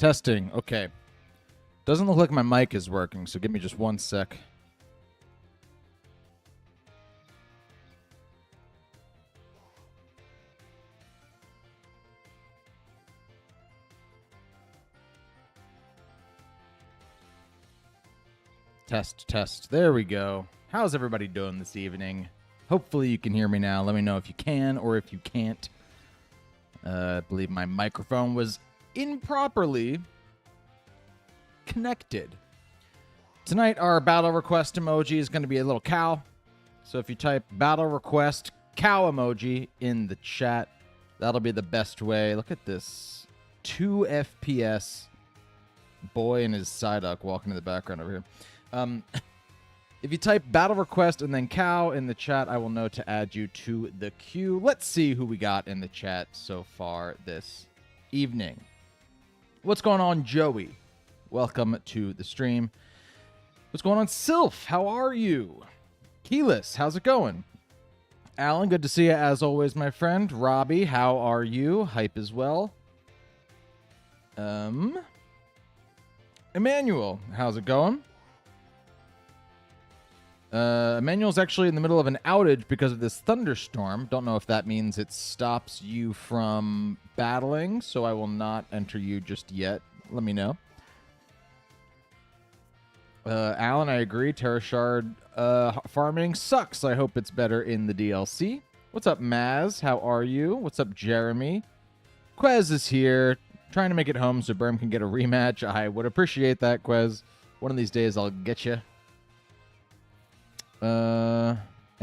Testing. Okay. Doesn't look like my mic is working, so give me just one sec. Test, test. There we go. How's everybody doing this evening? Hopefully you can hear me now. Let me know if you can or if you can't. I believe my microphone was improperly connected. Tonight, our battle request emoji is going to be a little cow. So if you type battle request cow emoji in the chat, that'll be the best way. Look at this 2 FPS boy and his Psyduck walking in the background over here. If you type battle request and then cow in the chat, I will know to add you to the queue. Let's see who we got in the chat so far this evening. What's going on, Joey? Welcome to the stream. What's going on, Sylph? How are you? Keyless, how's it going? Alan, good to see you as always, my friend. Robbie, how are you? Hype as well. Emmanuel, how's it going? Emmanuel's actually in the middle of an outage because of this thunderstorm. Don't know if that means it stops you from battling, so I will not enter you just yet. Let me know. Alan, I agree. Terrashard farming sucks. I hope it's better in the DLC. What's up, Maz? How are you? What's up, Jeremy? Quez is here, trying to make it home so Berm can get a rematch. I would appreciate that, Quez. One of these days, I'll get you.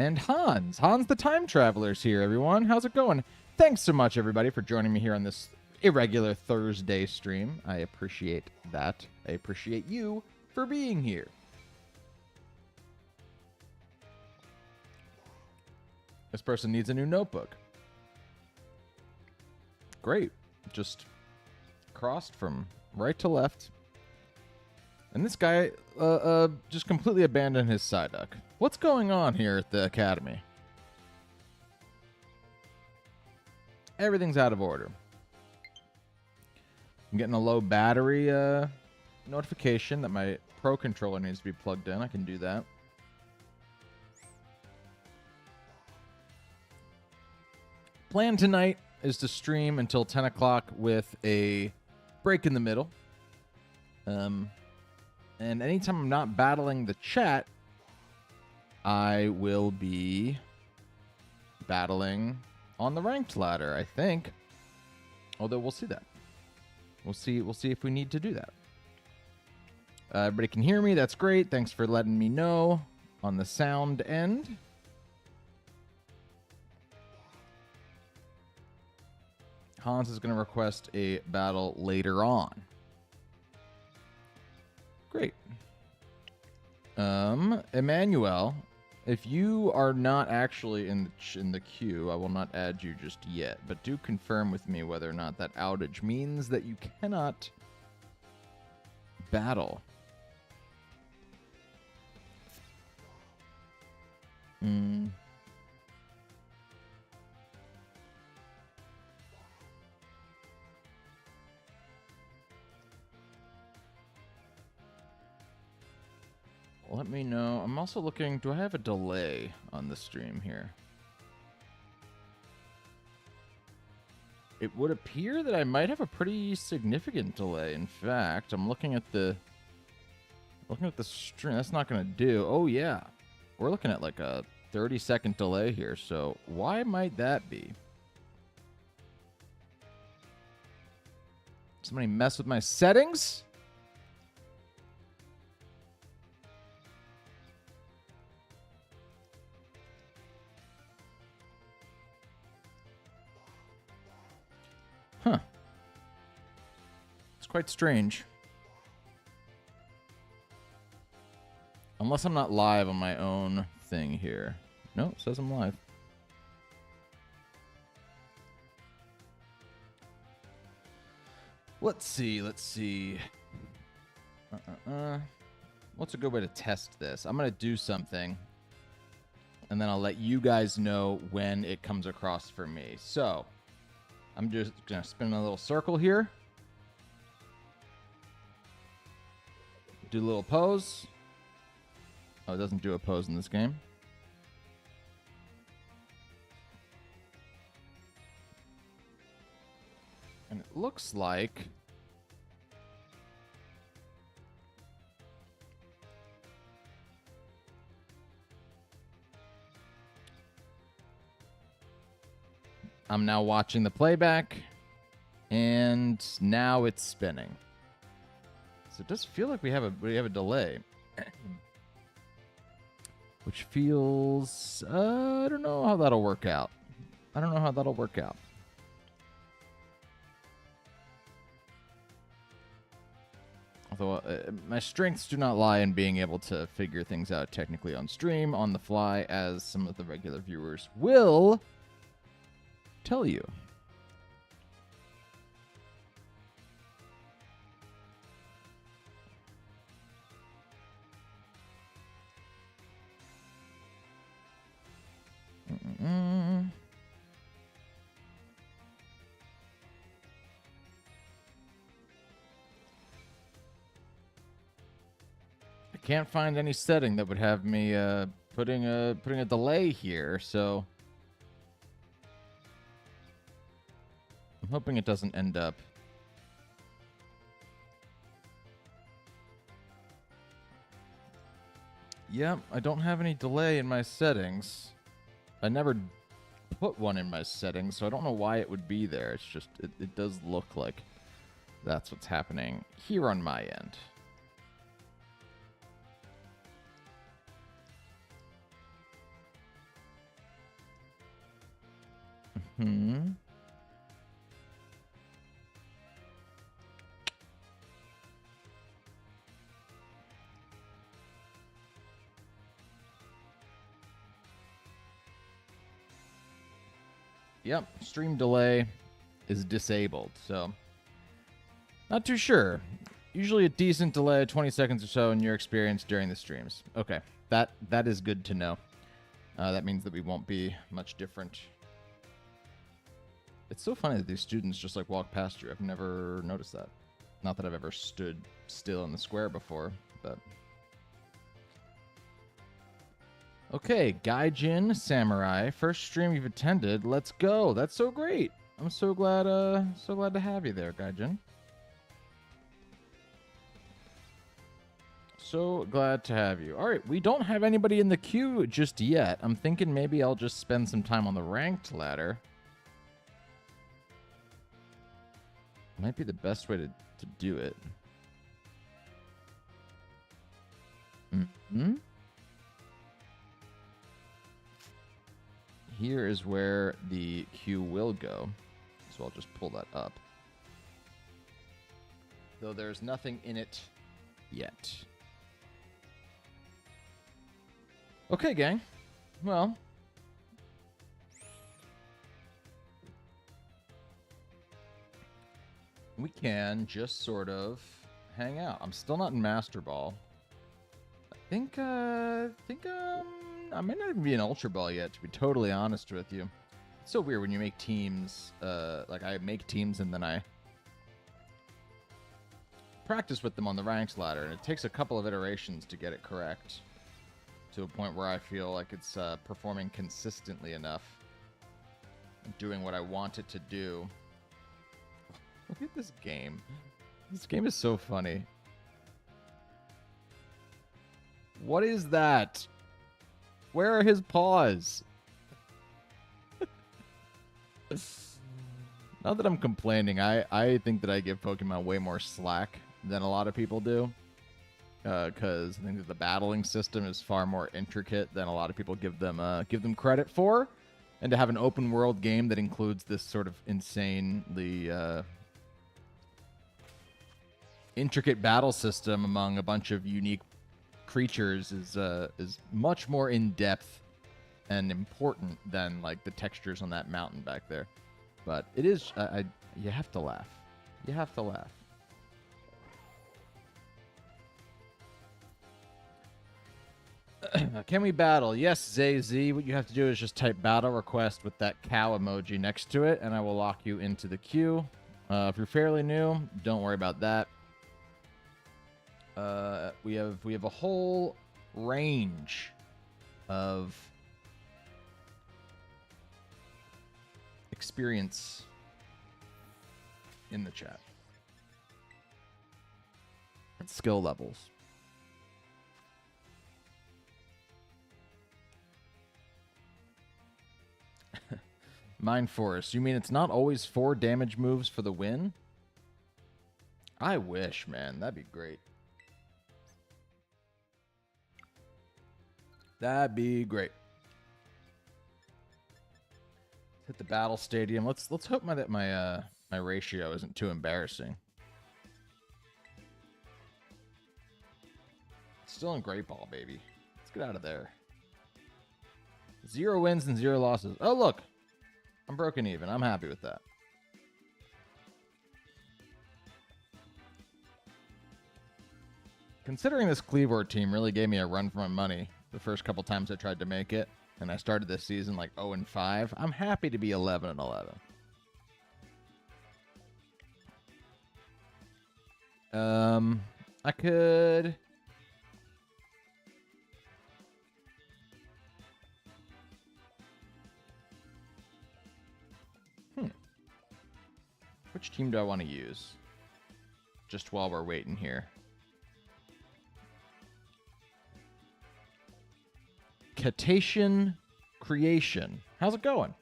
And Hans. Hans the Time Traveler's here, everyone. How's it going? Thanks so much, everybody, for joining me here on this irregular Thursday stream. I appreciate that. I appreciate you for being here. This person needs a new notebook. Great. Just crossed from right to left. And this guy just completely abandoned his Psyduck. What's going on here at the academy? Everything's out of order. I'm getting a low battery notification that my Pro controller needs to be plugged in. I can do that. Plan tonight is to stream until 10 o'clock with a break in the middle. And anytime I'm not battling the chat, I will be battling on the ranked ladder, I think. Although we'll see that. We'll see if we need to do that. Everybody can hear me. That's great. Thanks for letting me know on the sound end. Hans is going to request a battle later on. Great. Emmanuel, if you are not actually in the queue, I will not add you just yet, but do confirm with me whether or not that outage means that you cannot battle. Let me know. I'm also looking, do I have a delay on the stream here? It would appear that I might have a pretty significant delay. In fact, I'm looking at the stream. That's not going to do. Oh, yeah. We're looking at like a 30-second delay here. So why might that be? Somebody mess with my settings? Huh. It's quite strange. Unless I'm not live on my own thing here. No, it says I'm live. Let's see. What's a good way to test this? I'm going to do something, and then I'll let you guys know when it comes across for me. So, I'm just going to spin a little circle here. Do a little pose. Oh, it doesn't do a pose in this game. And it looks like I'm now watching the playback, and now it's spinning. So it does feel like we have a delay, which feels I don't know how that'll work out. Although my strengths do not lie in being able to figure things out technically on stream, on the fly, as some of the regular viewers will tell you. I can't find any setting that would have me putting a delay here, so I'm hoping it doesn't end up. Yep, I don't have any delay in my settings. I never put one in my settings, so I don't know why it would be there. It's just, it does look like that's what's happening here on my end. Yep, stream delay is disabled, so not too sure. Usually a decent delay, 20 seconds or so in your experience during the streams. Okay, that is good to know. That means that we won't be much different. It's so funny that these students just like walk past you. I've never noticed that. Not that I've ever stood still in the square before, but... Okay, Gaijin Samurai, first stream you've attended. Let's go. That's so great. I'm so glad to have you there, Gaijin. So glad to have you. All right, we don't have anybody in the queue just yet. I'm thinking maybe I'll just spend some time on the ranked ladder. Might be the best way to do it. Here is where the queue will go. So I'll just pull that up. Though there's nothing in it yet. Okay, gang. Well, we can just sort of hang out. I'm still not in Master Ball. I think I might not even be in Ultra Ball yet, to be totally honest with you. It's so weird when you make teams. Like, I make teams and then I practice with them on the ranks ladder, and it takes a couple of iterations to get it correct to a point where I feel like it's performing consistently enough, doing what I want it to do. Look at this game. This game is so funny. What is that? Where are his paws? Not that I'm complaining. I think that I give Pokemon way more slack than a lot of people do. Because I think that the battling system is far more intricate than a lot of people give them credit for. And to have an open world game that includes this sort of insanely intricate battle system among a bunch of unique creatures is much more in depth and important than like the textures on that mountain back there. But it is you have to laugh. You have to laugh. Can we battle? Yes, ZayZ. What you have to do is just type battle request with that cow emoji next to it, and I will lock you into the queue. If you're fairly new, don't worry about that. We have a whole range of experience in the chat and skill levels. Mind Force, you mean it's not always 4 damage moves for the win? I wish, man. That'd be great. That'd be great. Hit the battle stadium. Let's hope my ratio isn't too embarrassing. Still in Great Ball, baby. Let's get out of there. 0 wins and 0 losses. Oh, look. I'm broken even. I'm happy with that. Considering this Cleveland team really gave me a run for my money the first couple times I tried to make it, and I started this season like 0-5, I'm happy to be 11-11. I could... Which team do I want to use? Just while we're waiting here. Cetacean Creation. How's it going?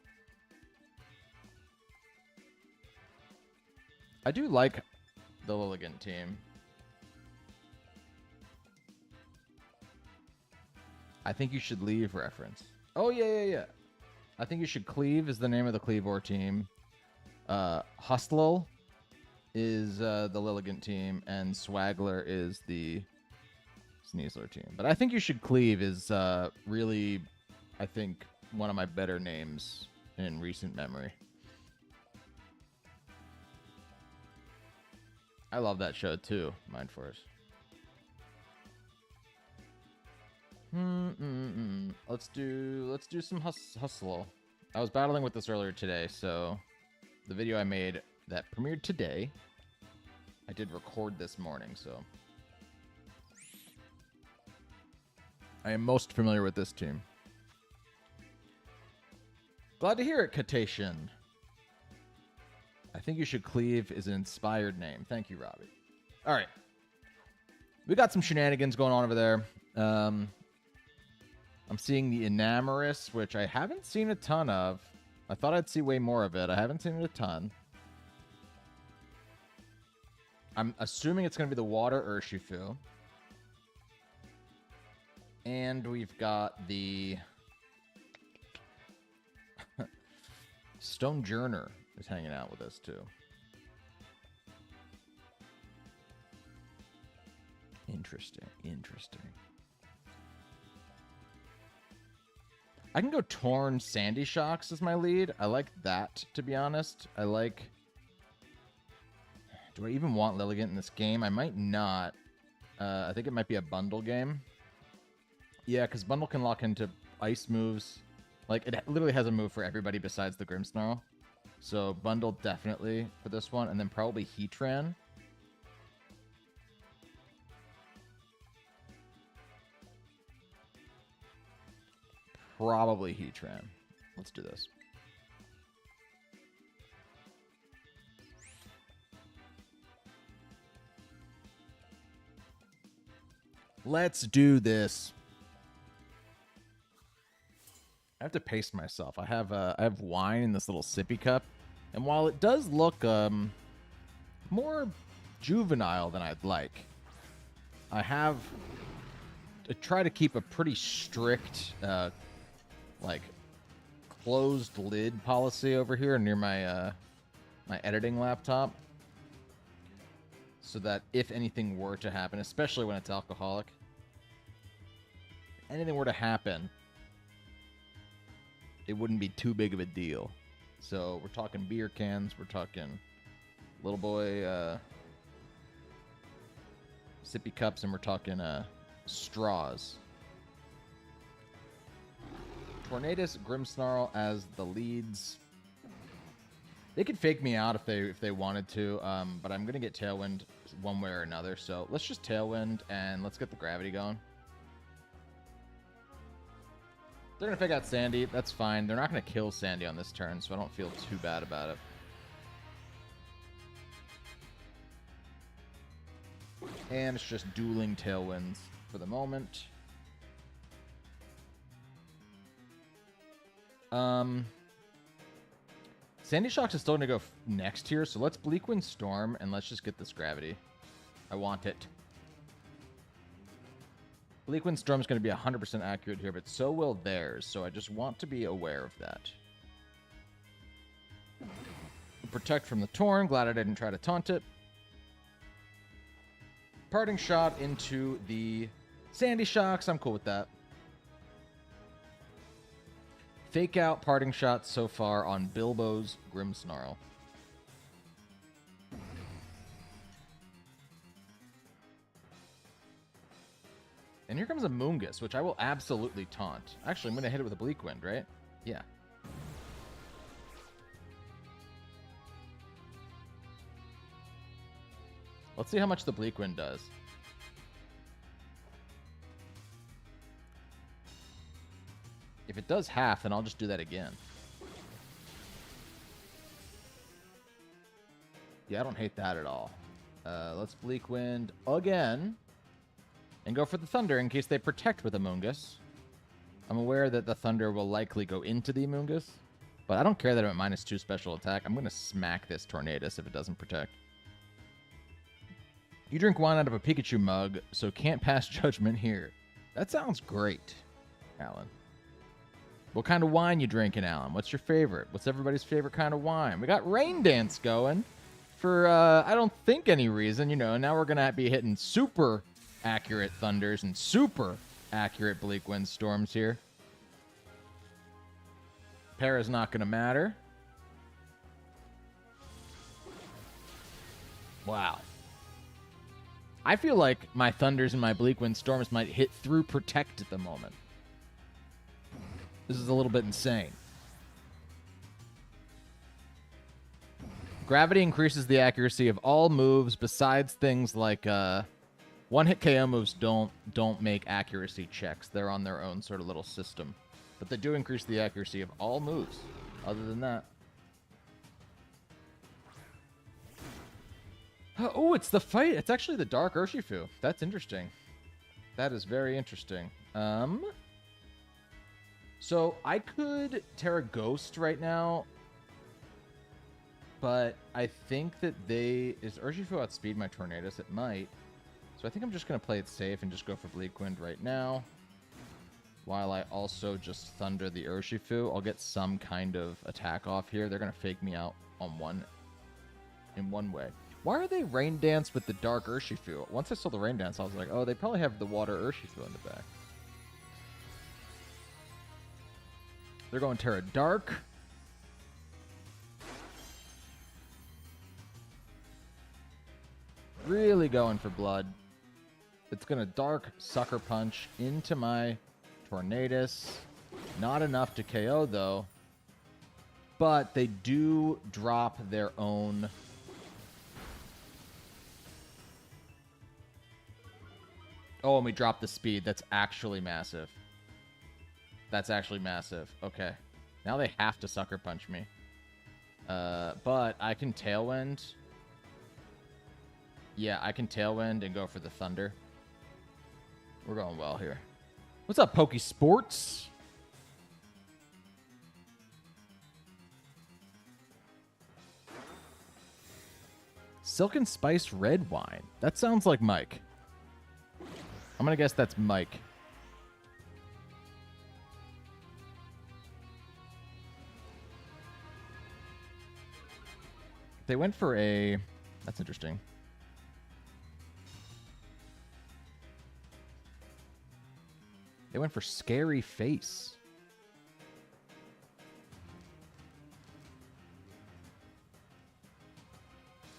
I do like the Lilligant team. I think you should leave reference. Oh, yeah. I think you should cleave is the name of the Cleavor team. Hustlel is the Lilligant team, and Swaggler is the Sneasler team. But I think you should cleave is really, I think, one of my better names in recent memory. I love that show too, Mind Force. Let's do some hustle. I was battling with this earlier today, so the video I made that premiered today, I did record this morning, so I am most familiar with this team. Glad to hear it, Cetacean. I think you should cleave is an inspired name. Thank you, Robbie. All right. We got some shenanigans going on over there. I'm seeing the Enamorous, which I haven't seen a ton of. I thought I'd see way more of it. I haven't seen it a ton. I'm assuming it's going to be the Water Urshifu. And we've got the Stone Journer is hanging out with us too. Interesting. I can go Torn Sandy Shocks as my lead. I like that, to be honest. I like... Do I even want Lilligant in this game? I might not. I think it might be a bundle game. Yeah, because bundle can lock into ice moves. Like, it literally has a move for everybody besides the Grimmsnarl. So, bundle definitely for this one. And then probably Heatran. Probably Heatran. Let's do this. Let's do this. I have to pace myself. I have wine in this little sippy cup, and while it does look more juvenile than I'd like, I try to keep a pretty strict like closed lid policy over here near my my editing laptop, so that if anything were to happen, especially when it's alcoholic, anything were to happen, it wouldn't be too big of a deal. So we're talking beer cans, we're talking little boy sippy cups, and we're talking straws. Tornadus, Grimmsnarl as the leads. They could fake me out if they wanted to, but I'm gonna get Tailwind one way or another. So let's just Tailwind and let's get the gravity going. They're gonna fake out Sandy. That's fine. They're not gonna kill Sandy on this turn, so I don't feel too bad about it. And it's just dueling Tailwinds for the moment. Sandy Shocks is still going to go next here, so let's Bleakwind Storm, and let's just get this gravity. I want it. Bleakwind Storm is going to be 100% accurate here, but so will theirs, so I just want to be aware of that. Protect from the Torn. Glad I didn't try to taunt it. Parting Shot into the Sandy Shocks. I'm cool with that. Fake out Parting Shot so far on Bilbo's Grimmsnarl. And here comes a Moongus, which I will absolutely taunt. Actually, I'm going to hit it with a Bleakwind, right? Yeah. Let's see how much the Bleakwind does. If it does half, then I'll just do that again. Yeah, I don't hate that at all. Let's Bleakwind again. And go for the Thunder in case they protect with Amoonguss. I'm aware that the Thunder will likely go into the Amoonguss. But I don't care that I'm at -2 special attack. I'm going to smack this Tornadus if it doesn't protect. You drink wine out of a Pikachu mug, so can't pass judgment here. That sounds great, Alan. What kind of wine you drinking, Alan? What's your favorite? What's everybody's favorite kind of wine? We got Rain Dance going for, I don't think any reason. You know, now we're going to be hitting super accurate Thunders and super accurate Bleakwind Storms here. Para's not going to matter. Wow. I feel like my Thunders and my Bleakwind Storms might hit through Protect at the moment. This is a little bit insane. Gravity increases the accuracy of all moves besides things like one-hit KO moves don't make accuracy checks. They're on their own sort of little system. But they do increase the accuracy of all moves. Other than that. Oh, it's the fight. It's actually the Dark Urshifu. That's interesting. That is very interesting. So I could Terra Ghost right now, but I think that is Urshifu outspeed my Tornadus? It might. So I think I'm just going to play it safe and just go for Bleakwind right now, while I also just Thunder the Urshifu. I'll get some kind of attack off here. They're going to fake me out on in one way. Why are they Rain Dance with the Dark Urshifu? Once I saw the Rain Dance, I was like, oh, they probably have the Water Urshifu in the back. They're going Terra Dark. Really going for blood. It's going to Dark Sucker Punch into my Tornadus. Not enough to KO, though. But they do drop their own... Oh, and we dropped the speed. That's actually massive. That's actually massive. Okay. Now they have to Sucker Punch me. But I can Tailwind. Yeah, I can Tailwind and go for the Thunder. We're going well here. What's up, Poke Sports? Silken Spice Red Wine. That sounds like Mike. I'm going to guess that's Mike. They went for a... That's interesting. They went for Scary Face.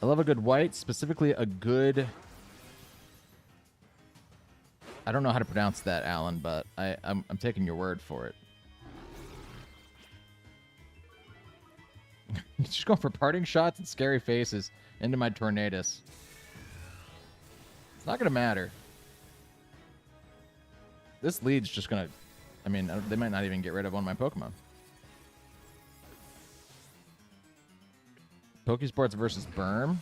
I love a good white, specifically a good... I don't know how to pronounce that, Alan, but I'm taking your word for it. He's just going for parting shots and scary faces into my Tornadus. It's not going to matter. This lead's just going to... I mean, they might not even get rid of one of my Pokemon. Pokesports versus Berm.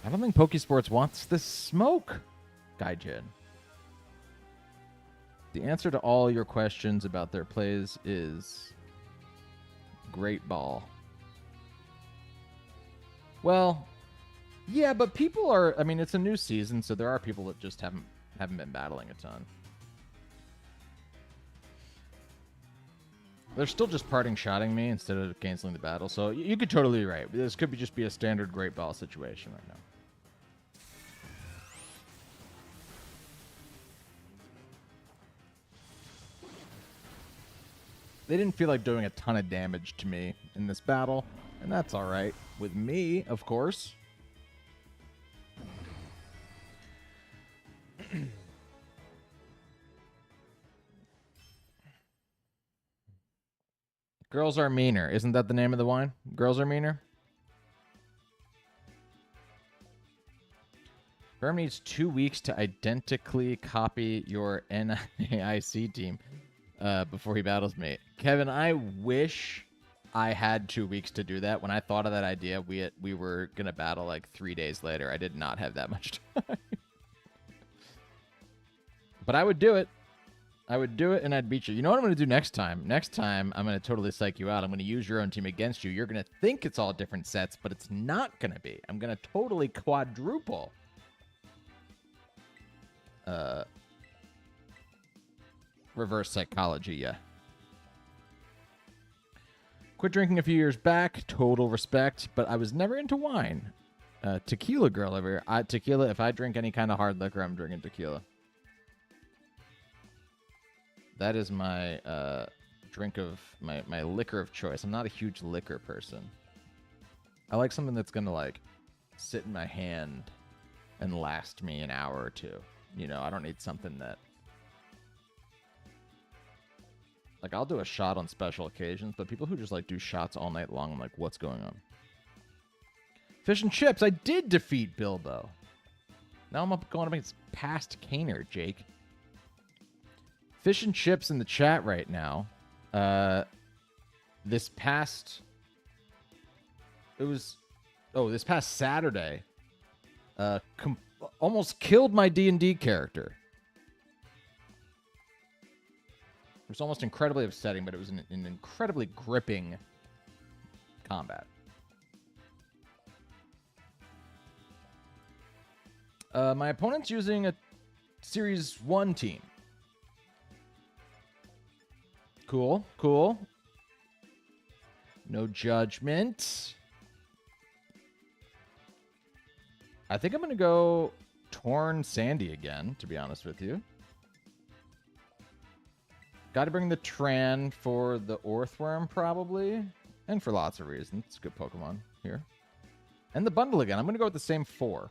I don't think Pokesports wants this smoke, Gaijin. The answer to all your questions about their plays is Great Ball. Well, yeah, but people are... I mean, it's a new season, so there are people that just haven't been battling a ton. They're still just parting shotting me instead of canceling the battle, so you could totally be right. This could just be a standard Great Ball situation right now. They didn't feel like doing a ton of damage to me in this battle, and that's all right with me, of course. Girls are meaner. Isn't that the name of the wine? Girls are meaner? Berm needs 2 weeks to identically copy your NAIC team before he battles me. Kevin, I wish I had 2 weeks to do that. When I thought of that idea, we were going to battle like 3 days later. I did not have that much time. But I would do it. I would do it, and I'd beat you. You know what I'm going to do next time? Next time, I'm going to totally psych you out. I'm going to use your own team against you. You're going to think it's all different sets, but it's not going to be. I'm going to totally quadruple. Reverse psychology, yeah. Quit drinking a few years back. Total respect, but I was never into wine. Tequila girl over here. Tequila, if I drink any kind of hard liquor, I'm drinking tequila. That is my drink of my liquor of choice. I'm not a huge liquor person. I like something that's gonna like sit in my hand and last me an hour or two. You know, I don't need something that like I'll do a shot on special occasions, but people who just like do shots all night long, I'm like, what's going on? Fish and chips. I did defeat Bilbo. Now I'm going up against past Kaner, Jake. Fish and chips in the chat right now. This past Saturday, almost killed my D&D character. It was almost incredibly upsetting, but it was an incredibly gripping combat. My opponent's using a Series 1 team. Cool, cool. No judgment. I think I'm going to go Torn Sandy again, to be honest with you. Got to bring the Tran for the Orthworm, probably. And for lots of reasons. It's a good Pokemon here. And the bundle again. I'm going to go with the same 4.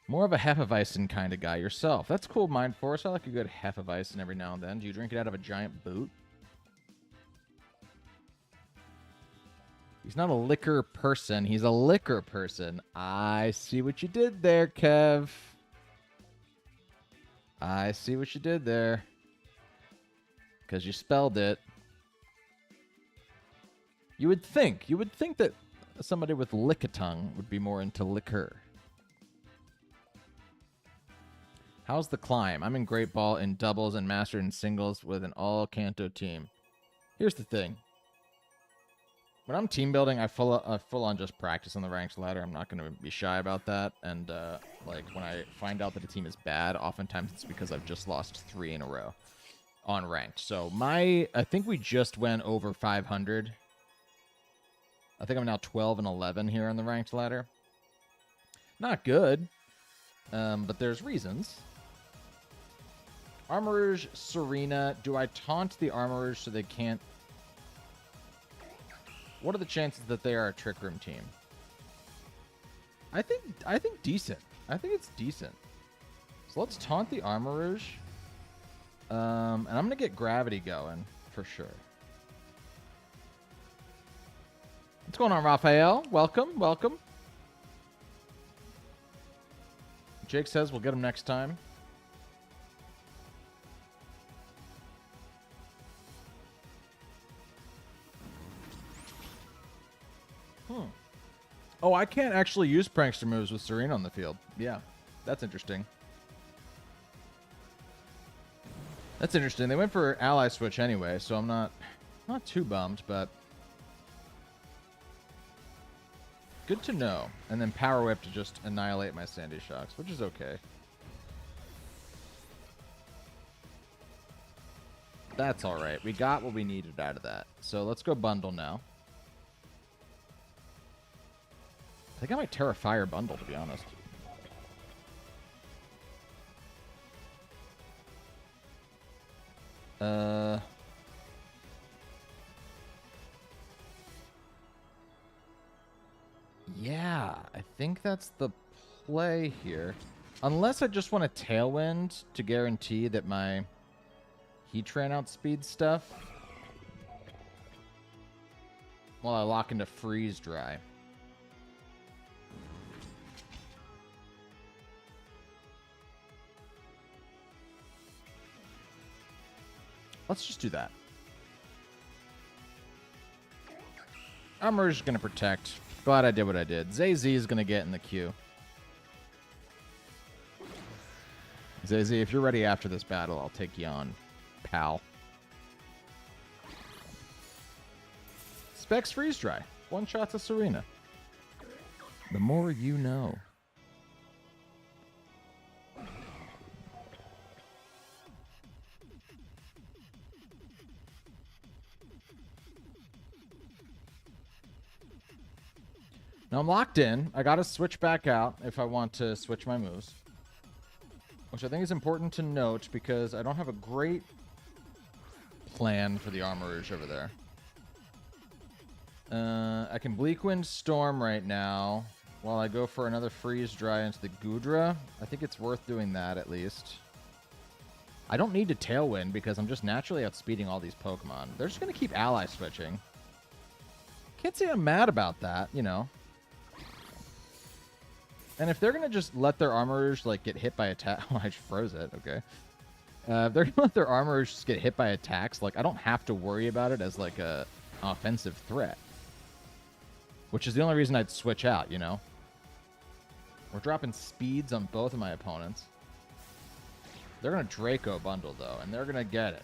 More of a Hefeweizen kind of guy yourself. That's cool, Mind Force. I like a good Hefeweizen every now and then. Do you drink it out of a giant boot? He's not a liquor person. He's a liquor person. I see what you did there, Kev. I see what you did there. Because you spelled it. You would think that somebody with Lickitung would be more into liquor. How's the climb? I'm in Great Ball in doubles and master in singles with an all-Kanto team. Here's the thing. When I'm team building, I full on just practice on the ranked ladder. I'm not going to be shy about that. And like when I find out that a team is bad, oftentimes it's because I've just lost 3 in a row on ranked. So I think we just went over 500. I think I'm now 12 and 11 here on the ranked ladder. Not good, but there's reasons. Armorage, Serena. Do I taunt the Armorage so they can't... What are the chances that they are a Trick Room team? I think decent. I think it's decent. So let's taunt the Armorage. And I'm going to get gravity going for sure. What's going on, Raphael? Welcome, welcome. Jake says we'll get him next time. Oh, I can't actually use prankster moves with Serena on the field. Yeah, that's interesting. That's interesting. They went for ally switch anyway, so I'm not too bummed, but good to know. And then power whip to just annihilate my Sandy Shocks, which is okay. That's all right. We got what we needed out of that. So let's go bundle now. I think I might Terra Fire bundle, to be honest. Yeah, I think that's the play here. Unless I just want a Tailwind to guarantee that my Heatran outspeeds stuff while I lock into Freeze Dry. Let's just do that. Armor's going to protect. Glad I did what I did. ZZ is going to get in the queue. ZZ, if you're ready after this battle, I'll take you on, pal. Specs Freeze Dry. One shot to Serena. The more you know. Now I'm locked in. I got to switch back out if I want to switch my moves. Which I think is important to note because I don't have a great plan for the Armourouge over there. I can Bleak Wind Storm right now while I go for another Freeze Dry into the Goodra. I think it's worth doing that at least. I don't need to Tailwind because I'm just naturally outspeeding all these Pokemon. They're just going to keep ally switching. Can't say I'm mad about that, you know. And if they're going to just let their Armourouge, like, get hit by attack... Oh, I just froze it. Okay. If they're going to let their Armourouge just get hit by attacks, like, I don't have to worry about it as, like, a offensive threat. Which is the only reason I'd switch out, you know? We're dropping speeds on both of my opponents. They're going to Draco bundle, though, and they're going to get it.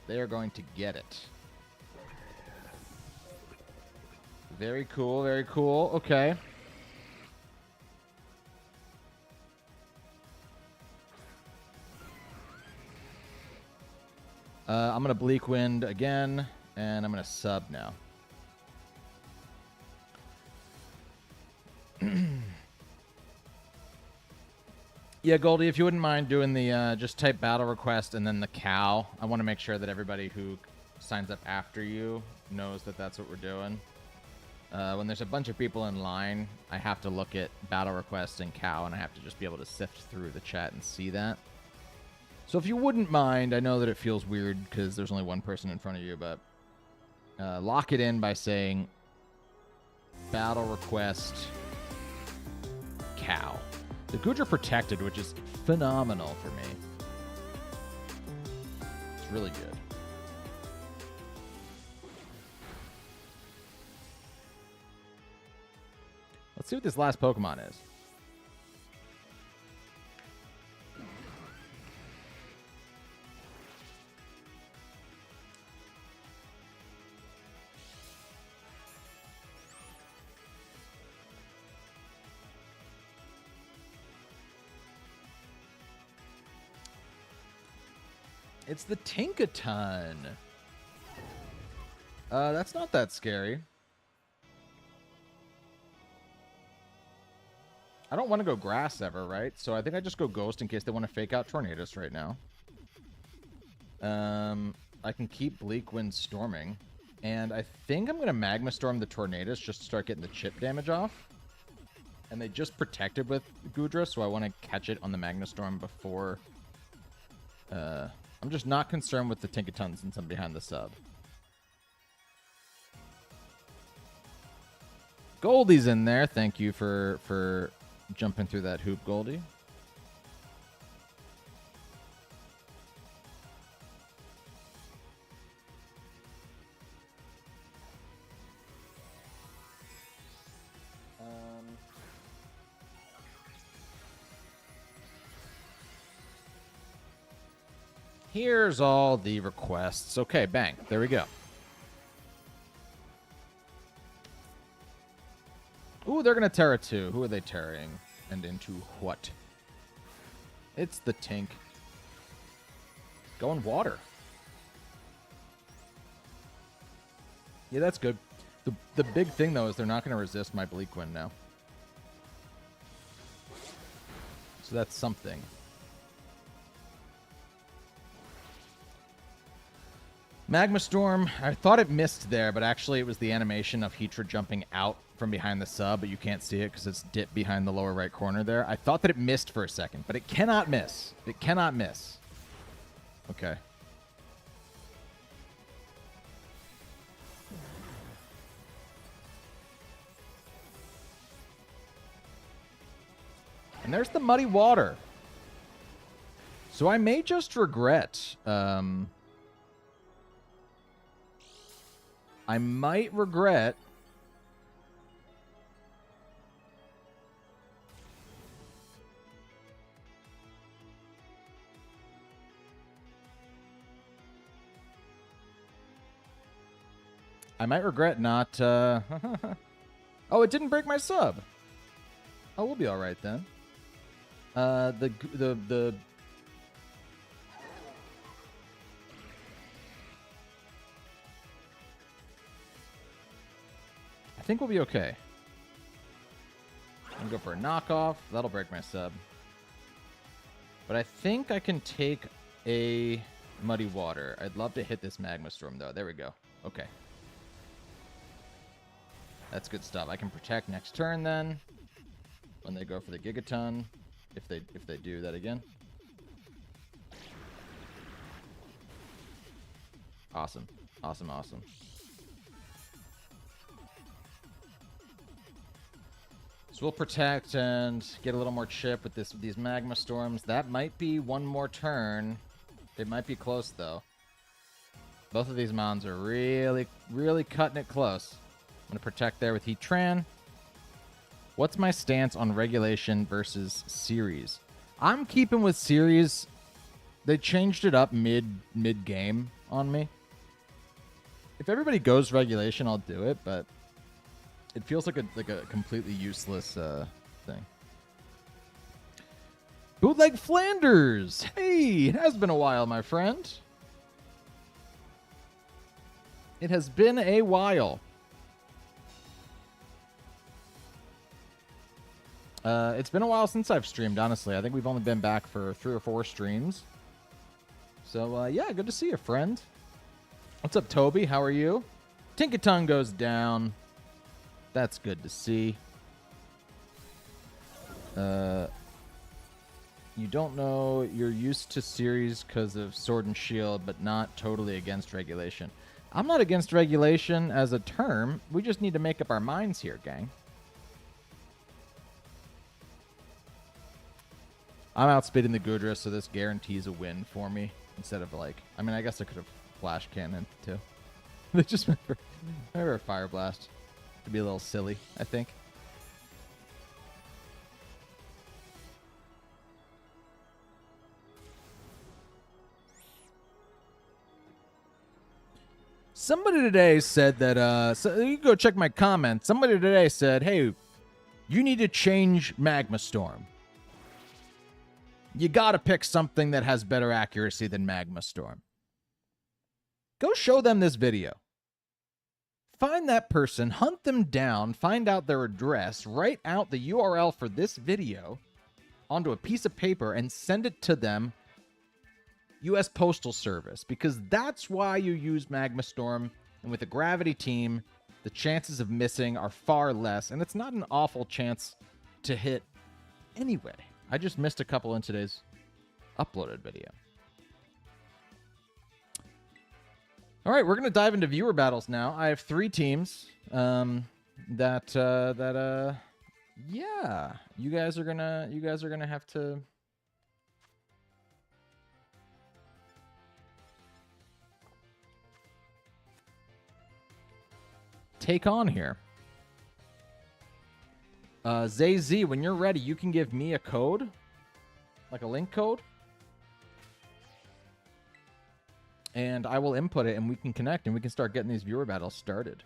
They are going to get it. Very cool, very cool. Okay. I'm going to Bleak Wind again, and I'm going to sub now. Yeah, Goldie, if you wouldn't mind doing the just type battle request and then the cow. I want to make sure that everybody who signs up after you knows that that's what we're doing. When there's a bunch of people in line, I have to look at battle request and cow, and I have to just be able to sift through the chat and see that. So if you wouldn't mind, I know that it feels weird because there's only one person in front of you, but lock it in by saying battle request cow. The Goodra protected, which is phenomenal for me. It's really good. Let's see what this last Pokemon is. It's the Tinkaton. That's not that scary. I don't want to go grass ever, right? So I think I just go ghost in case they want to fake out Tornadus right now. I can keep Bleak Wind storming. And I think I'm going to Magma Storm the Tornadus just to start getting the chip damage off. And they just protected with Goodra, so I want to catch it on the Magma Storm before I'm just not concerned with the Tinkatons since I'm behind the sub. Goldie's in there. Thank you for jumping through that hoop, Goldie. Here's all the requests. Okay, bang. There we go. Ooh, they're going to Terra too. Who are they terraing? And into what? It's the Tink. Going water. Yeah, that's good. The big thing, though, is they're not going to resist my Bleak Wind now. So that's something. Magma Storm, I thought it missed there, but actually it was the animation of Heatra jumping out from behind the sub, but you can't see it because it's dipped behind the lower right corner there. I thought that it missed for a second, but it cannot miss. It cannot miss. Okay. And there's the muddy water. So I may just regret... I might regret not Oh, it didn't break my sub. Oh, we'll be all right then. The I think we'll be okay. I'm gonna go for a knockoff. That'll break my sub. But I think I can take a Muddy Water. I'd love to hit this Magma Storm, though. There we go. Okay. That's good stuff. I can protect next turn, then. When they go for the Gigaton. If they do that again. Awesome. Awesome, awesome. So we'll protect and get a little more chip with these Magma Storms. That might be one more turn. It might be close, though. Both of these mons are really, really cutting it close. I'm going to protect there with Heatran. What's my stance on regulation versus series? I'm keeping with series. They changed it up mid-game on me. If everybody goes regulation, I'll do it, but... it feels like a completely useless thing. Bootleg Flanders! Hey, it has been a while, my friend. It has been a while. It's been a while since I've streamed, honestly. I think we've only been back for 3 or 4 streams. So, yeah, good to see you, friend. What's up, Toby? How are you? Tinkaton goes down. That's good to see. You don't know you're used to series because of Sword and Shield, but not totally against regulation. I'm not against regulation as a term. We just need to make up our minds here, gang. I'm outspeeding the Gudra, so this guarantees a win for me. Instead of, like... I mean, I guess I could have Flash Cannon, too. They just went for a Fire Blast. It'd be a little silly, I think. Somebody today said that, so you can go check my comments. Somebody today said, hey, you need to change Magma Storm. You gotta pick something that has better accuracy than Magma Storm. Go show them this video. Find that person, hunt them down, find out their address, write out the URL for this video onto a piece of paper and send it to them, U.S. Postal Service, because that's why you use Magma Storm, and with a Gravity team, the chances of missing are far less, and it's not an awful chance to hit anyway. I just missed a couple in today's uploaded video. All right, we're gonna dive into viewer battles now. I have 3 teams. Yeah, you guys are gonna have to take on here. ZayZ, when you're ready, you can give me a code, like a link code, and I will input it, and we can connect, and we can start getting these viewer battles started.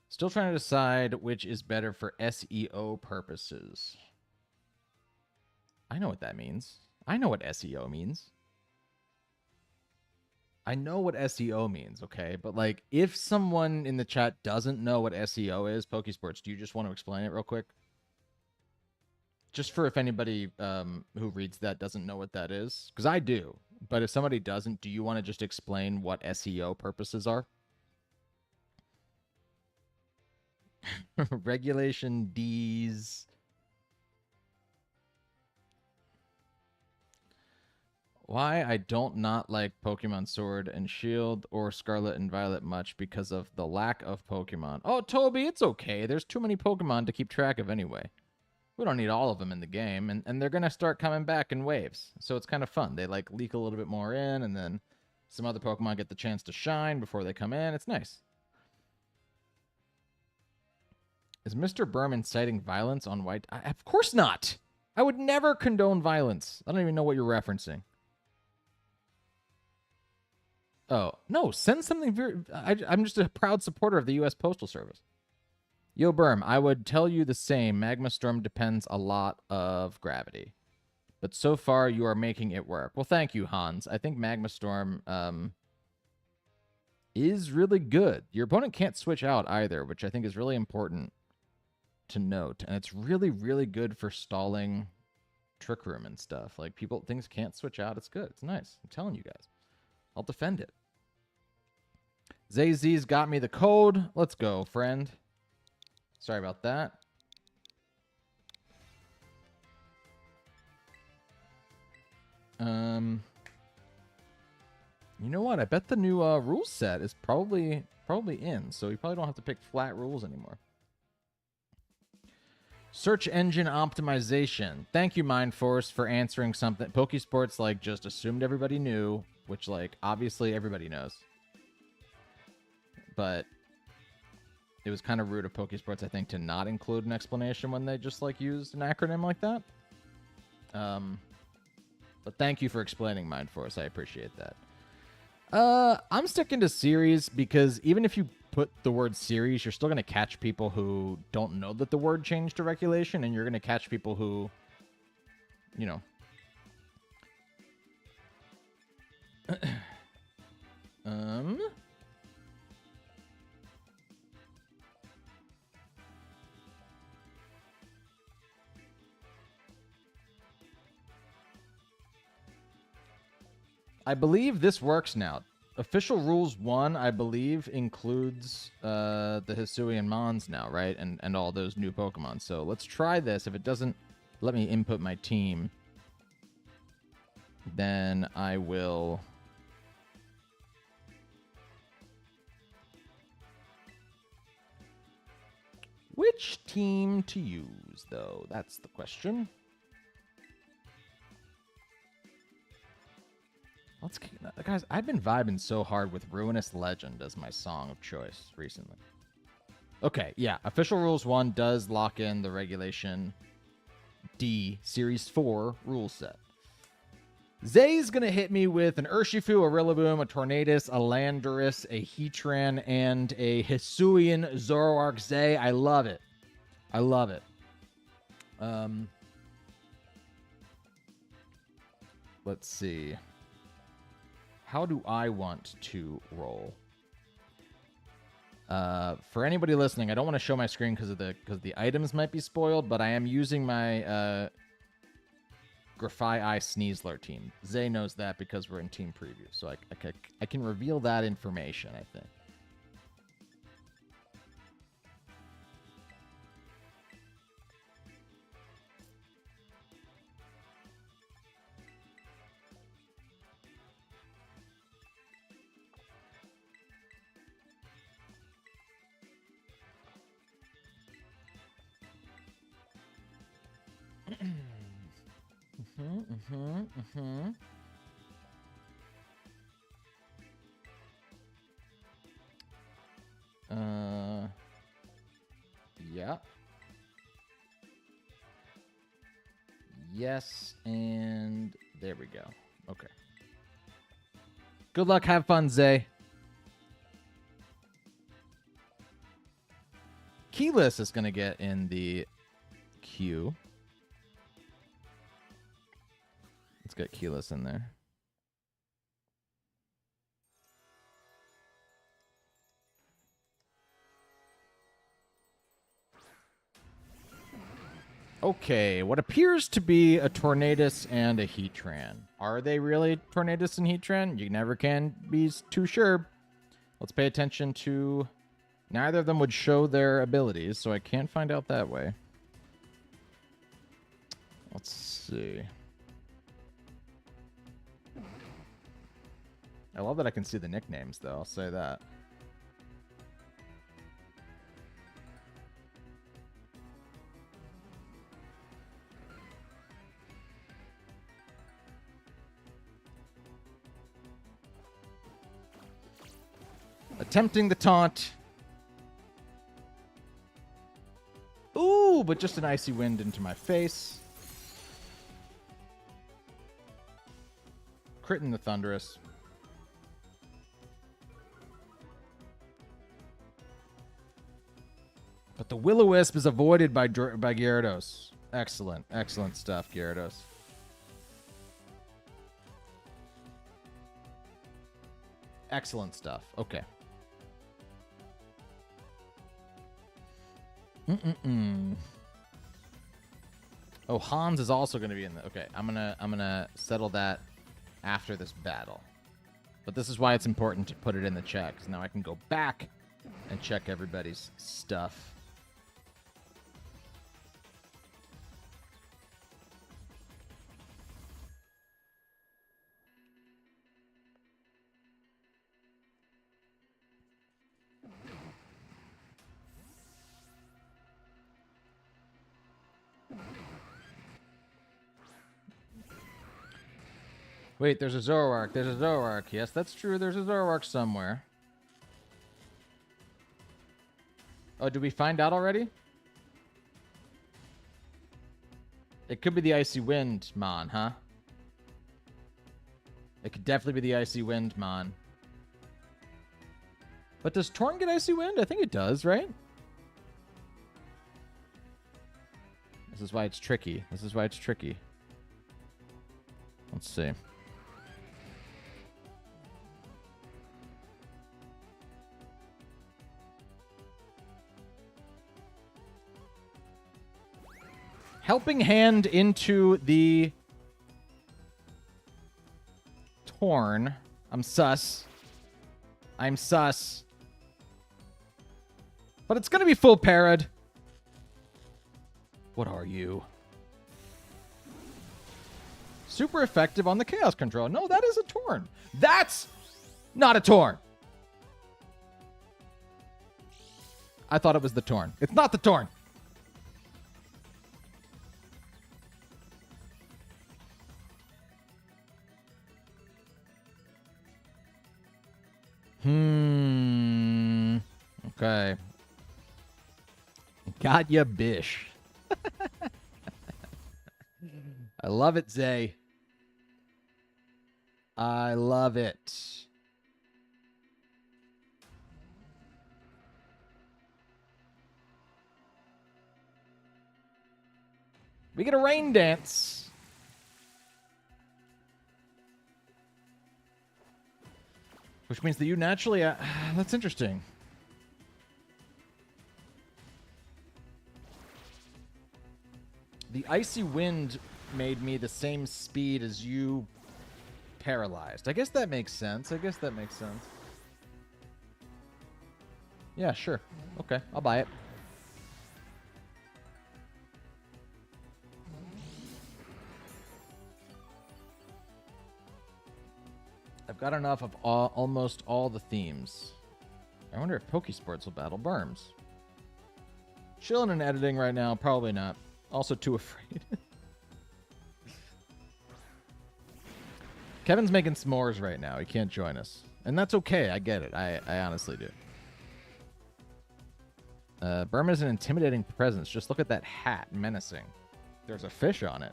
Still trying to decide which is better for SEO purposes. I know what that means. I know what SEO means. I know what SEO means, okay? But, like, if someone in the chat doesn't know what SEO is, Pokesports, do you just want to explain it real quick? Just for if anybody who reads that doesn't know what that is. Because I do. But if somebody doesn't, do you want to just explain what SEO purposes are? Regulation D's. Why I don't not like Pokemon Sword and Shield or Scarlet and Violet much because of the lack of Pokemon. Oh, Toby, it's okay. There's too many Pokemon to keep track of anyway. We don't need all of them in the game, and they're going to start coming back in waves. So it's kind of fun. They, like, leak a little bit more in, and then some other Pokemon get the chance to shine before they come in. It's nice. Is Mr. Berm inciting violence on white? Of course not. I would never condone violence. I don't even know what you're referencing. Oh, no, send something very... I'm just a proud supporter of the U.S. Postal Service. Yo, Berm, I would tell you the same. Magma Storm depends a lot of gravity. But so far, you are making it work. Well, thank you, Hans. I think Magma Storm is really good. Your opponent can't switch out either, which I think is really important to note. And it's really, really good for stalling Trick Room and stuff. Like, things can't switch out. It's good. It's nice. I'm telling you guys. I'll defend it. ZayZ's got me the code. Let's go, friend. Sorry about that. You know what? I bet the new rule set is probably in, so you probably don't have to pick flat rules anymore. Search engine optimization. Thank you, Mindforce, for answering something. Pokesports, like, just assumed everybody knew, which, like, obviously everybody knows. But it was kind of rude of Pokesports, I think, to not include an explanation when they just, like, used an acronym like that. But thank you for explaining, Mindforce. I appreciate that. I'm sticking to series because even if you put the word series, you're still going to catch people who don't know that the word changed to regulation, and you're going to catch people who, you know. I believe this works now. Official Rules 1, I believe, includes the Hisuian Mons now, right? And all those new Pokemon. So let's try this. If it doesn't let me input my team, then I will... Which team to use, though? That's the question. Guys, I've been vibing so hard with Ruinous Legend as my song of choice recently. Okay, yeah. Official Rules 1 does lock in the Regulation D Series 4 rule set. Zay's going to hit me with an Urshifu, a Rillaboom, a Tornadus, a Landorus, a Heatran, and a Hisuian Zoroark Zay. I love it. I love it. Let's see. How do I want to roll? For anybody listening, I don't want to show my screen because the items might be spoiled, but I am using my Grafai Sneasler team. Zay knows that because we're in team preview, so I can reveal that information, I think. Yeah. Yes, and there we go. Okay. Good luck. Have fun, Zay. Keyless is going to get in the queue. Let's get Keyless in there. Okay, what appears to be a Tornadus and a Heatran. Are they really Tornadus and Heatran? You never can be too sure. Let's pay attention to... Neither of them would show their abilities, so I can't find out that way. Let's see. I love that I can see the nicknames, though. I'll say that. Attempting the taunt. Ooh, but just an icy wind into my face. Critting the Thunderous. But the Will-O-Wisp is avoided by Gyarados. Excellent. Excellent stuff, Gyarados. Excellent stuff. Okay. Oh, Hans is also going to be in the... Okay, I'm gonna settle that after this battle. But this is why it's important to put it in the chat, because now I can go back and check everybody's stuff. Wait, there's a Zoroark. There's a Zoroark. Yes, that's true. There's a Zoroark somewhere. Oh, did we find out already? It could be the Icy Wind Mon, huh? It could definitely be the Icy Wind Mon. But does Torn get Icy Wind? I think it does, right? This is why it's tricky. This is why it's tricky. Let's see. Helping Hand into the Torn. I'm sus. I'm sus. But it's going to be full parried. What are you? Super effective on the Chaos Control. No, that is a Torn. That's not a Torn. I thought it was the Torn. It's not the Torn. Okay. Got ya, bish. I love it, Zay. I love it. We get a rain dance. Which means that you naturally... that's interesting. The Icy Wind made me the same speed as you paralyzed. I guess that makes sense. Yeah, sure. Okay, I'll buy it. I've got enough of almost all the themes. I wonder if Pokesports will battle Burms. Chilling and editing right now, probably not. Also too afraid. Kevin's making s'mores right now. He can't join us. And that's okay. I get it. I honestly do. Burma's an intimidating presence. Just look at that hat. Menacing. There's a fish on it.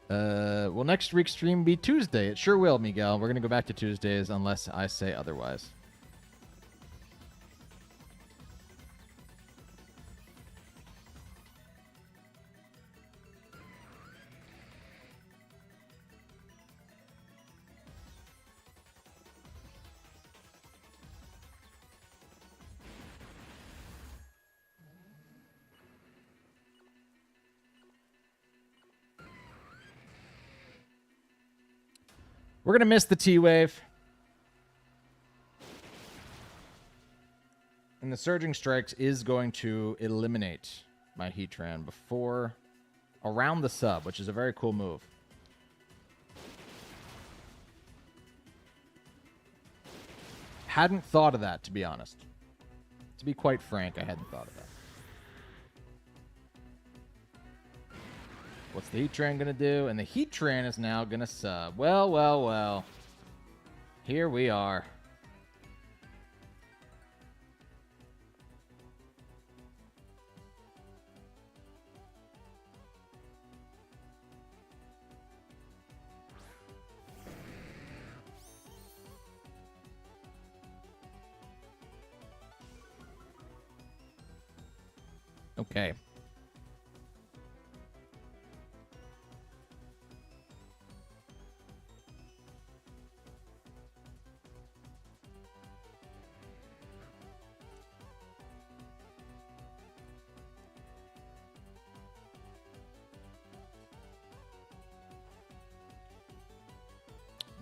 Will next week's stream be Tuesday? It sure will, Miguel. We're going to go back to Tuesdays unless I say otherwise. We're going to miss the T-Wave. And the Surging Strikes is going to eliminate my Heatran before around the sub, which is a very cool move. Hadn't thought of that, to be honest. To be quite frank, I hadn't thought of that. What's the Heatran going to do? And the Heatran is now going to sub. Well, well, well. Here we are. Okay.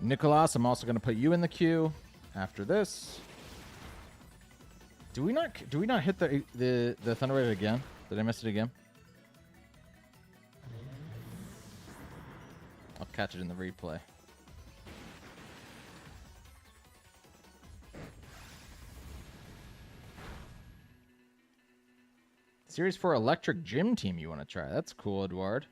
Nicholas, I'm also going to put you in the queue after this. Do we not hit the Thunder Wave again? Did I miss it again? I'll catch it in the replay. Series 4 Electric Gym Team you want to try. That's cool, Edward.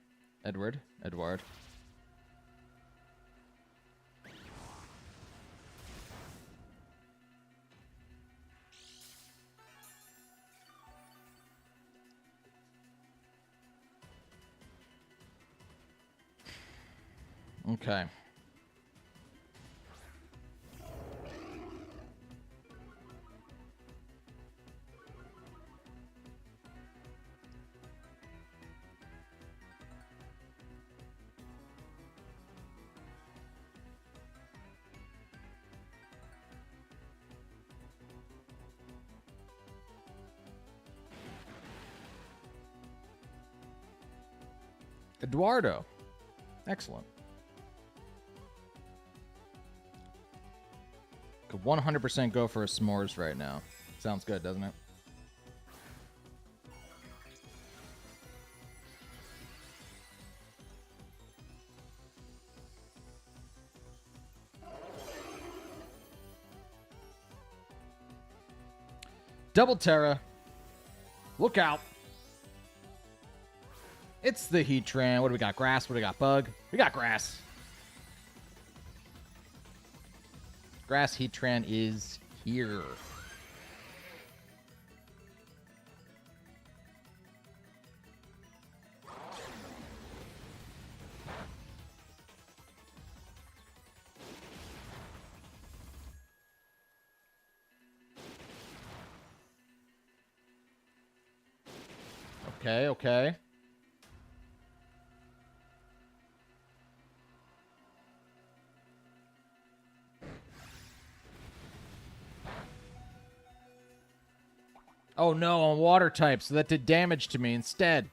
Okay. Eduardo. Excellent. Could 100% go for a s'mores right now. Sounds good, doesn't it? Double Terra. Look out. It's the Heatran. What do we got? Grass. What do we got? Bug. We got grass. Grass Heatran is here. Okay, okay. Oh no, I'm water type, so that did damage to me instead.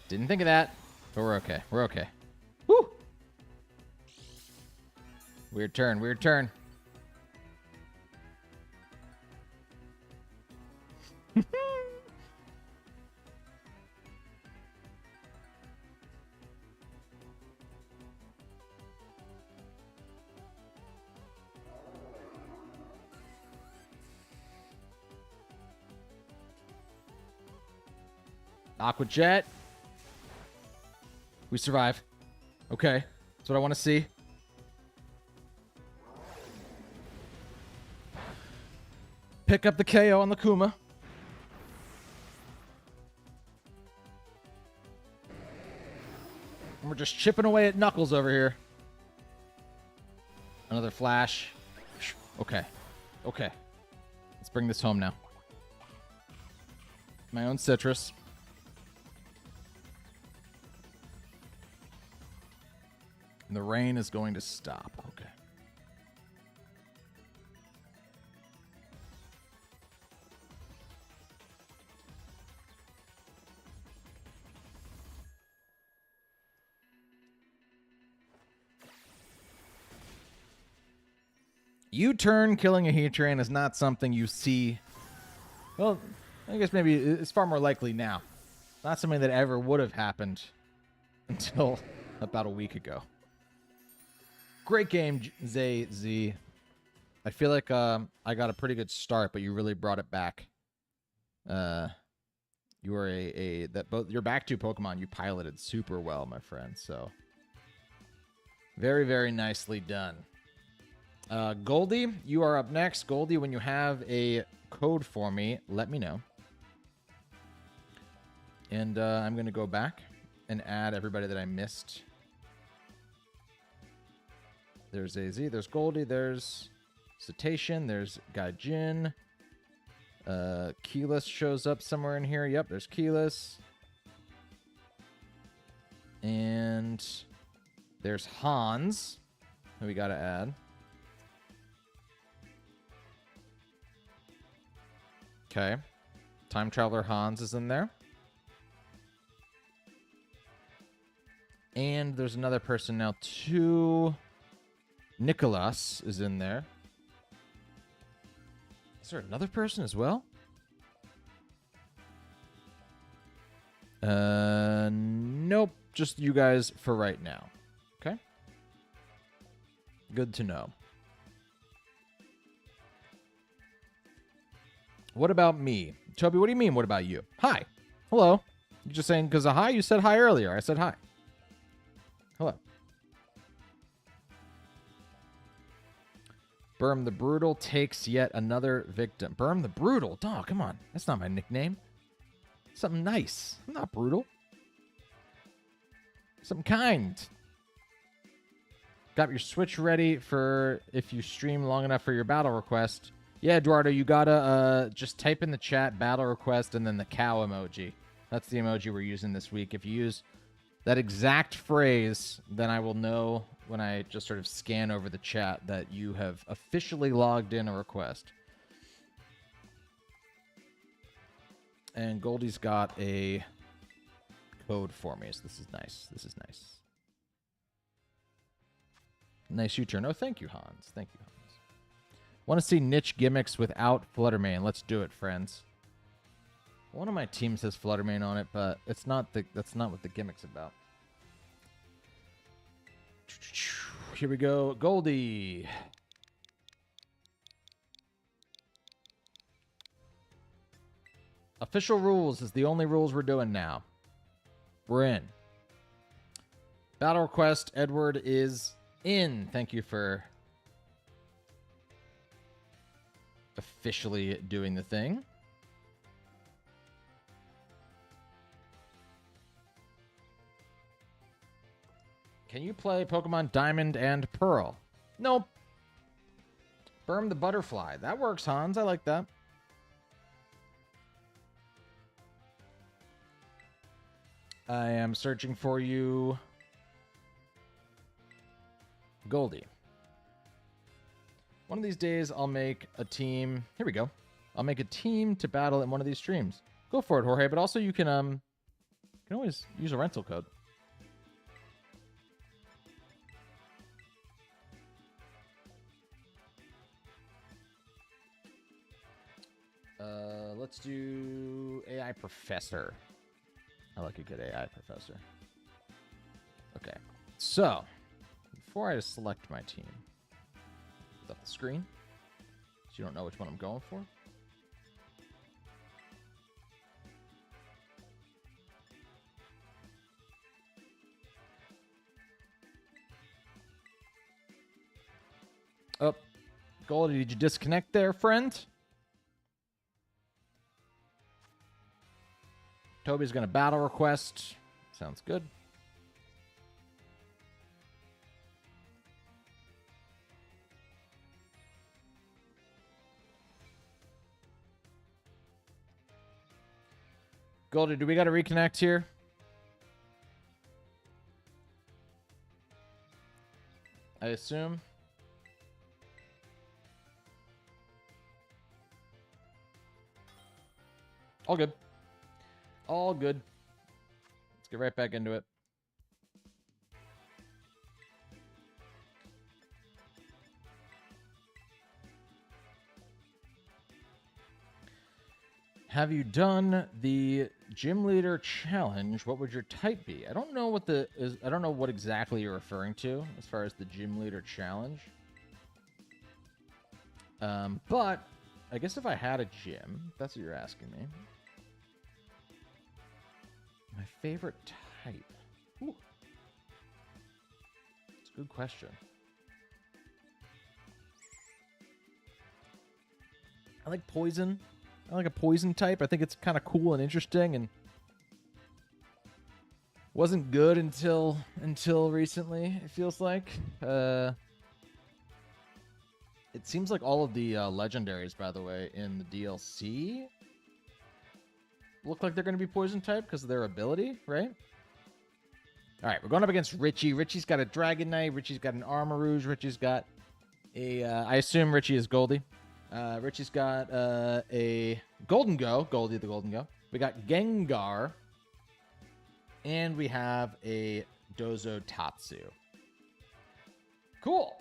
Didn't think of that, but we're okay. We're okay. Woo! Weird turn, weird turn. Aqua Jet. We survive. Okay. That's what I want to see. Pick up the KO on the Kuma. And we're just chipping away at Knuckles over here. Another flash. Okay. Okay. Let's bring this home now. My own citrus. And the rain is going to stop. Okay. U-turn killing a Heatran is not something you see. Well, I guess maybe it's far more likely now. Not something that ever would have happened until about a week ago. Great game, Z. I feel like I got a pretty good start, but you really brought it back. You were your back two Pokemon you piloted super well, my friend. So very, very nicely done. Goldie, you are up next. Goldie, when you have a code for me, let me know. And I'm going to go back and add everybody that I missed. There's AZ, there's Goldie, there's Cetacean, there's Gaijin. Keyless shows up somewhere in here. Yep, there's Keyless. And there's Hans, who we got to add. Okay. Time Traveler Hans is in there. And there's another person now, too. Nicholas is in there. Is there another person as well? Nope. Just you guys for right now. Okay. Good to know. What about me? Toby, what do you mean, what about you? Hi. Hello. You just saying because of hi? You said hi earlier. I said hi. Hello. Burm the Brutal takes yet another victim. Burm the Brutal? Dog, come on. That's not my nickname. Something nice. I'm not brutal. Something kind. Got your Switch ready for if you stream long enough for your battle request. Yeah, Eduardo, you gotta just type in the chat battle request and then the cow emoji. That's the emoji we're using this week. If you use that exact phrase, then I will know when I just sort of scan over the chat that you have officially logged in a request. And Goldie's got a code for me, so this is nice. This is nice. Nice U-turn. Oh, thank you, Hans. Thank you, Hans. Want to see niche gimmicks without Fluttermane? Let's do it, friends. One of my teams has Fluttermane on it, but it's not that's not what the gimmick's about. Here we go. Goldie. Official rules is the only rules we're doing now. We're in. Battle request. Edward is in. Thank you for officially doing the thing. Can you play Pokemon Diamond and Pearl? Nope. Burm the Butterfly. That works, Hans. I like that. I am searching for you, Goldie. One of these days, I'll make a team. Here we go. I'll make a team to battle in one of these streams. Go for it, Jorge. But also, you can always use a rental code. Let's do AI Professor. I like a good AI Professor. Okay. So, before I select my team, off the screen, so you don't know which one I'm going for. Goldie, did you disconnect there, friend? Toby's going to battle request. Sounds good. Goldie, do we got to reconnect here? I assume. All good. All good. Let's get right back into it. Have you done the gym leader challenge? What would your type be? I don't know what I don't know what exactly you're referring to as far as the gym leader challenge. But I guess if I had a gym, if that's what you're asking me. My favorite type. Ooh. It's a good question. I like poison. I like a poison type. I think it's kind of cool and interesting, and wasn't good until recently, it feels like. It seems like all of the legendaries, by the way, in the DLC look like they're going to be poison type because of their ability, right? All right, we're going up against Richie. Richie's got a Dragon Knight. Richie's got an Armor Rouge. Richie's got a... I assume Richie is Goldie. Richie's got a Golden Go. Goldie the Golden Go. We got Gengar. And we have a Dozo Tatsu. Cool.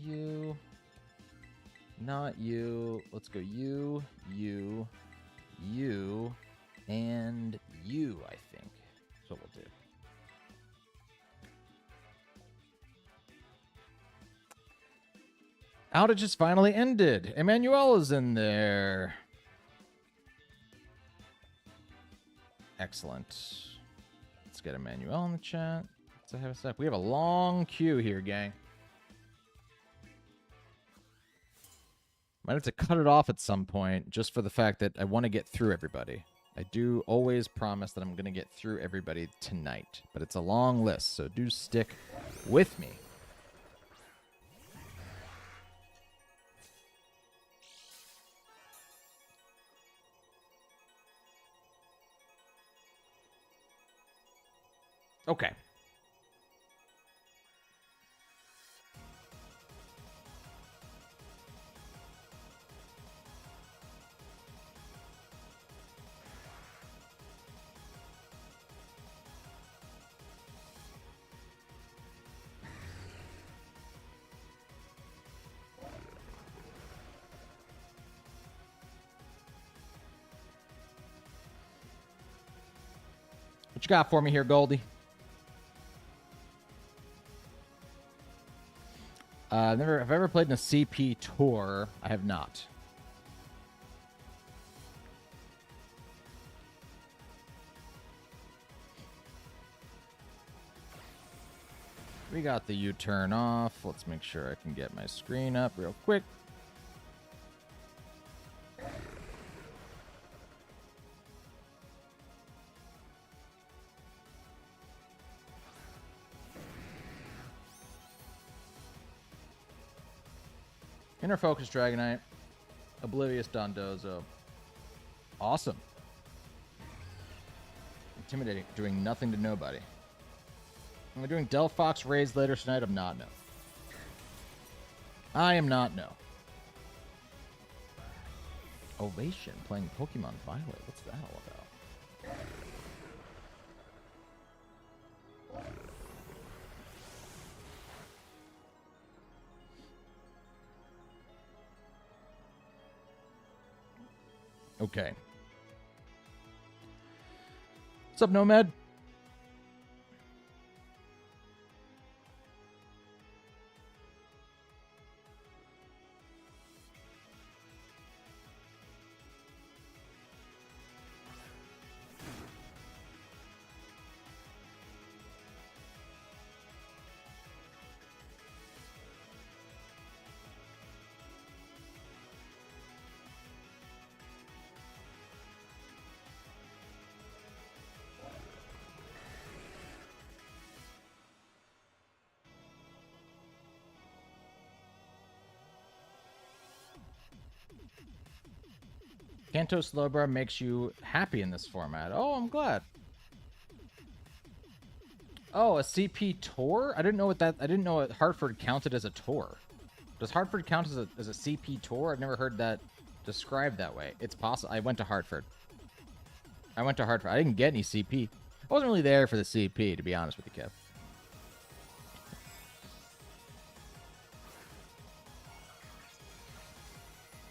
You. Not you. Let's go you, and you, I think. That's what we'll do. Outage has finally ended. Emmanuel is in there. Excellent. Let's get Emmanuel in the chat. Let's have a sec. We have a long queue here, gang. Might have to cut it off at some point just for the fact that I want to get through everybody. I do always promise that I'm going to get through everybody tonight, but it's a long list, so do stick with me. Okay. What you got for me here, Goldie? Have I ever played in a CP tour? I have not. We got the U-turn off. Let's make sure I can get my screen up real quick. Inner Focus Dragonite. Oblivious Dondozo. Awesome. Intimidating. Doing nothing to nobody. Am I doing Delphox raids later tonight? I'm not, no. I am not, no. Ovation playing Pokemon Violet. What's that all about? Okay. What's up, Nomad? Kanto Slowbro makes you happy in this format. Oh, I'm glad. Oh, a CP tour? I didn't know Hartford counted as a tour. Does Hartford count as a CP tour? I've never heard that described that way. It's possible. I went to Hartford. I didn't get any CP. I wasn't really there for the CP, to be honest with you, Kev.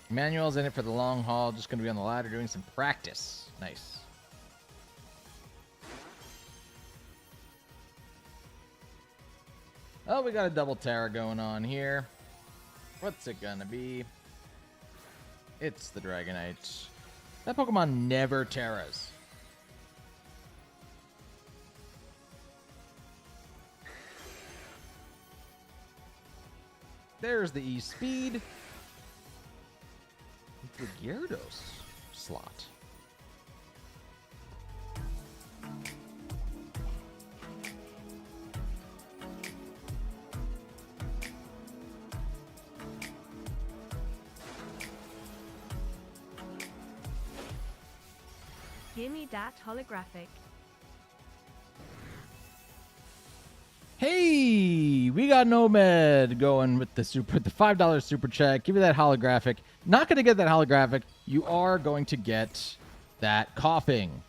Emmanuel's in it for the long haul. Just going to be on the ladder doing some practice. Nice. Oh, we got a double Terra going on here. What's it gonna be? It's the Dragonite. That Pokemon never Terras. There's the E-Speed. The Gyarados slot. Gimme that holographic. Hey, we got Nomad going with the $5 super chat. Give me that holographic. Not going to get that holographic. You are going to get that coughing.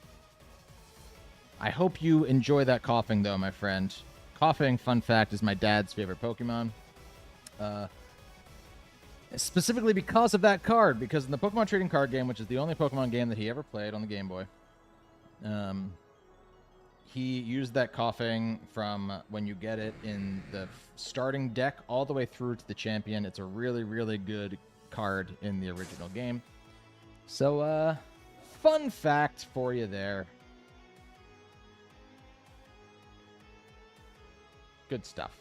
I hope you enjoy that coughing, though, my friend. Coughing, fun fact, is my dad's favorite Pokemon. Specifically because of that card. Because in the Pokemon Trading Card Game, which is the only Pokemon game that he ever played on the Game Boy, he used that coughing from when you get it in the starting deck all the way through to the champion. It's a really, really good card in the original game. So, fun fact for you there. Good stuff.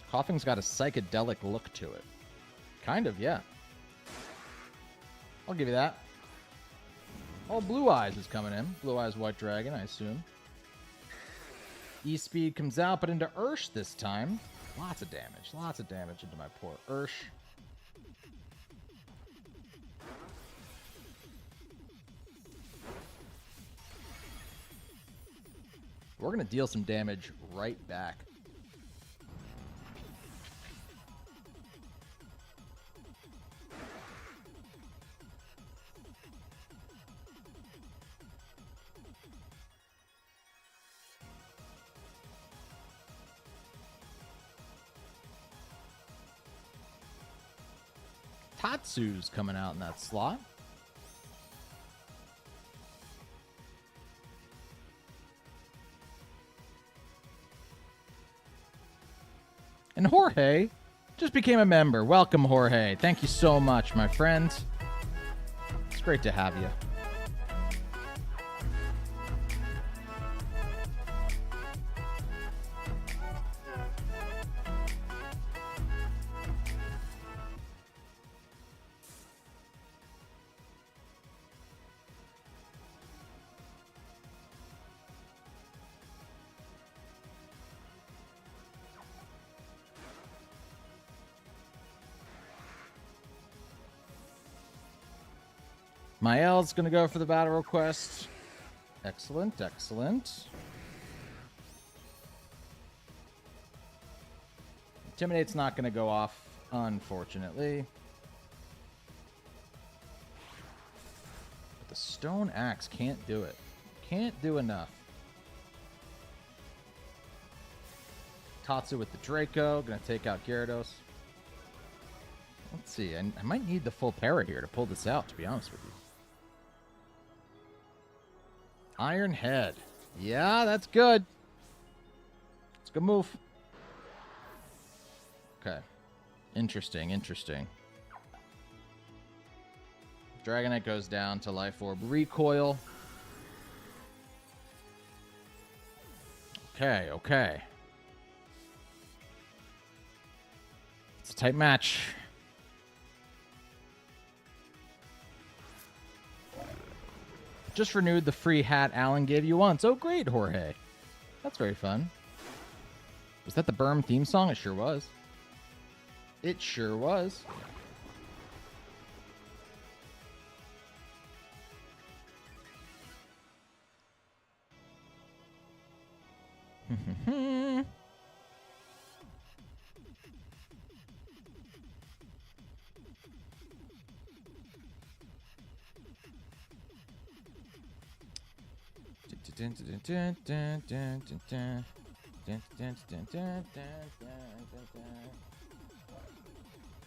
Coughing's got a psychedelic look to it. Kind of, yeah. I'll give you that. Oh, Blue Eyes is coming in. Blue Eyes White Dragon, I assume. E-Speed comes out, but into Ursh this time. Lots of damage. Lots of damage into my poor Ursh. We're going to deal some damage right back. Tatsu's coming out in that slot. And Jorge just became a member. Welcome, Jorge. Thank you so much, my friend. It's great to have you. Mael's going to go for the battle request. Excellent, excellent. Intimidate's not going to go off, unfortunately. But the Stone Axe can't do it. Can't do enough. Tatsu with the Draco. Going to take out Gyarados. Let's see. I might need the full para here to pull this out, to be honest with you. Iron Head. Yeah, that's good. It's a good move. Okay. Interesting, interesting. Dragonite goes down to Life Orb Recoil. Okay, okay. It's a tight match. Just renewed the free hat Alan gave you once. Oh, great, Jorge. That's very fun. Was that the Berm theme song? It sure was. It sure was.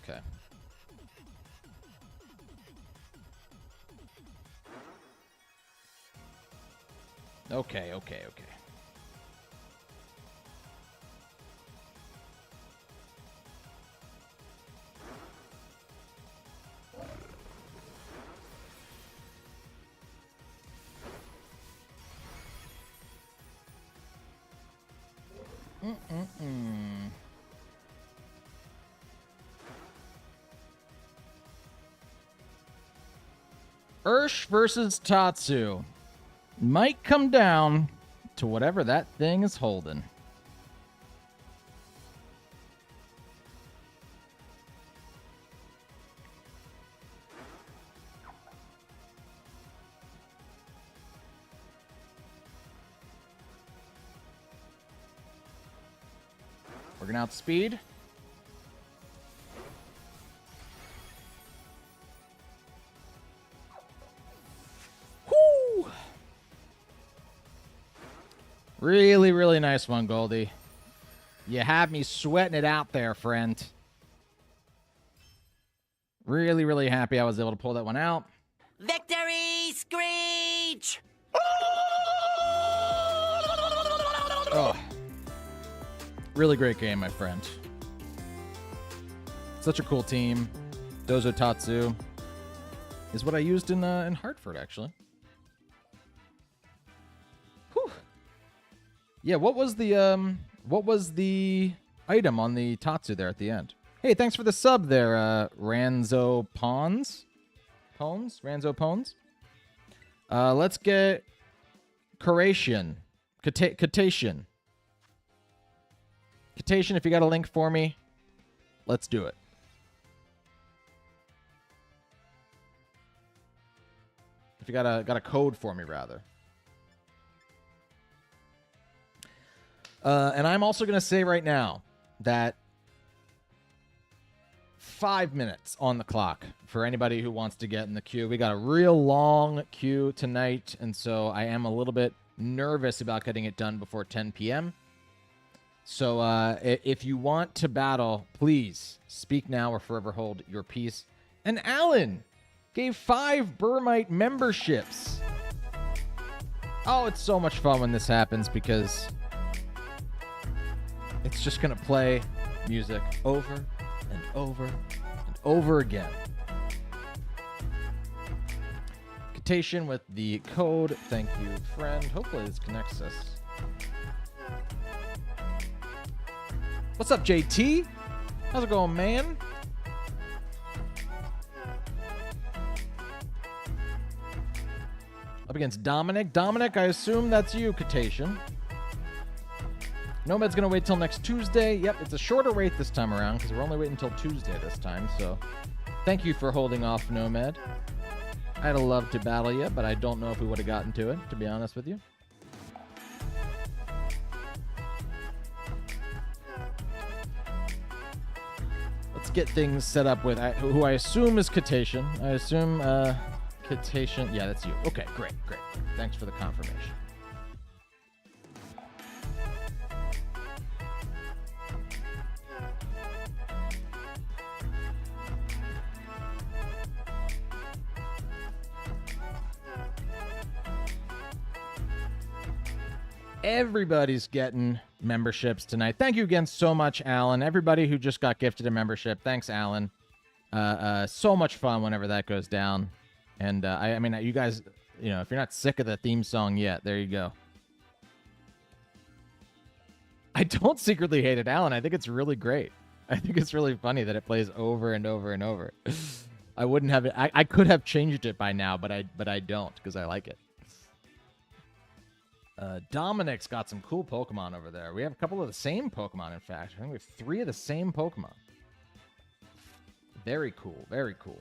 Okay. Okay, okay, okay. Ursh versus Tatsu might come down to whatever that thing is holding. We're going to outspeed. Whoo! Really, really nice one, Goldie. You have me sweating it out there, friend. Really, really happy I was able to pull that one out. Victory Screech! Oh. Really great game, my friend. Such a cool team. Dozo Tatsu is what I used in Hartford, actually. Whew. Yeah, what was the item on the Tatsu there at the end? Hey, thanks for the sub there, Ranzo Pons. Ranzo Pons. Let's get Curation. Catation. Catation, if you got a link for me, let's do it. If you got a code for me, rather. And I'm also going to say right now that 5 minutes on the clock for anybody who wants to get in the queue. We got a real long queue tonight, and so I am a little bit nervous about getting it done before 10 p.m. So if you want to battle, please speak now or forever hold your peace. And Alan gave 5 Burmite memberships. Oh, it's so much fun when this happens because it's just going to play music over and over and over again. Catation with the code. Thank you, friend. Hopefully this connects us. What's up, JT? How's it going, man? Up against Dominic. Dominic, I assume that's you, Catation. Nomad's going to wait till next Tuesday. Yep, it's a shorter wait this time around because we're only waiting until Tuesday this time. So thank you for holding off, Nomad. I'd have loved to battle you, but I don't know if we would have gotten to it, to be honest with you. Let's get things set up with who I assume is Katation. I assume Katation. Yeah, that's you. Okay, great. Thanks for the confirmation. Everybody's getting memberships tonight. Thank you again so much, Alan. Everybody who just got gifted a membership. Thanks, Alan. So much fun whenever that goes down. And I mean, you guys, if you're not sick of the theme song yet, there you go. I don't secretly hate it, Alan. I think it's really great. I think it's really funny that it plays over and over and over. I wouldn't have it. I could have changed it by now, but I don't because I like it. Dominic's got some cool Pokemon over there. We have a couple of the same Pokemon, in fact. I think we have 3 of the same Pokemon. Very cool. Very cool.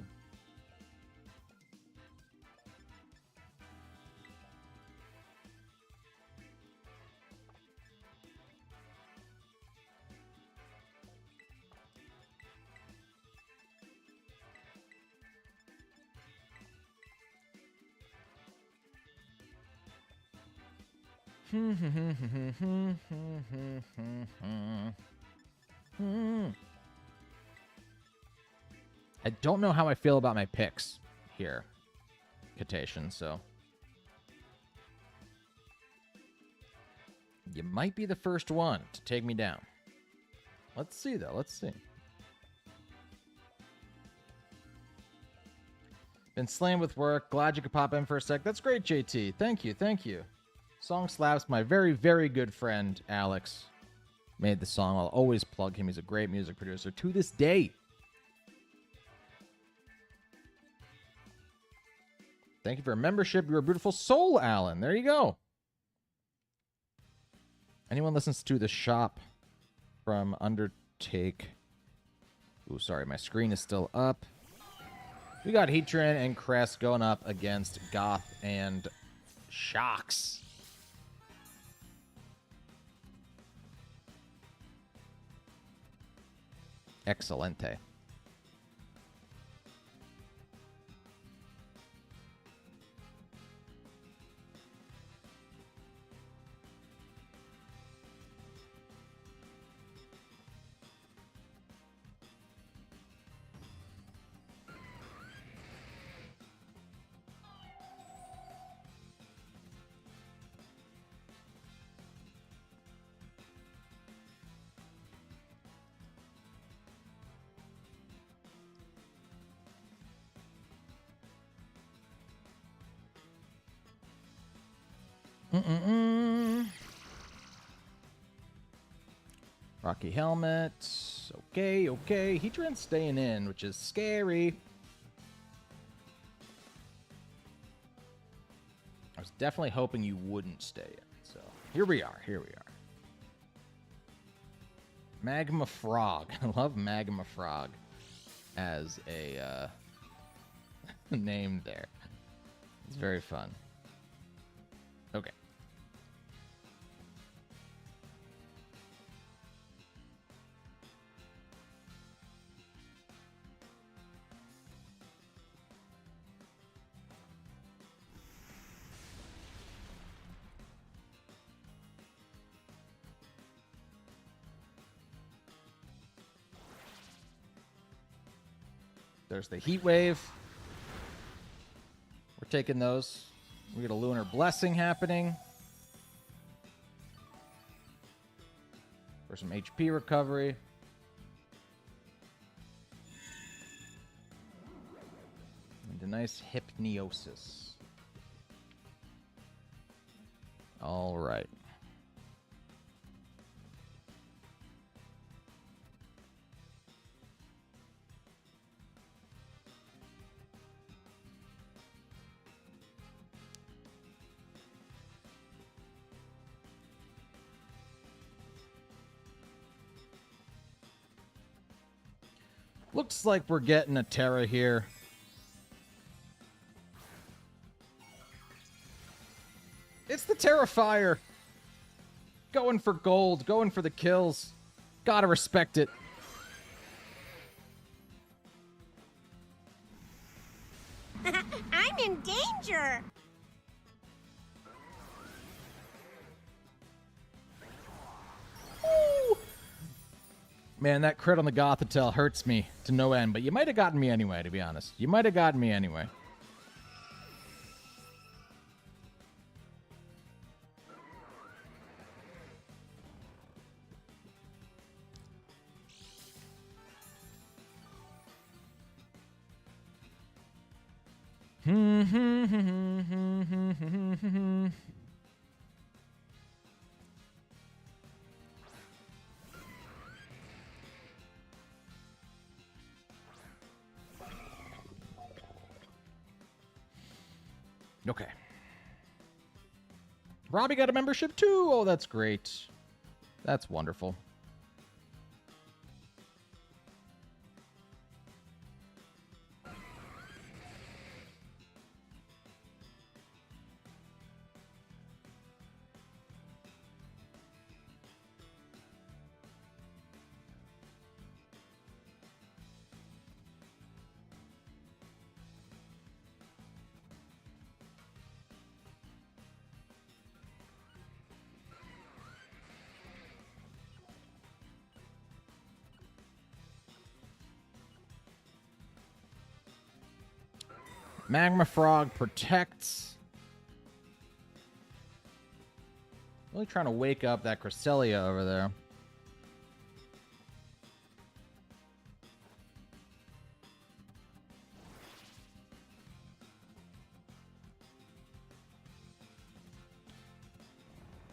I don't know how I feel about my picks here, Katation, so you might be the first one to take me down. Let's see, though. Let's see. Been slammed with work. Glad you could pop in for a sec. That's great, JT. Thank you. Thank you. Song slaps. My very, very good friend, Alex, made the song. I'll always plug him. He's a great music producer to this day. Thank you for a membership. You're a beautiful soul, Alan. There you go. Anyone listens to The Shop from Undertake? Ooh, sorry. My screen is still up. We got Heatran and Crest going up against Goth and Shocks. Excelente. Rocky helmet. Okay. Heatran's staying in, which is scary. I was definitely hoping you wouldn't stay in. So here we are. Magma Frog. I love Magma Frog as a name there. It's very fun. Okay. There's the Heat Wave. We're taking those. We got a Lunar Blessing happening for some HP recovery. And a nice Hypnosis. All right. Looks like we're getting a Terra here. Terrifier. Going for gold. Going for the kills. Gotta respect it. I'm in danger! Ooh. Man, that crit on the Gothitelle hurts me to no end, but you might have gotten me anyway, to be honest. You might have gotten me anyway. Okay. Robbie got a membership too. Oh, that's great. That's wonderful. Magma Frog protects. Really trying to wake up that Cresselia over there.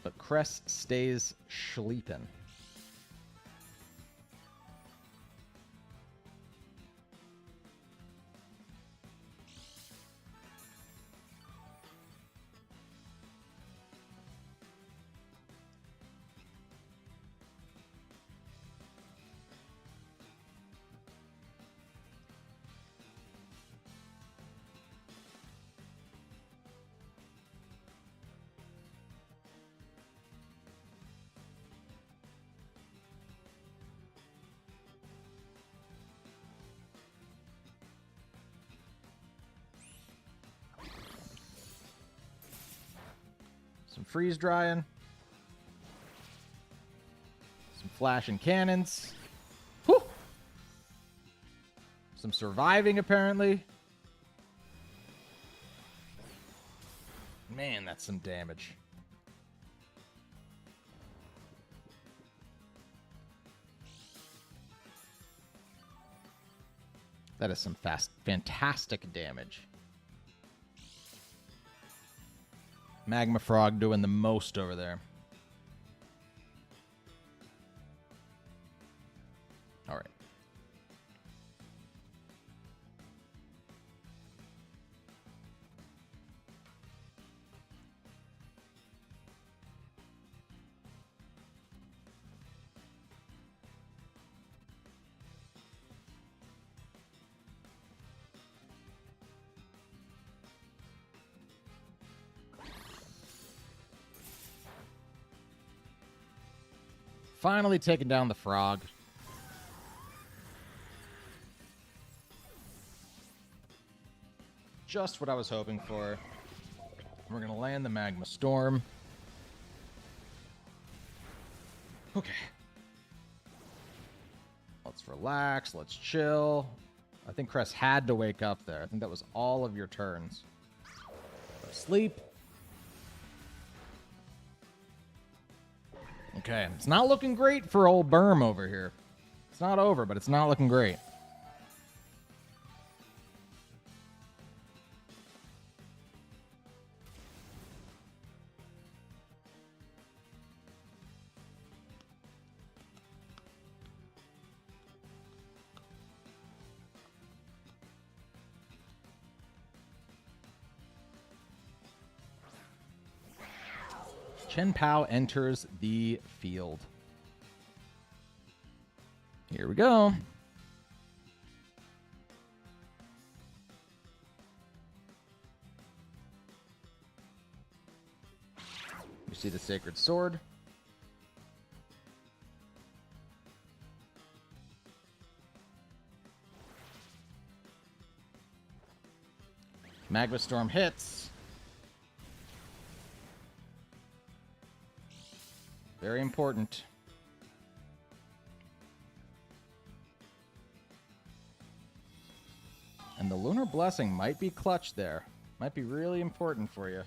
But Cress stays sleeping. Some freeze drying. Some flashing cannons. Whew. Some surviving, apparently. Man, that's some damage. That is some fantastic damage. Magma Frog doing the most over there. All right. Finally taking down the frog. Just what I was hoping for. We're going to land the Magma Storm. Okay. Let's relax. Let's chill. I think Cress had to wake up there. I think that was all of your turns. Go to sleep. Okay, it's not looking great for old Berm over here. It's not over, but it's not looking great. Chen Pao enters the field. Here we go. You see the Sacred Sword. Magma Storm hits. Very important. And the Lunar Blessing might be clutch there. Might be really important for you.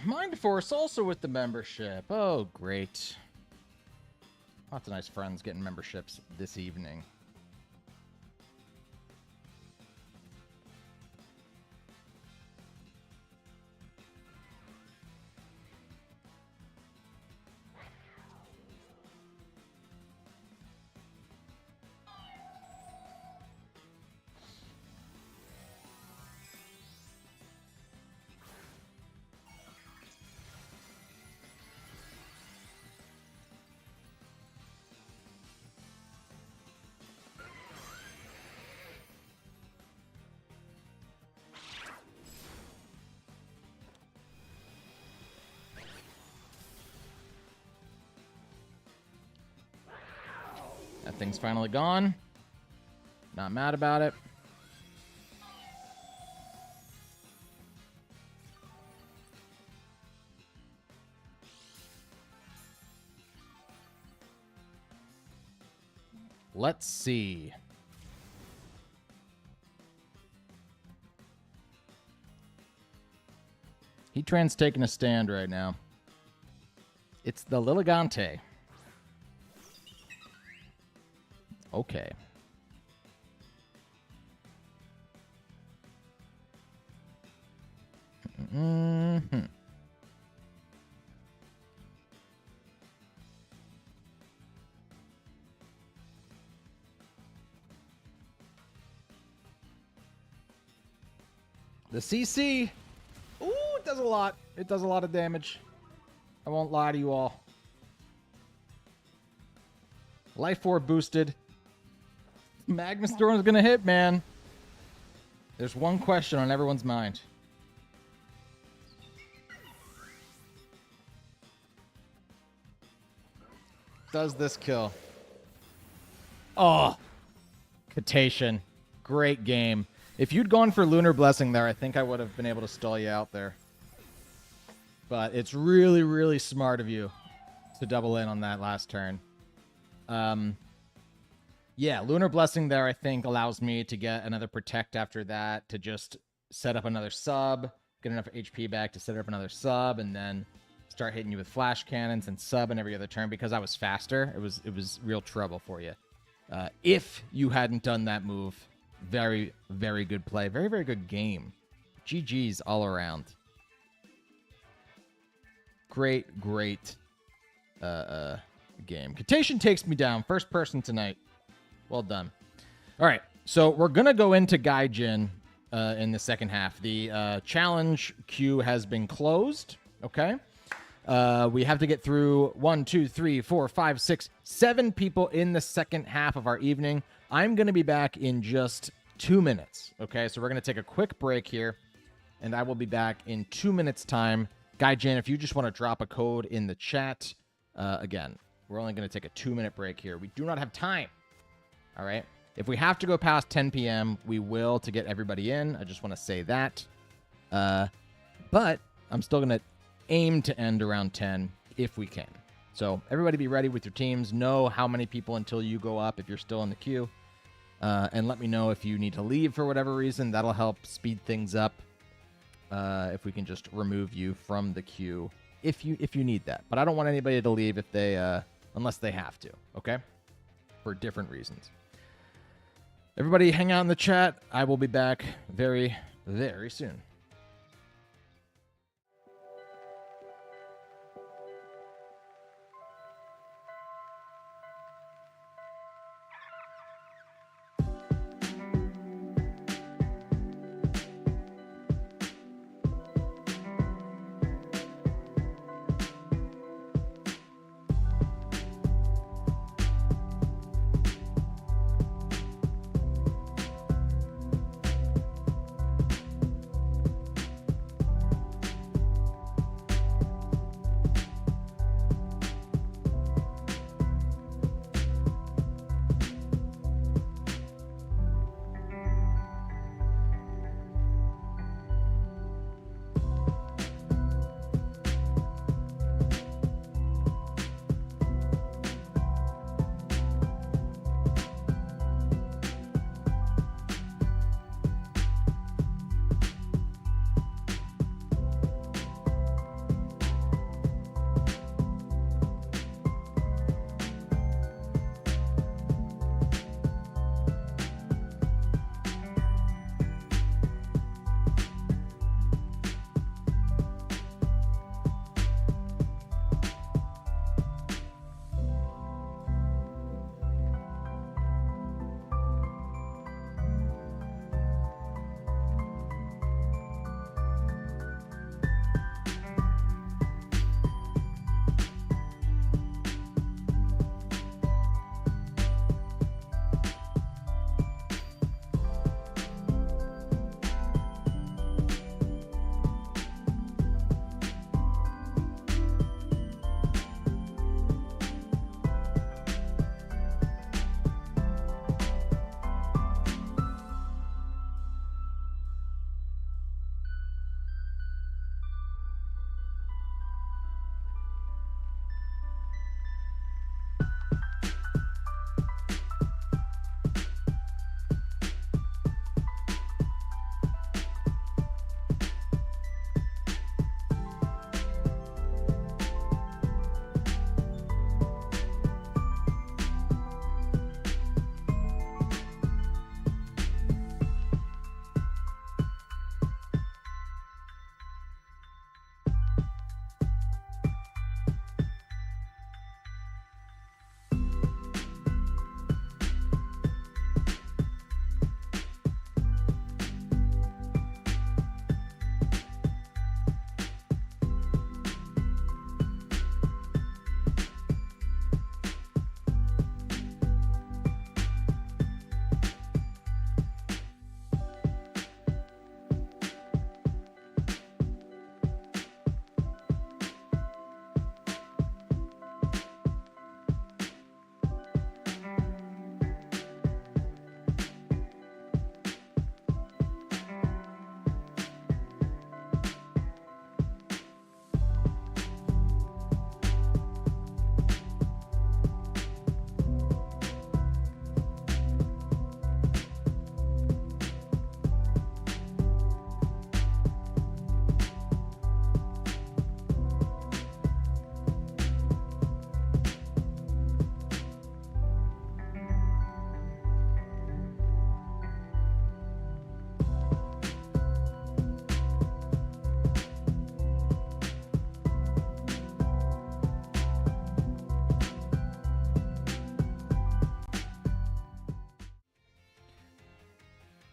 Mind Force also with the membership. Oh, great. Lots of nice friends getting memberships this evening. That thing's finally gone. Not mad about it. Let's see. Heatran's taking a stand right now. It's the Lilligante. Okay. Mm-hmm. The CC. Ooh, it does a lot. It does a lot of damage. I won't lie to you all. Life Orb boosted. Magma Storm's gonna hit, man. There's one question on everyone's mind. Does this kill? Oh, Catation. Great game. If you'd gone for Lunar Blessing there, I think I would have been able to stall you out there. But it's really, really smart of you to double in on that last turn. Yeah, Lunar Blessing there, I think, allows me to get another Protect after that, to just set up another sub, get enough HP back to set up another sub, and then start hitting you with Flash Cannons and sub in every other turn. Because I was faster, it was real trouble for you. If you hadn't done that move, very, very good play. Very, very good game. GG's all around. Great, great game. Catation takes me down. First person tonight. Well done. All right, so we're going to go into Gaijin in the second half. The challenge queue has been closed, okay? We have to get through 1, 2, 3, 4, 5, 6, 7 people in the second half of our evening. I'm going to be back in just 2 minutes, okay? So we're going to take a quick break here, and I will be back in 2 minutes' time. Gaijin, if you just want to drop a code in the chat, again, we're only going to take a 2-minute break here. We do not have time. All right. If we have to go past 10 p.m., we will to get everybody in. I just want to say that. But I'm still going to aim to end around 10 if we can. So everybody be ready with your teams. Know how many people until you go up if you're still in the queue. And let me know if you need to leave for whatever reason. That'll help speed things up. If we can just remove you from the queue if you need that. But I don't want anybody to leave if they unless they have to, okay? For different reasons. Everybody hang out in the chat. I will be back very, very soon.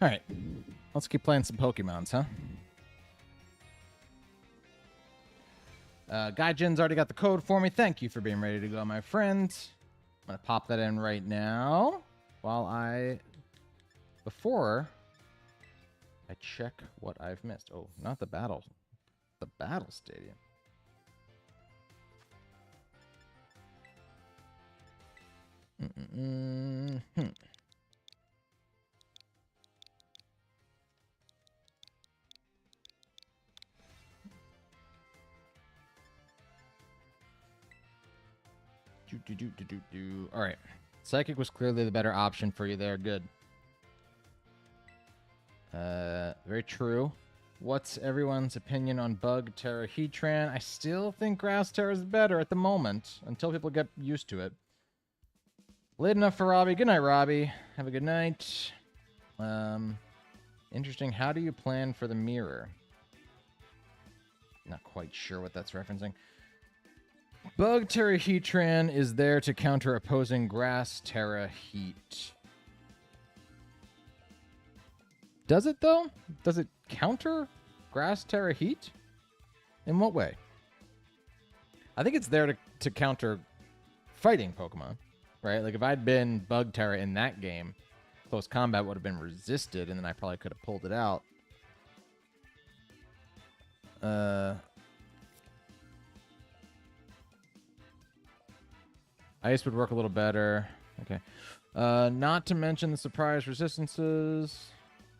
Alright. Let's keep playing some Pokemons, huh? Gaijin's already got the code for me. Thank you for being ready to go, my friend. I'm going to pop that in right now before I check what I've missed. Oh, not the battle. The battle stadium. All right. Psychic was clearly the better option for you there. Good. Very true. What's everyone's opinion on Bug Terra Heatran? I still think Grass Terra is better at the moment, until people get used to it. Late enough for Robbie. Good night, Robbie. Have a good night. Interesting. How do you plan for the mirror? Not quite sure what that's referencing. Bug Terra Heatran is there to counter opposing Grass Terra Heat. Does it, though? Does it counter Grass Terra Heat? In what way? I think it's there to counter fighting Pokemon, right? Like, if I'd been Bug Terra in that game, close combat would have been resisted, and then I probably could have pulled it out. Ice would work a little better. Okay. Not to mention the surprise resistances.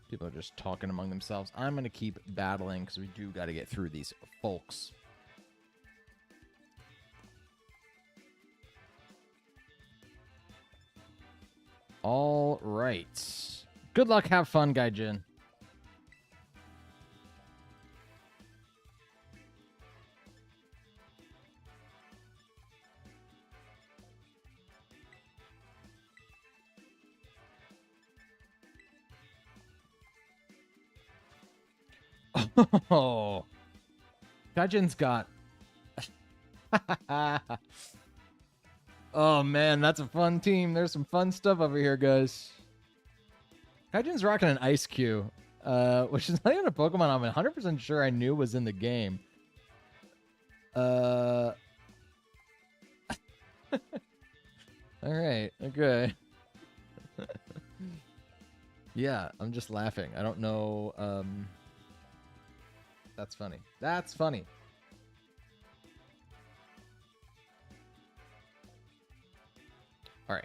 People are just talking among themselves. I'm going to keep battling because we do got to get through these folks. All right. Good luck. Have fun, Gaijin. Oh, Gaijin's got. Oh man, that's a fun team. There's some fun stuff over here, guys. Gaijin's rocking an Ice Cube, which is not even a Pokemon I'm 100% sure I knew was in the game. All right, okay. Yeah, I'm just laughing. I don't know. That's funny. That's funny. All right.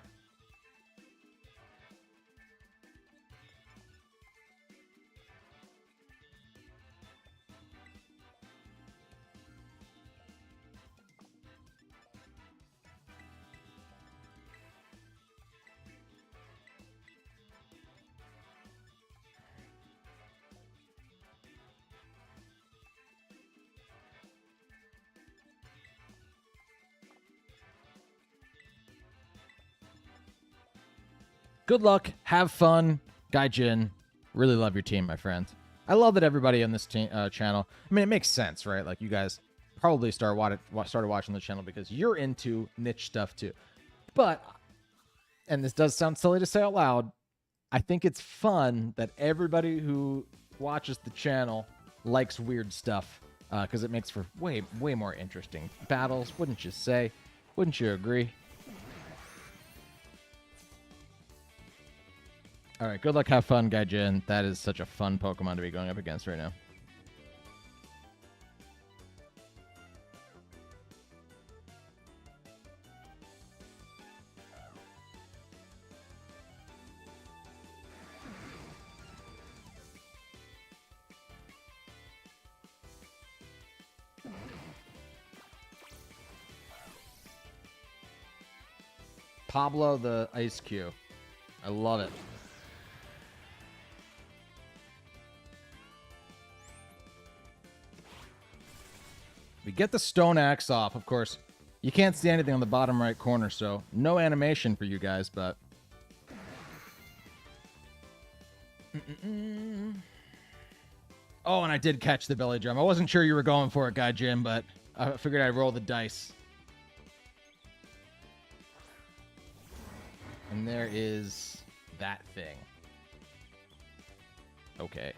Good luck. Have fun. Gaijin, really love your team, my friends. I love that everybody on this channel, I mean, it makes sense, right? Like, you guys probably started watching the channel because you're into niche stuff, too. But, and this does sound silly to say out loud, I think it's fun that everybody who watches the channel likes weird stuff because it makes for way more interesting battles, wouldn't you say? Wouldn't you agree? All right, good luck, have fun, Gaijin. That is such a fun Pokemon to be going up against right now. Pablo the Ice Cube. I love it. We get the Stone Axe off, of course. You can't see anything on the bottom right corner, so no animation for you guys, but... Oh, and I did catch the belly drum. I wasn't sure you were going for it, Gaijin, but I figured I'd roll the dice. And there is that thing. Okay.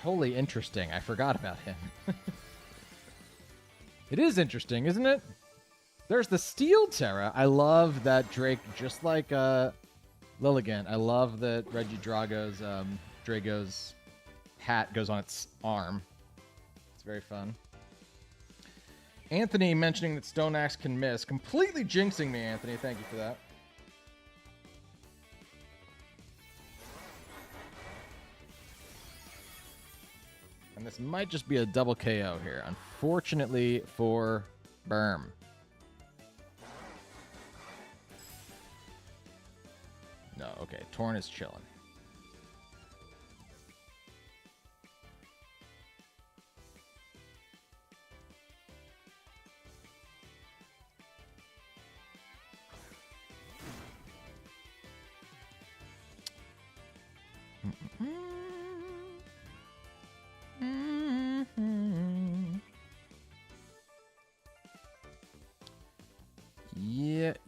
Holy interesting. I forgot about him. It is interesting, isn't it? There's the Steel Terra. I love that Drake, just like Lilligant. I love that Reggie Drago's hat goes on its arm. It's very fun. Anthony mentioning that Stone Axe can miss. Completely jinxing me, Anthony. Thank you for that. And this might just be a double KO here, unfortunately for Berm. No, okay. Torn is chilling.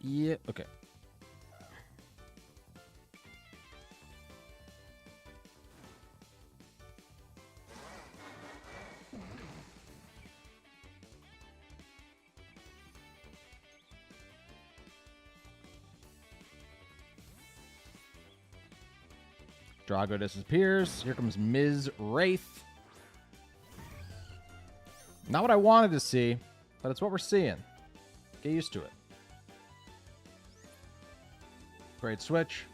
Yeah, okay. Drago disappears. Here comes Ms. Wraith. Not what I wanted to see, but it's what we're seeing. Get used to it. Great switch.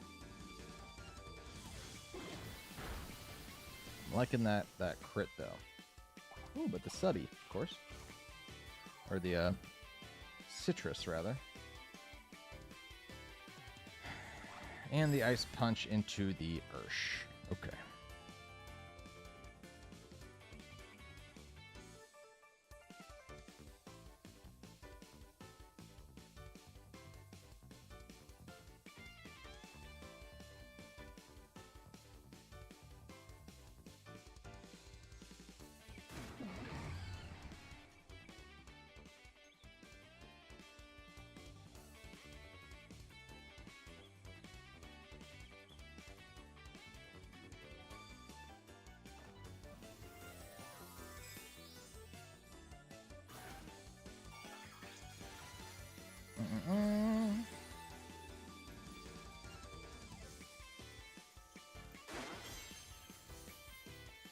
I'm liking that crit, though. Ooh, but the Suddy, of course. Or the Citrus, rather. And the Ice Punch into the Ursh. Okay.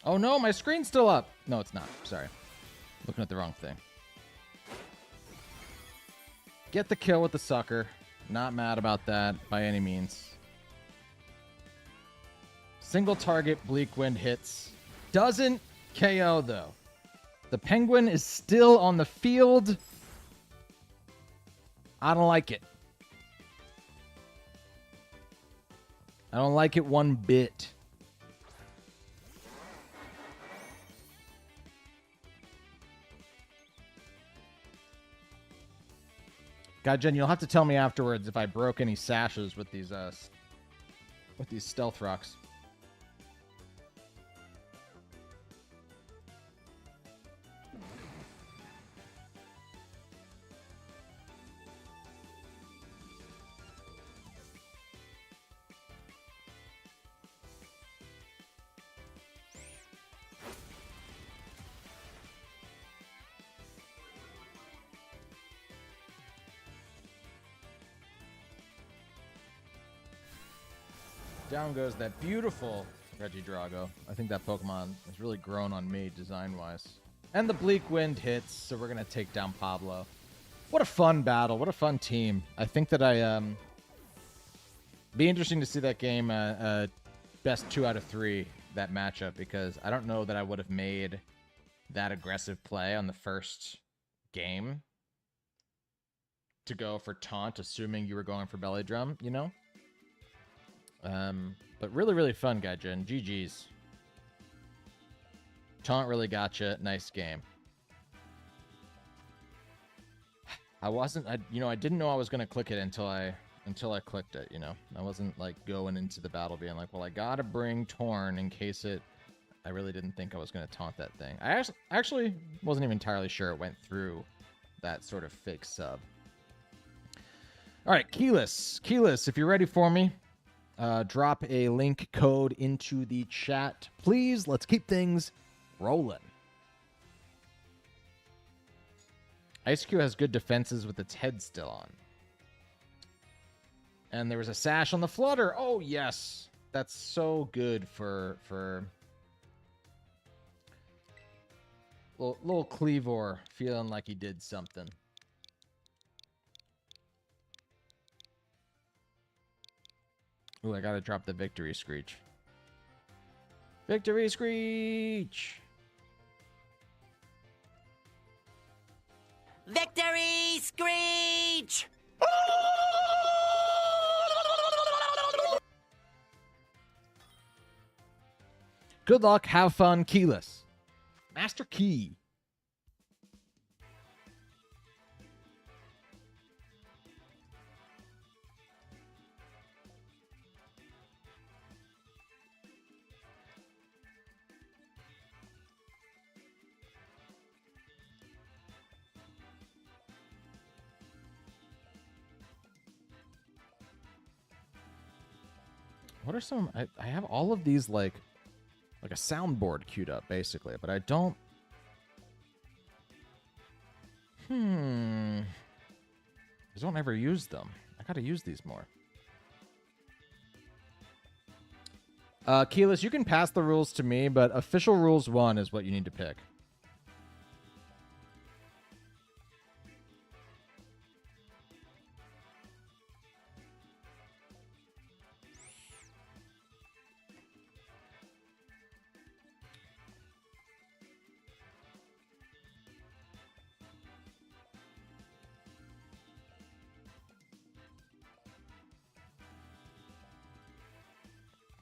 Oh no, my screen's still up. No, it's not. Sorry. Looking at the wrong thing. Get the kill with the sucker. Not mad about that by any means. Single target Bleak Wind hits. Doesn't KO though. The Penguin is still on the field. I don't like it. I don't like it one bit. Gaijin, you'll have to tell me afterwards if I broke any sashes with these stealth rocks. Down goes that beautiful Regidrago. I think that Pokemon has really grown on me design-wise. And the Bleak Wind hits, so we're going to take down Pablo. What a fun battle. What a fun team. I think that be interesting to see that game best 2 out of 3, that matchup, because I don't know that I would have made that aggressive play on the first game to go for taunt, assuming you were going for belly drum, you know? But really, really fun, Gaijin. GG's. Taunt really gotcha. Nice game. I didn't know I was gonna click it until I clicked it. I wasn't like going into the battle being like, well, I gotta bring Torn in case it. I really didn't think I was gonna taunt that thing. I actually wasn't even entirely sure it went through that sort of fake sub. All right, Keyless, if you're ready for me, drop a link code into the chat, please. Let's keep things rolling. Ice Cube has good defenses with its head still on. And there was a sash on the Flutter. Oh, yes. That's so good for little Cleavor feeling like he did something. Ooh, I gotta drop the victory screech. Victory screech! Victory screech! Good luck, have fun, Keyless. Master Key. What are some... I have all of these, like a soundboard queued up, basically, but I don't... I just don't ever use them. I gotta use these more. Keyless, you can pass the rules to me, but official rules 1 is what you need to pick.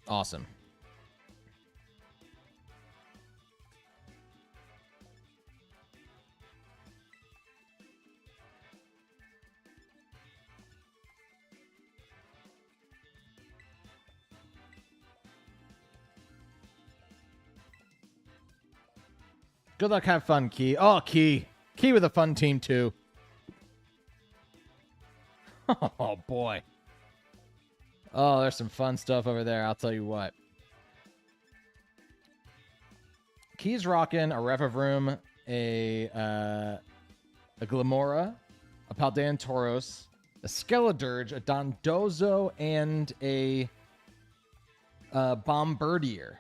Awesome. Good luck, have fun, Key. Oh, Key. Key with a fun team, too. Oh, boy. Oh, there's some fun stuff over there, I'll tell you what. Key's rocking a Revavroom, a Glamora, a Paldean Tauros, a Skeledirge, a Dondozo, and a Bombardier.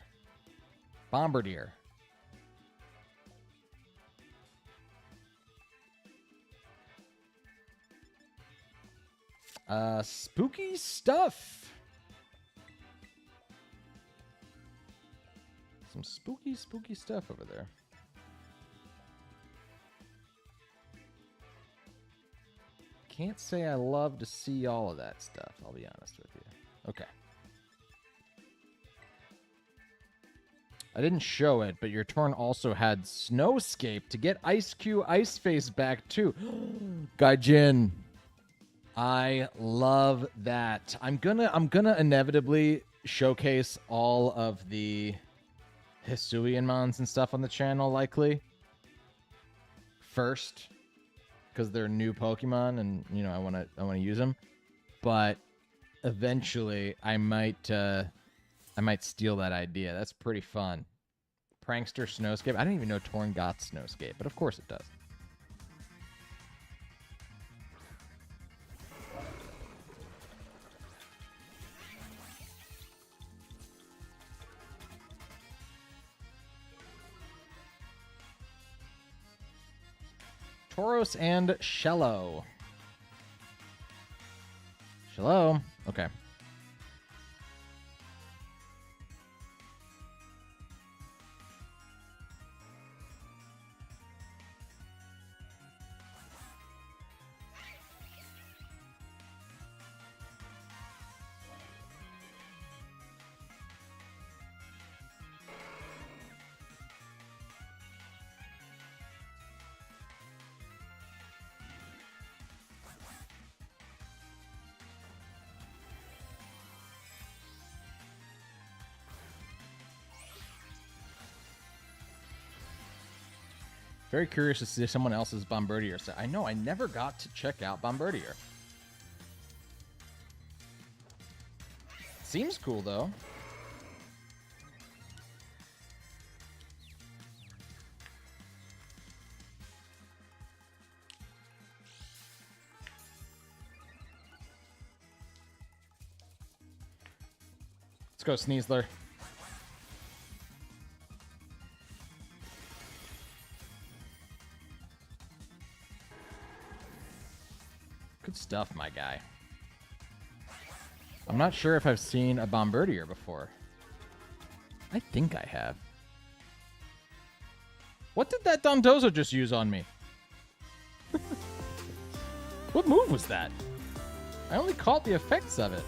Spooky stuff. Some spooky stuff over there. Can't say I love to see all of that stuff, I'll be honest with you. Okay. I didn't show it, but your turn also had Snowscape to get Ice Cube Ice Face back too. Gaijin. I love that. I'm gonna inevitably showcase all of the Hisuian mons and stuff on the channel, likely first, because they're new Pokemon, and I want to use them. But eventually, I might steal that idea. That's pretty fun. Prankster Snowscape. I didn't even know Torn got Snowscape, but of course it does. Tauros and Shello. Shello. Okay. Very curious to see someone else's Bombardier set. I know, I never got to check out Bombardier. Seems cool, though. Let's go, Sneasler. Good stuff, my guy. I'm not sure if I've seen a Bombardier before. I think I have. What did that Dondozo just use on me? What move was that? I only caught the effects of it.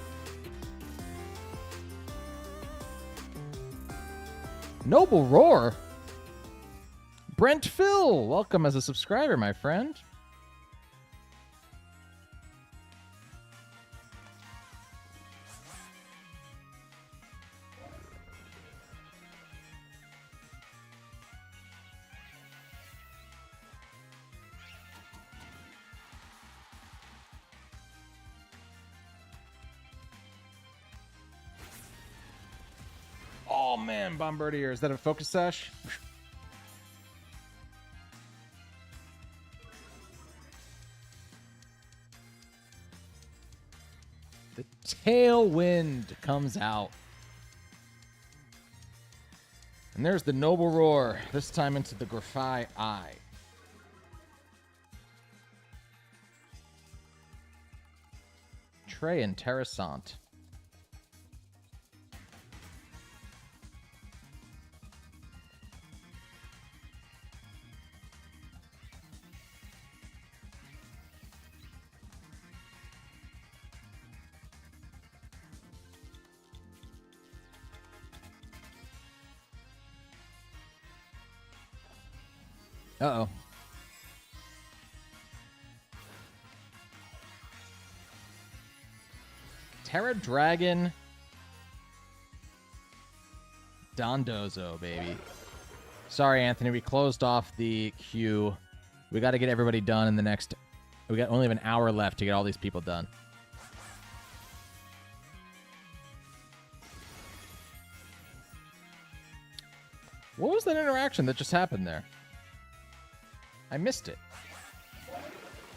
Noble Roar? Brent Phil, welcome as a subscriber, my friend. Oh man, Bombardier. Is that a focus sash? The Tailwind comes out. And there's the Noble Roar, this time into the Graphi Eye. Très interessant. Uh-oh. Terra Dragon Dondozo, baby. Sorry, Anthony. We closed off the queue. We got to get everybody done in the next... We got only have an hour left to get all these people done. What was that interaction that just happened there? I missed it.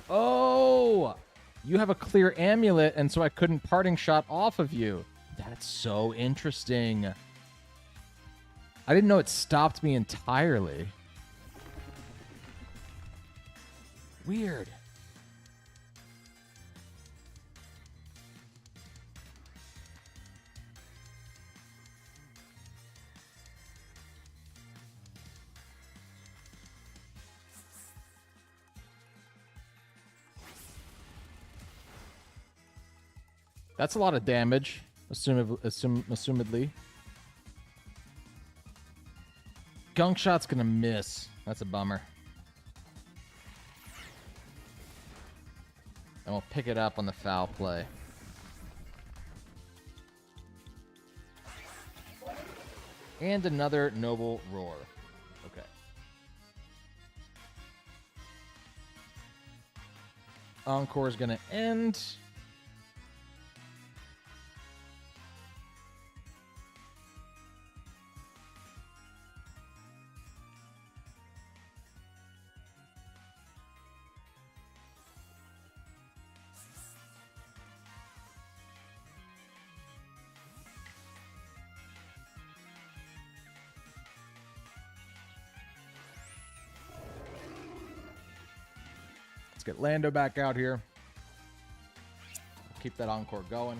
Oh! You have a clear amulet, and so I couldn't parting shot off of you. That's so interesting. I didn't know it stopped me entirely. Weird. That's a lot of damage, assumedly. Gunk Shot's gonna miss. That's a bummer. And we'll pick it up on the foul play. And another Noble Roar. Okay. Encore is gonna end. Let's get Lando back out here. Keep that Encore going.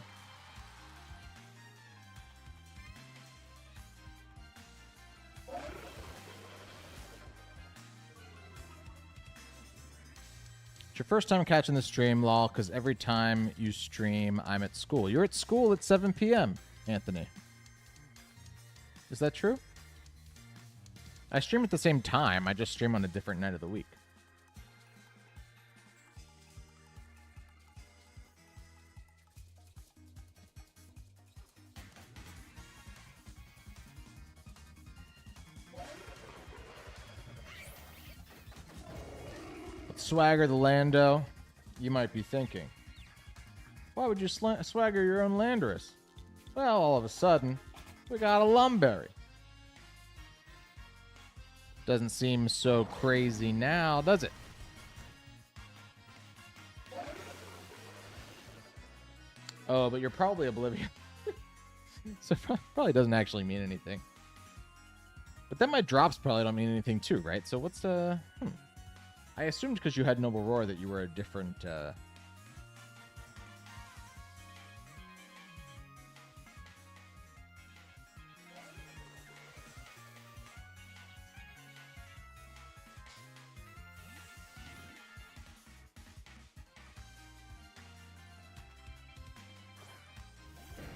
It's your first time catching the stream, lol, because every time you stream, I'm at school. You're at school at 7 p.m., Anthony. Is that true? I stream at the same time. I just stream on a different night of the week. swagger the Lando, you might be thinking, why would you swagger your own Landorus? Well, all of a sudden, we got a Lumberry. Doesn't seem so crazy now, does it? Oh, but you're probably oblivious. So probably doesn't actually mean anything. But then my drops probably don't mean anything too, right? So what's the... I assumed because you had Noble Roar that you were a different...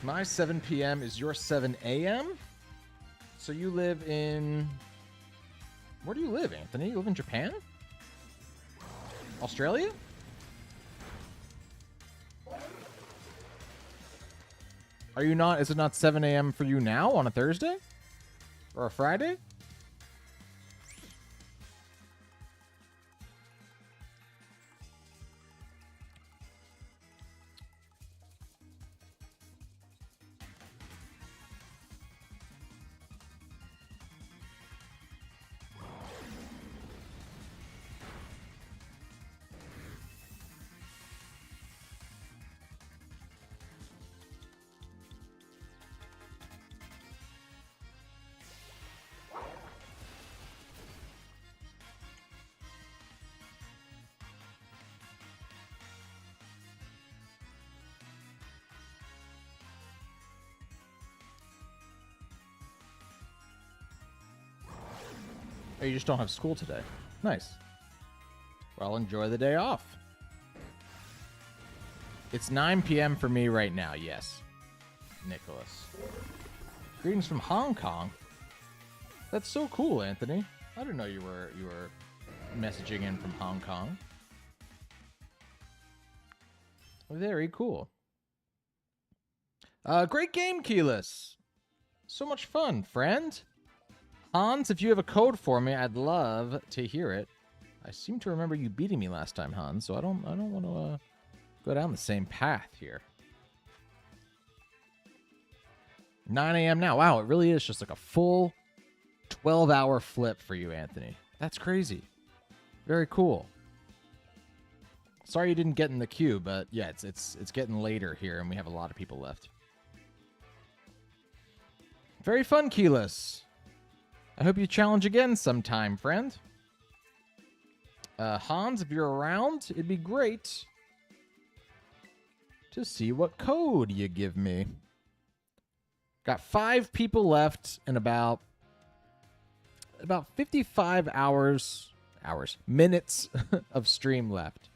My 7 p.m. is your 7 a.m.? So you live in... Where do you live, Anthony? You live in Japan? Australia? Are you not... Is it not 7 a.m. for you now on a Thursday? Or a Friday? Or you just don't have school today. Nice. Well, enjoy the day off. It's 9 p.m. for me right now, yes. Nicholas. Greetings from Hong Kong. That's so cool, Anthony. I didn't know you were messaging in from Hong Kong. Very cool. Great game, Keyless. So much fun, friend. Hans, if you have a code for me, I'd love to hear it. I seem to remember you beating me last time, Hans, so I don't want to go down the same path here. 9 a.m. now. Wow, it really is just like a full 12-hour flip for you, Anthony. That's crazy. Very cool. Sorry you didn't get in the queue, but yeah, it's getting later here, and we have a lot of people left. Very fun, Keyless. I hope you challenge again sometime, friend. Hans, if you're around, it'd be great to see what code you give me. Got 5 people left and about 55 minutes of stream left.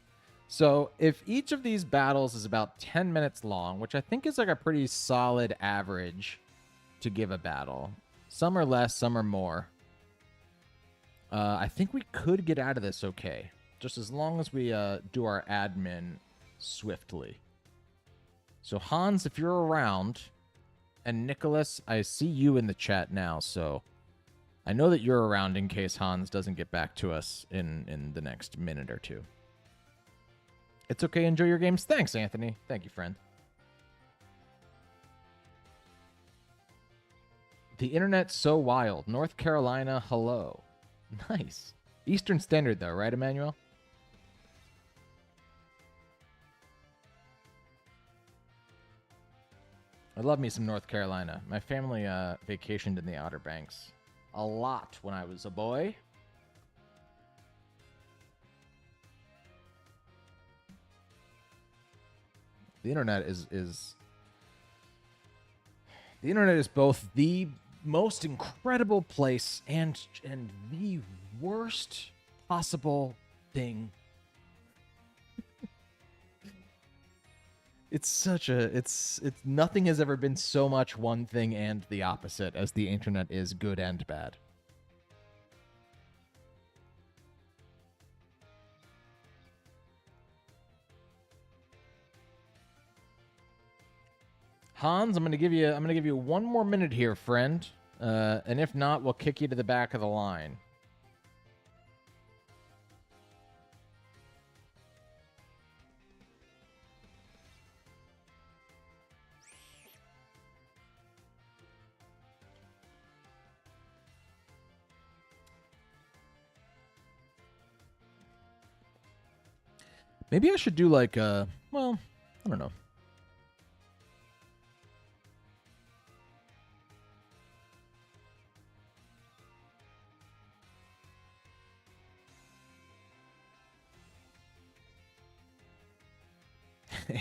So if each of these battles is about 10 minutes long, which I think is like a pretty solid average to give a battle. Some are less, some are more. I think we could get out of this okay. Just as long as we do our admin swiftly. So Hans, if you're around, and Nicholas, I see you in the chat now, so I know that you're around in case Hans doesn't get back to us in the next minute or two. It's okay, enjoy your games. Thanks, Anthony. Thank you, friend. The internet's so wild. North Carolina, hello. Nice. Eastern Standard, though, right, Emmanuel? I love me some North Carolina. My family vacationed in the Outer Banks a lot when I was a boy. The internet is the internet is both the most incredible place and the worst possible thing. It's nothing has ever been so much one thing and the opposite as the internet is good and bad. Hans, I'm gonna give you 1 more minute here, friend. And if not, we'll kick you to the back of the line. Maybe I should do like well, I don't know.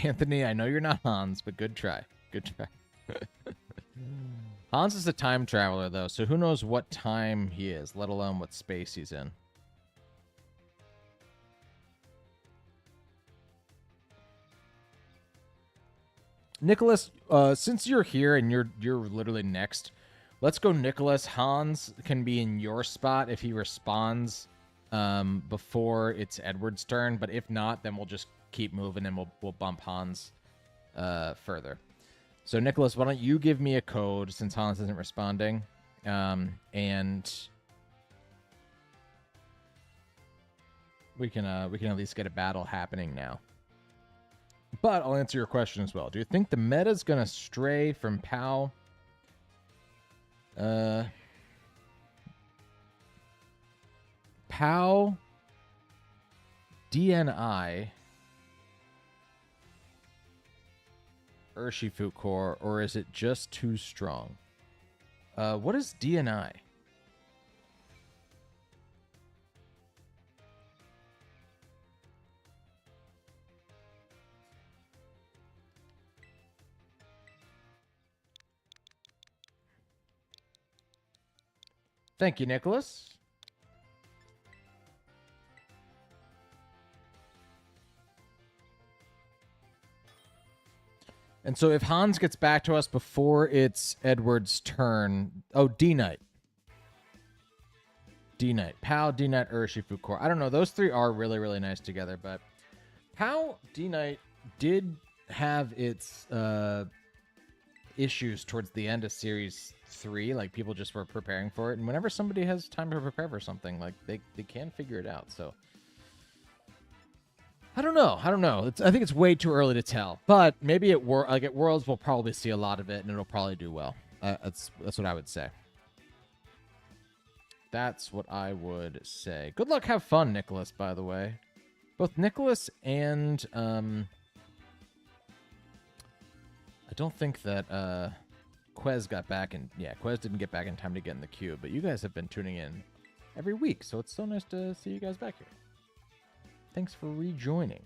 Anthony, I know you're not Hans, but good try. Good try. Hans is a time traveler, though, so who knows what time he is, let alone what space he's in. Nicholas, since you're here and you're literally next, let's go Nicholas. Hans can be in your spot if he responds before it's Edward's turn, but if not, then we'll just keep moving and we'll bump Hans further. So Nicholas, why don't you give me a code since Hans isn't responding, and we can at least get a battle happening now. But I'll answer your question as well. Do you think the meta's gonna stray from POW? POW, DNI, Urshifu Core, or is it just too strong? What is DNI? Thank you, Nicholas. And so if Hans gets back to us before it's Edward's turn... Oh, D-Knight. D-Knight. POW, D-Knight, Urshifu Core. I don't know. Those three are really, really nice together, but POW, D-Knight did have its issues towards the end of Series 3. Like, people just were preparing for it. And whenever somebody has time to prepare for something, like, they can figure it out, so... I don't know. I think it's way too early to tell. But maybe at Worlds, we'll probably see a lot of it, and it'll probably do well. That's what I would say. That's what I would say. Good luck, have fun, Nicholas, by the way. Both Nicholas and... I don't think that Quez got back in... Yeah, Quez didn't get back in time to get in the queue, but you guys have been tuning in every week, so it's so nice to see you guys back here. Thanks for rejoining.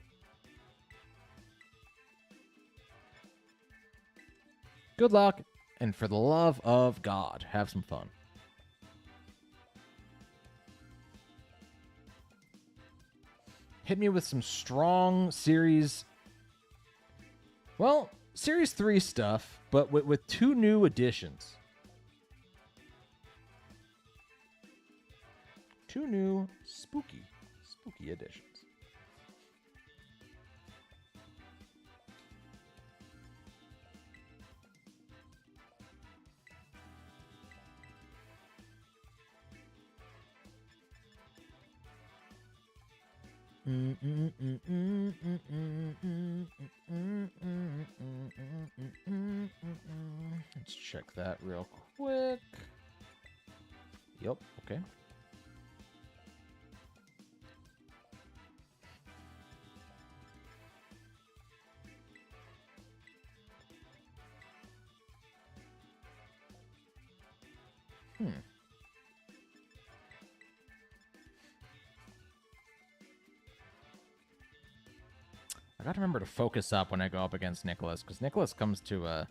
Good luck, and for the love of God, have some fun. Hit me with some strong Series... Well, Series 3 stuff, but with two new additions. Two new spooky additions. Let's check that real quick. Yep, okay. I gotta remember to focus up when I go up against Nicholas, because Nicholas comes to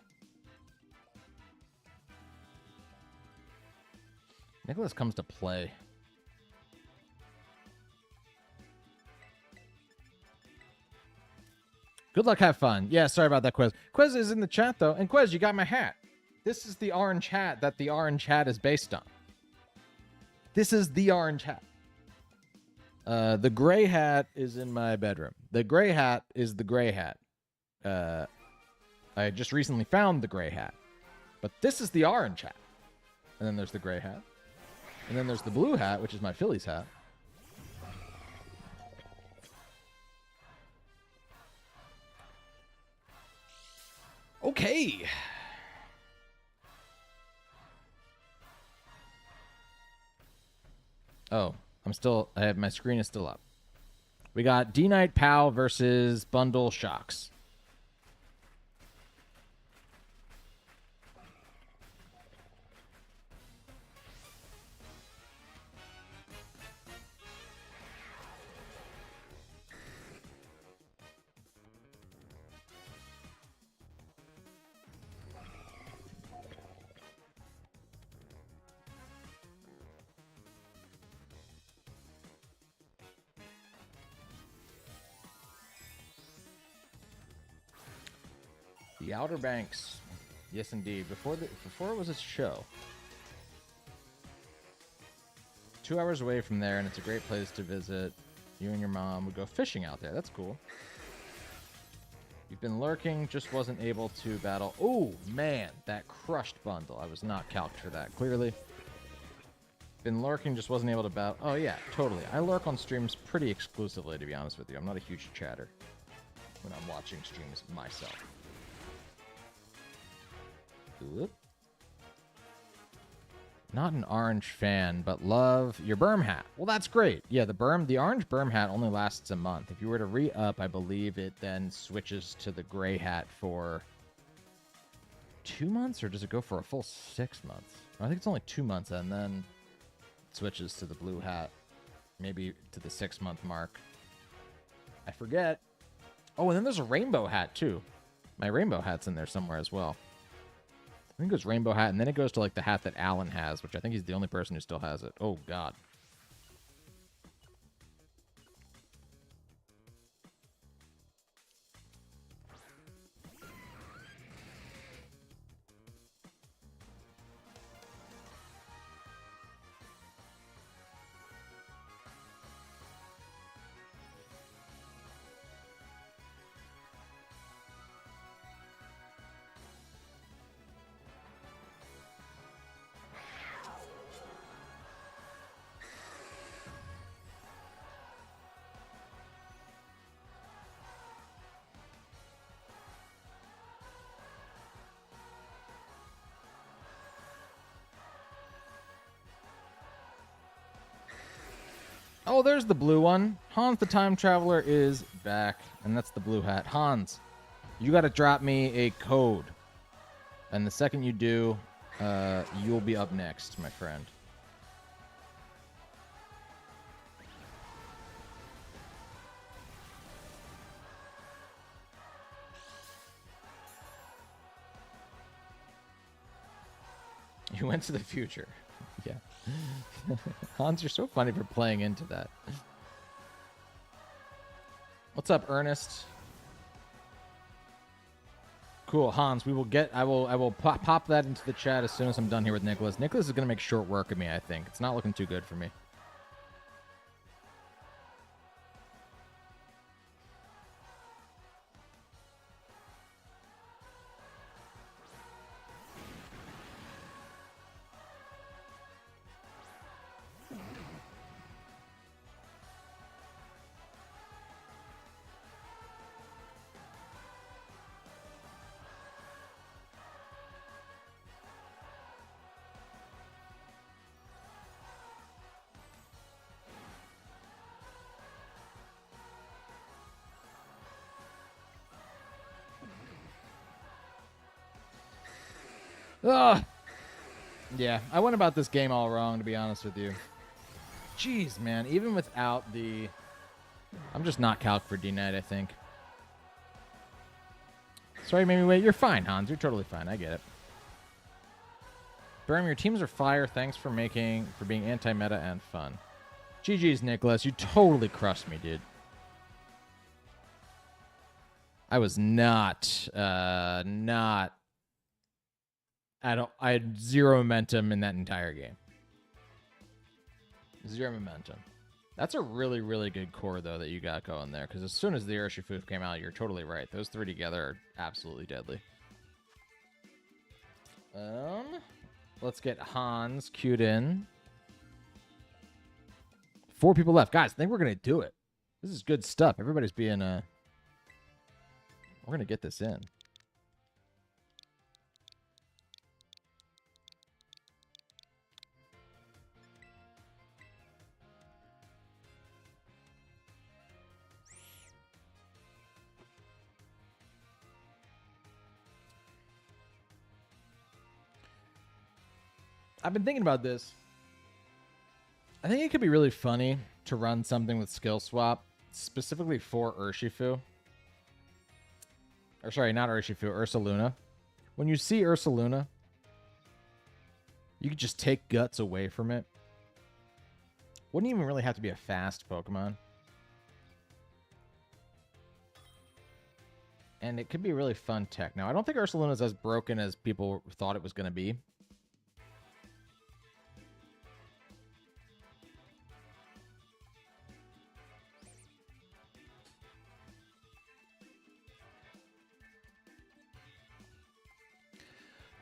play. Good luck, have fun. Yeah, sorry about that, Quez. Quez is in the chat, though. And Quez, you got my hat. This is the orange hat that the orange hat is based on. This is the orange hat. The gray hat is in my bedroom. The gray hat is the gray hat. I just recently found the gray hat. But this is the orange hat. And then there's the gray hat. And then there's the blue hat, which is my Phillies hat. Okay. Oh, my screen is still up. We got D-Knight Pow versus Bundle Shocks. The Outer Banks. Yes, indeed. Before it was a show. 2 hours away from there, and it's a great place to visit. You and your mom would go fishing out there. That's cool. You've been lurking, just wasn't able to battle. Oh, man, that crushed bundle. I was not calced for that, clearly. Been lurking, just wasn't able to battle. Oh, yeah, totally. I lurk on streams pretty exclusively, to be honest with you. I'm not a huge chatter when I'm watching streams myself. Whoop. Not an orange fan, but love your berm hat. Well, that's great. Yeah, the orange berm hat only lasts a month. If you were to re-up, I believe it then switches to the gray hat for 2 months, or does it go for a full 6 months? I think it's only 2 months, and then it switches to the blue hat, maybe to the 6-month mark. I forget. Oh, and then there's a rainbow hat, too. My rainbow hat's in there somewhere as well. I think it goes rainbow hat, and then it goes to like the hat that Alan has, which I think he's the only person who still has it. Oh, God. Oh, there's the blue one. Hans the Time Traveler is back, and that's the blue hat. Hans, you got to drop me a code, and the second you do, you'll be up next, my friend. You went to the future. Yeah. Hans, you're so funny for playing into that. What's up, Ernest? Cool, Hans. We will get. I will pop that into the chat as soon as I'm done here with Nicholas. Nicholas is gonna make short work of me. I think it's not looking too good for me. Ugh. Yeah, I went about this game all wrong, to be honest with you. Jeez, man. Even without the... I'm just not calc for D-Knight, I think. Sorry, made me wait. You're fine, Hans. You're totally fine. I get it. Bram, your teams are fire. Thanks for being anti-meta and fun. GG's, Nicholas. You totally crushed me, dude. I was not... I had zero momentum in that entire game. Zero momentum. That's a really, really good core, though, that you got going there. Because as soon as the Urshifu came out, you're totally right. Those three together are absolutely deadly. Let's get Hans queued in. 4 people left. Guys, I think we're going to do it. This is good stuff. Everybody's being... We're going to get this in. I've been thinking about this. I think it could be really funny to run something with skill swap, specifically for Urshifu. Or sorry, not Urshifu, Ursaluna. When you see Ursaluna, you could just take Guts away from it. Wouldn't even really have to be a fast Pokemon. And it could be a really fun tech. Now, I don't think Ursaluna is as broken as people thought it was going to be.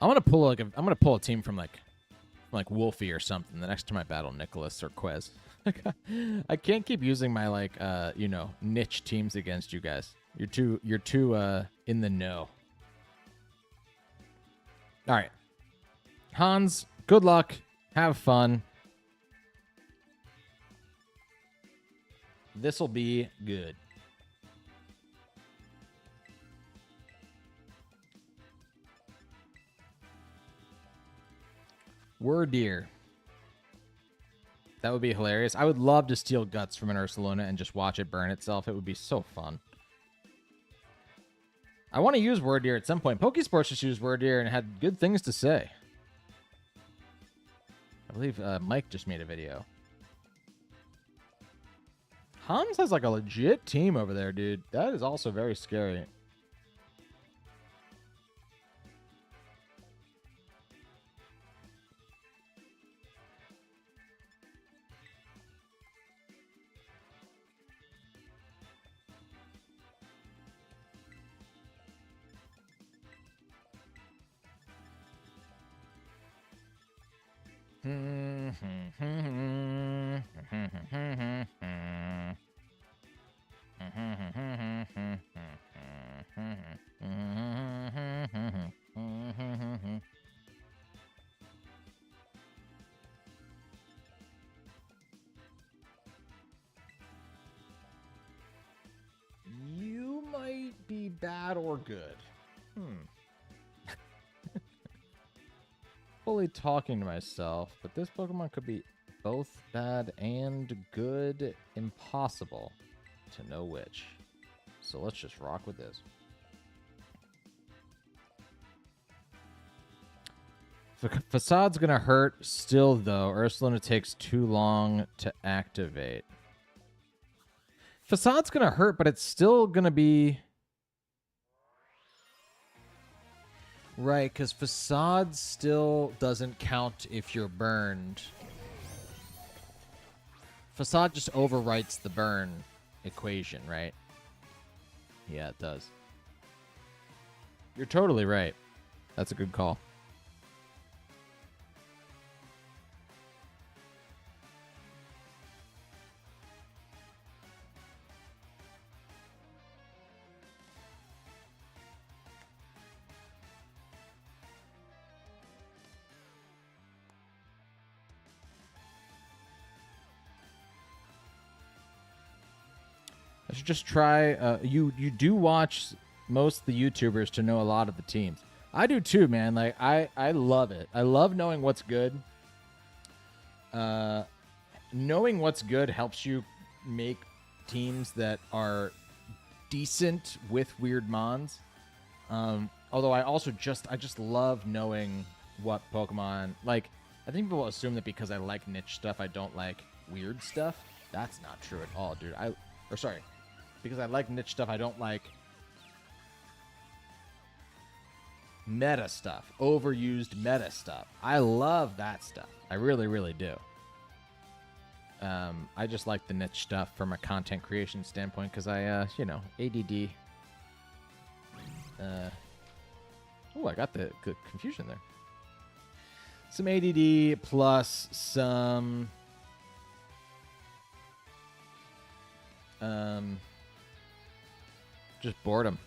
I'm gonna pull a team from like Wolfie or something the next time I battle Nicholas or Quez. I can't keep using my niche teams against you guys. You're too in the know. All right, Hans, good luck. Have fun. This'll be good. Wordeer. That would be hilarious. I would love to steal Guts from an Ursaluna and just watch it burn itself. It would be so fun. I want to use Wordeer at some point. Pokesports just used Wordeer and had good things to say. I believe Mike just made a video. Hans has like a legit team over there, dude. That is also very scary. You might be bad or good. Fully talking to myself, but this Pokemon could be both bad and good. Impossible to know which. So let's just rock with this. Facade's gonna hurt still, though. Ursaluna takes too long to activate. Facade's gonna hurt, but it's still gonna be... Right, because Facade still doesn't count if you're burned. Facade just overwrites the burn equation, right? Yeah, it does. You're totally right. That's a good call. I should just try. You do watch most of the YouTubers to know a lot of the teams. I do too, man. Like I love it. I love knowing what's good. Knowing what's good helps you make teams that are decent with weird mons. Although I just love knowing what Pokemon like. I think people assume that because I like niche stuff, I don't like weird stuff. That's not true at all, dude. Because I like niche stuff, I don't like meta stuff, overused meta stuff. I love that stuff. I really, really do. I just like the niche stuff from a content creation standpoint because I, ADD. I got the good confusion there. Some ADD plus some... just boredom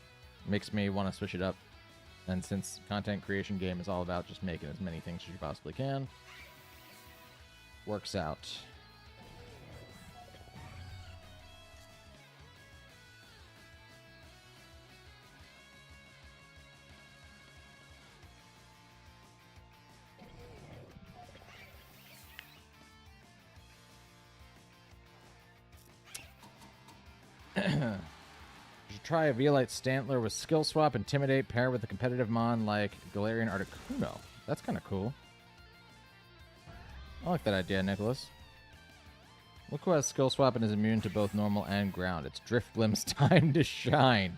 makes me want to switch it up. And since content creation game is all about just making as many things as you possibly can, works out. You should try a Violite Stantler with Skill Swap, Intimidate, pair with a competitive mon like Galarian Articuno. That's kind of cool. I like that idea, Nicholas. Look who has Skill Swap and is immune to both normal and ground. It's Drifblim's time to shine.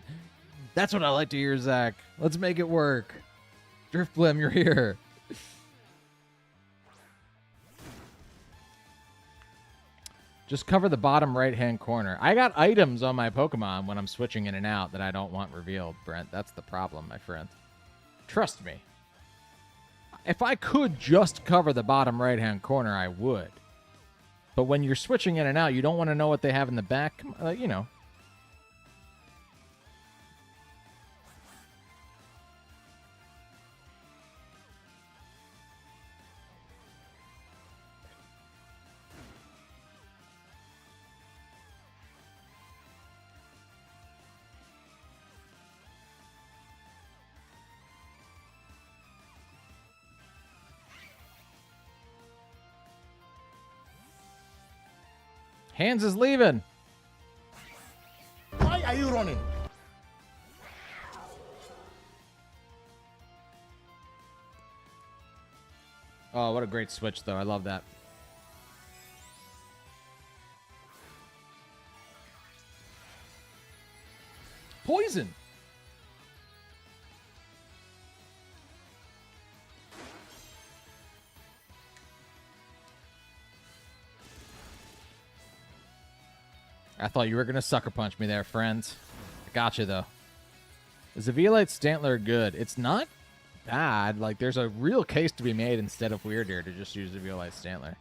That's what I like to hear, Zach. Let's make it work. Drifblim, you're here. Just cover the bottom right-hand corner. I got items on my Pokemon when I'm switching in and out that I don't want revealed, Brent. That's the problem, my friend. Trust me. If I could just cover the bottom right-hand corner, I would. But when you're switching in and out, you don't want to know what they have in the back. You know. Hands is leaving. Why are you running? Oh, what a great switch, though. I love that. Poison. I thought you were going to sucker punch me there, friends. I got you, though. Is the Violite Stantler good? It's not bad. Like, there's a real case to be made instead of Weirdeer to just use the Violite Stantler.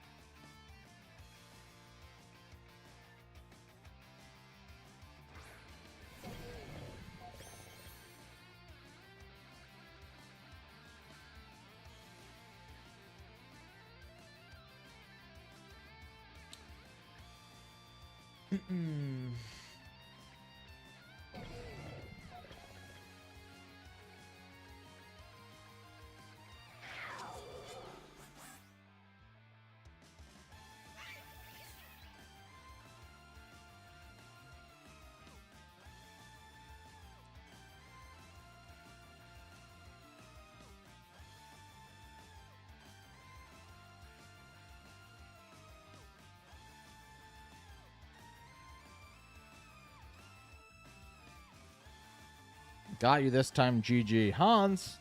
Got you this time, GG. Hans!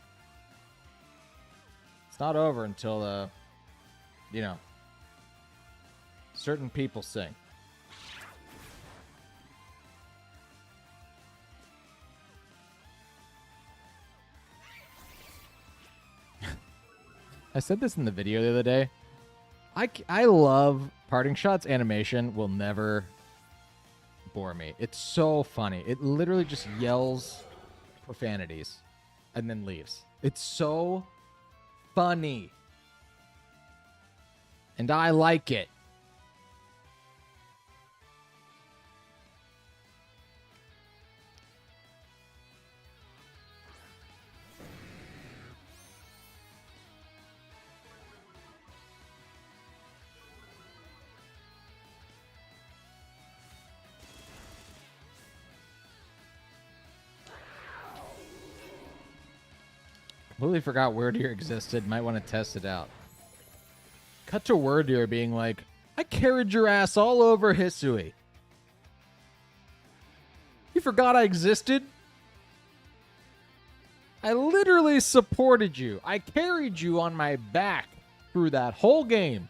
It's not over until, you know, certain people sing. I said this in the video the other day. I love Parting Shot's animation will never bore me. It's so funny. It literally just yells profanities and then leaves. It's so funny. And I like it. Completely forgot Wordeer existed. Might want to test it out. Cut to Wordeer being like, I carried your ass all over Hisui. You forgot I existed? I literally supported you. I carried you on my back through that whole game.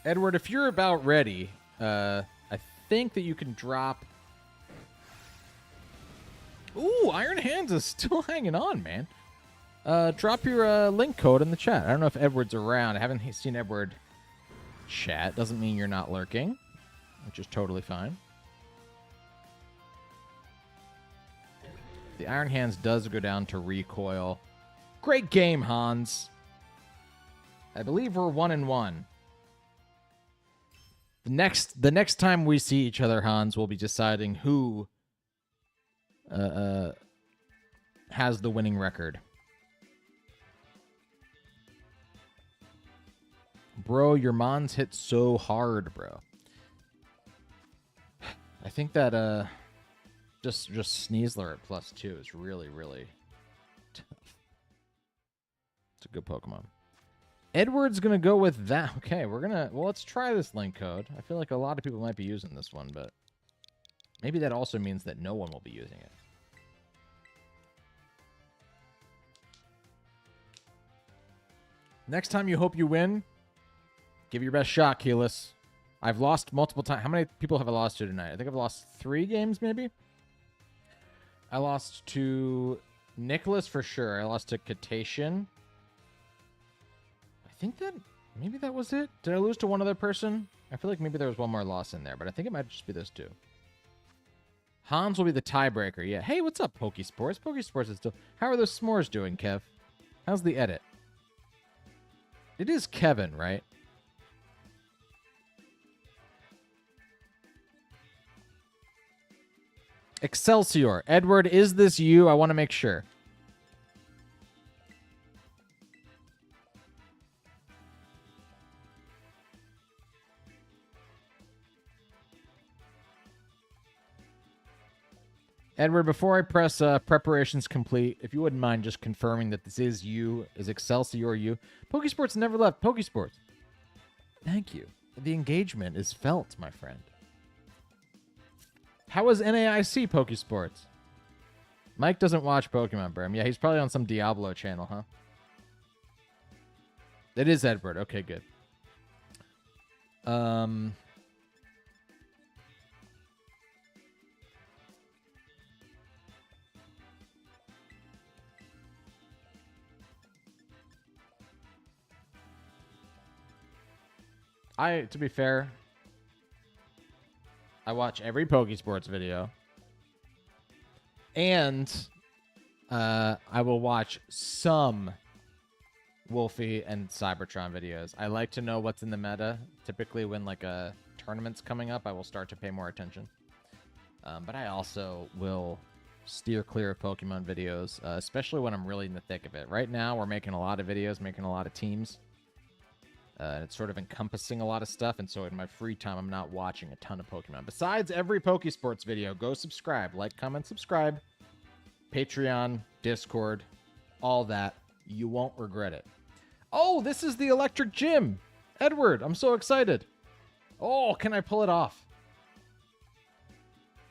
Edward, if you're about ready, I think that you can drop... Ooh, Iron Hands is still hanging on, man. drop your link code in the chat. I don't know if Edward's around. I haven't seen Edward chat. Doesn't mean you're not lurking, which is totally fine. The Iron Hands does go down to recoil. Great game, Hans. I believe we're 1-1. The next time we see each other, Hans, we'll be deciding who has the winning record. Bro, your Mons hit so hard, bro. I think that just Sneasler at +2 is really, really tough. It's a good Pokemon. Edward's gonna go with that. Okay, well, let's try this link code. I feel like a lot of people might be using this one, but maybe that also means that no one will be using it. Next time you hope you win, give it your best shot, Keyless. I've lost multiple times. How many people have I lost to tonight? I think I've lost 3 games, maybe? I lost to Nicholas for sure. I lost to Katation. I think maybe that was it. Did I lose to one other person? I feel like maybe there was one more loss in there, but I think it might just be those 2. Hans will be the tiebreaker. Yeah. Hey, what's up, Pokesports? Pokesports is still... How are those s'mores doing, Kev? How's the edit? It is Kevin, right? Excelsior. Edward, is this you? I want to make sure. Edward, before I press preparations complete, if you wouldn't mind just confirming that this is you, is Excelsior you? Pokesports never left. Pokesports. Thank you. The engagement is felt, my friend. How is NAIC Pokesports? Mike doesn't watch Pokemon, Brim. Yeah, he's probably on some Diablo channel, huh? It is Edward. Okay, good. To be fair, I watch every Pokesports video. And I will watch some Wolfie and Cybertron videos. I like to know what's in the meta. Typically when like a tournament's coming up, I will start to pay more attention. But I also will steer clear of Pokemon videos, especially when I'm really in the thick of it. Right now, we're making a lot of videos, making a lot of teams. And it's sort of encompassing a lot of stuff, and so in my free time, I'm not watching a ton of Pokemon. Besides every Pokesports video, go subscribe. Like, comment, subscribe. Patreon, Discord, all that. You won't regret it. Oh, this is the Electric Gym! Edward, I'm so excited. Oh, can I pull it off?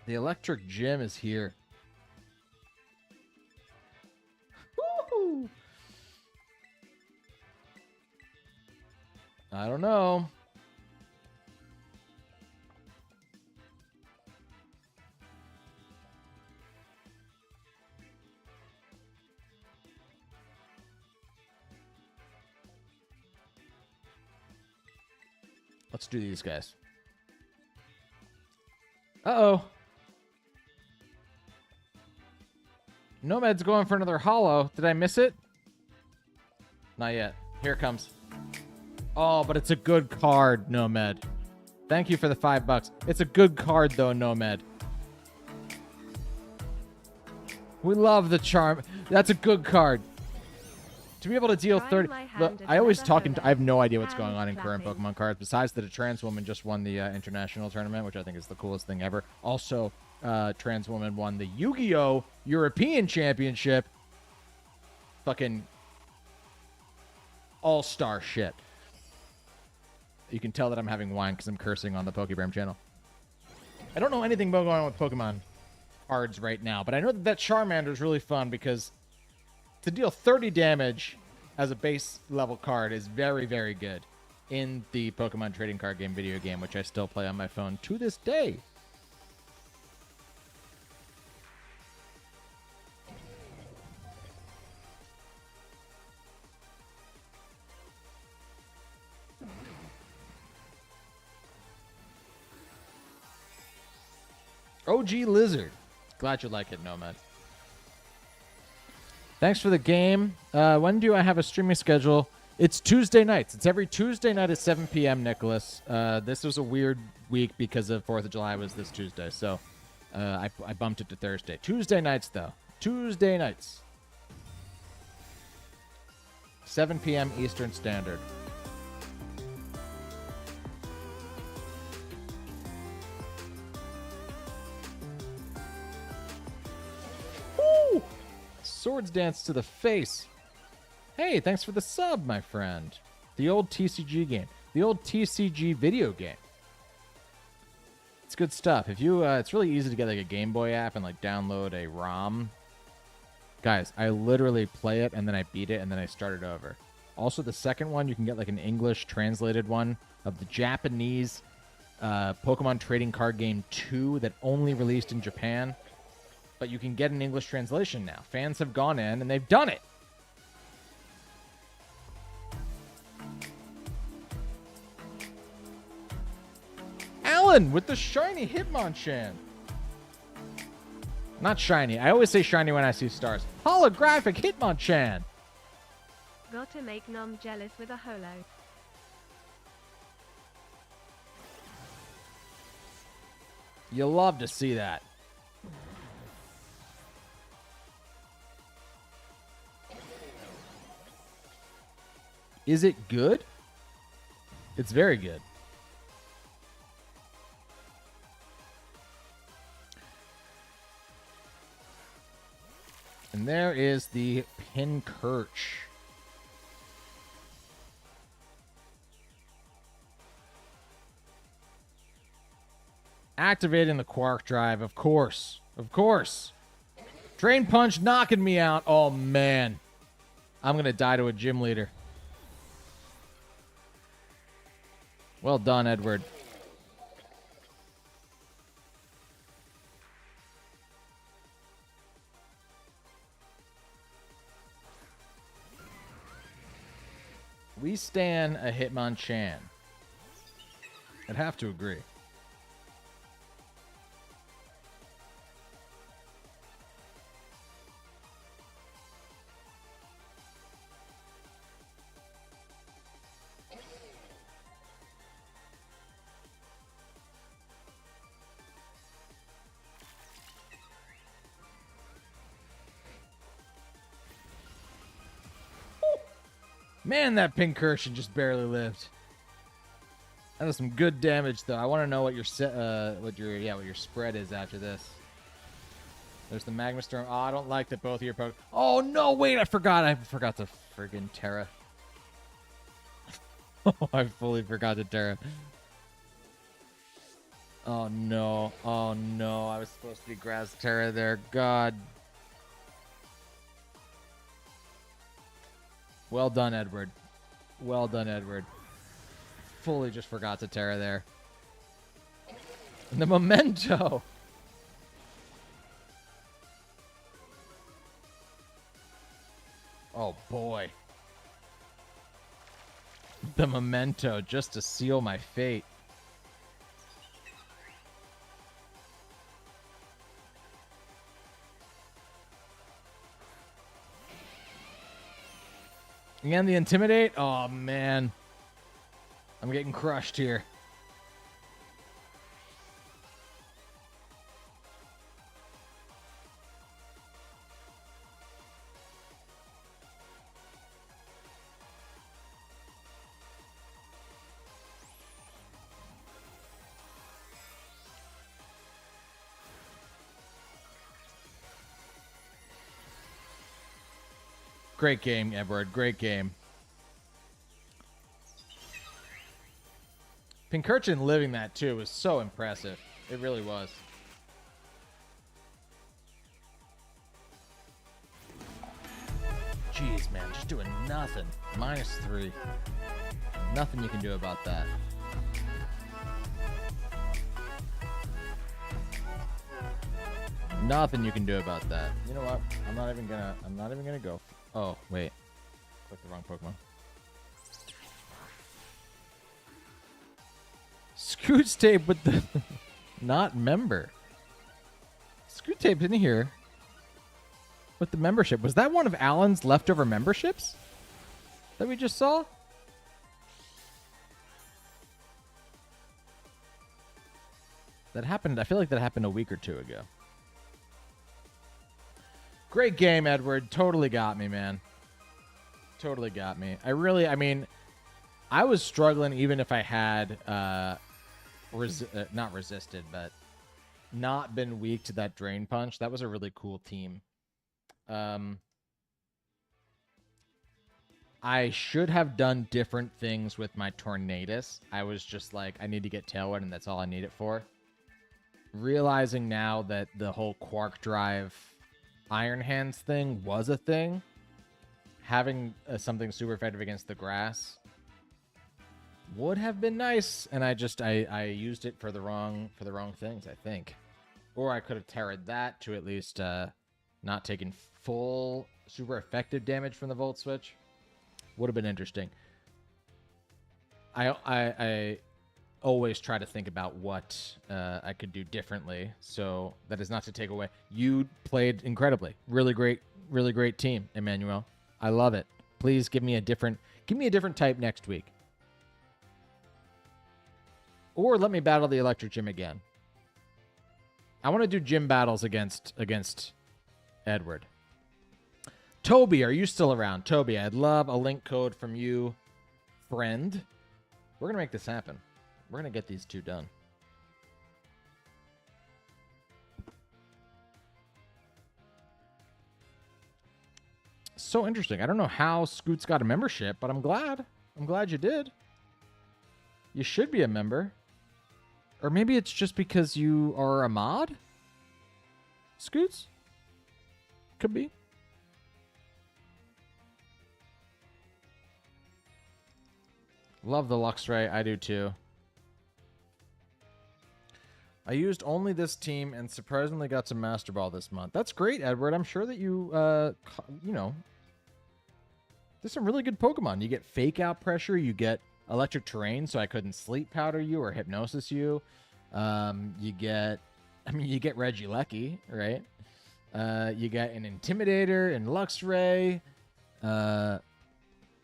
The Electric Gym is here. Woo-hoo! I don't know. Let's do these guys. Uh-oh. Nomad's going for another holo. Did I miss it? Not yet. Here it comes. Oh, but it's a good card, Nomad. Thank you for the $5. It's a good card, though, Nomad. We love the charm. That's a good card. To be able to deal 30... Look, I always talk... I have no idea what's going on in current Pokemon cards, besides that a trans woman just won the international tournament, which I think is the coolest thing ever. Also, trans woman won the Yu-Gi-Oh! European Championship. Fucking all-star shit. You can tell that I'm having wine because I'm cursing on the Pokebram channel. I don't know anything about going on with Pokemon cards right now, but I know that Charmander is really fun because to deal 30 damage as a base level card is very, very good in the Pokemon trading card game video game, which I still play on my phone to this day. OG Lizard. Glad you like it, Nomad. Thanks for the game. When do I have a streaming schedule? It's Tuesday nights. It's every Tuesday night at 7 p.m., Nicholas. This was a weird week because of 4th of July was this Tuesday, so I bumped it to Thursday. Tuesday nights, though. Tuesday nights. 7 p.m. Eastern Standard. Woo! Swords dance to the face. Hey, thanks for the sub, my friend. The old TCG game. The old TCG video game. It's good stuff. If you, it's really easy to get like a Game Boy app and like download a ROM. Guys, I literally play it and then I beat it and then I start it over. Also, the second one, you can get like an English translated one of the Japanese Pokemon Trading Card Game 2 that only released in Japan. But you can get an English translation now. Fans have gone in and they've done it. Alan with the shiny Hitmonchan. Not shiny. I always say shiny when I see stars. Holographic Hitmonchan. Gotta make Nom jealous with a holo. You love to see that. Is it good? It's very good. And there is the Pincurch. Activating the Quark Drive, of course. Of course. Drain Punch knocking me out. Oh, man. I'm going to die to a gym leader. Well done, Edward. We stan a Hitmonchan. I'd have to agree. Man, that Pincurchin just barely lived. That was some good damage, though. I want to know what your what your spread is after this. There's the Magma Storm. Oh, I don't like that both of your Pokemon. Oh no! Wait, I forgot. I forgot to friggin' Terra. Oh, I fully forgot to Terra. Oh no! Oh no! I was supposed to be Grass Terra there. God. Well done, Edward. Well done, Edward. Fully just forgot to Terra there. And the Memento. Oh, boy. The Memento just to seal my fate. And the Intimidate? Oh, man. I'm getting crushed here. Great game, Edward. Great game. Pincurchin living that, too, was so impressive. It really was. Jeez, man. Just doing nothing. -3. Nothing you can do about that. Nothing you can do about that. You know what? I'm not even gonna go. Oh, wait. Clicked the wrong Pokemon. Scooch tape with the not member. Screw Tape's in here with the membership. Was that one of Alan's leftover memberships that we just saw? That happened. I feel like that happened a week or two ago. Great game, Edward. Totally got me, man. Totally got me. I mean, I was struggling even if I had not resisted, but not been weak to that drain punch. That was a really cool team. I should have done different things with my Tornadus. I was just like, I need to get Tailwind, and that's all I need it for. Realizing now that the whole Quark Drive Iron Hands thing was a thing, having something super effective against the grass would have been nice, and I used it for the wrong things, I think. Or I could have terrored that to at least not taking full super effective damage from the Volt Switch. Would have been interesting. I always try to think about what I could do differently, so that is not to take away. You played incredibly. Really great team, Emmanuel. I love it. Please give me a different type next week. Or let me battle the Electric Gym again. I want to do gym battles against Edward. Toby, are you still around? Toby, I'd love a link code from you, friend. We're going to make this happen. We're going to get these two done. So interesting. I don't know how Scoot's got a membership, but I'm glad. I'm glad you did. You should be a member. Or maybe it's just because you are a mod? Scoots? Could be. Love the Luxray. I do too. I used only this team and surprisingly got some Master Ball this month. That's great, Edward. I'm sure that you, there's some really good Pokemon. You get Fake Out Pressure. You get Electric Terrain, so I couldn't Sleep Powder you or Hypnosis you. You get Regieleki, right? You get an Intimidator and Luxray.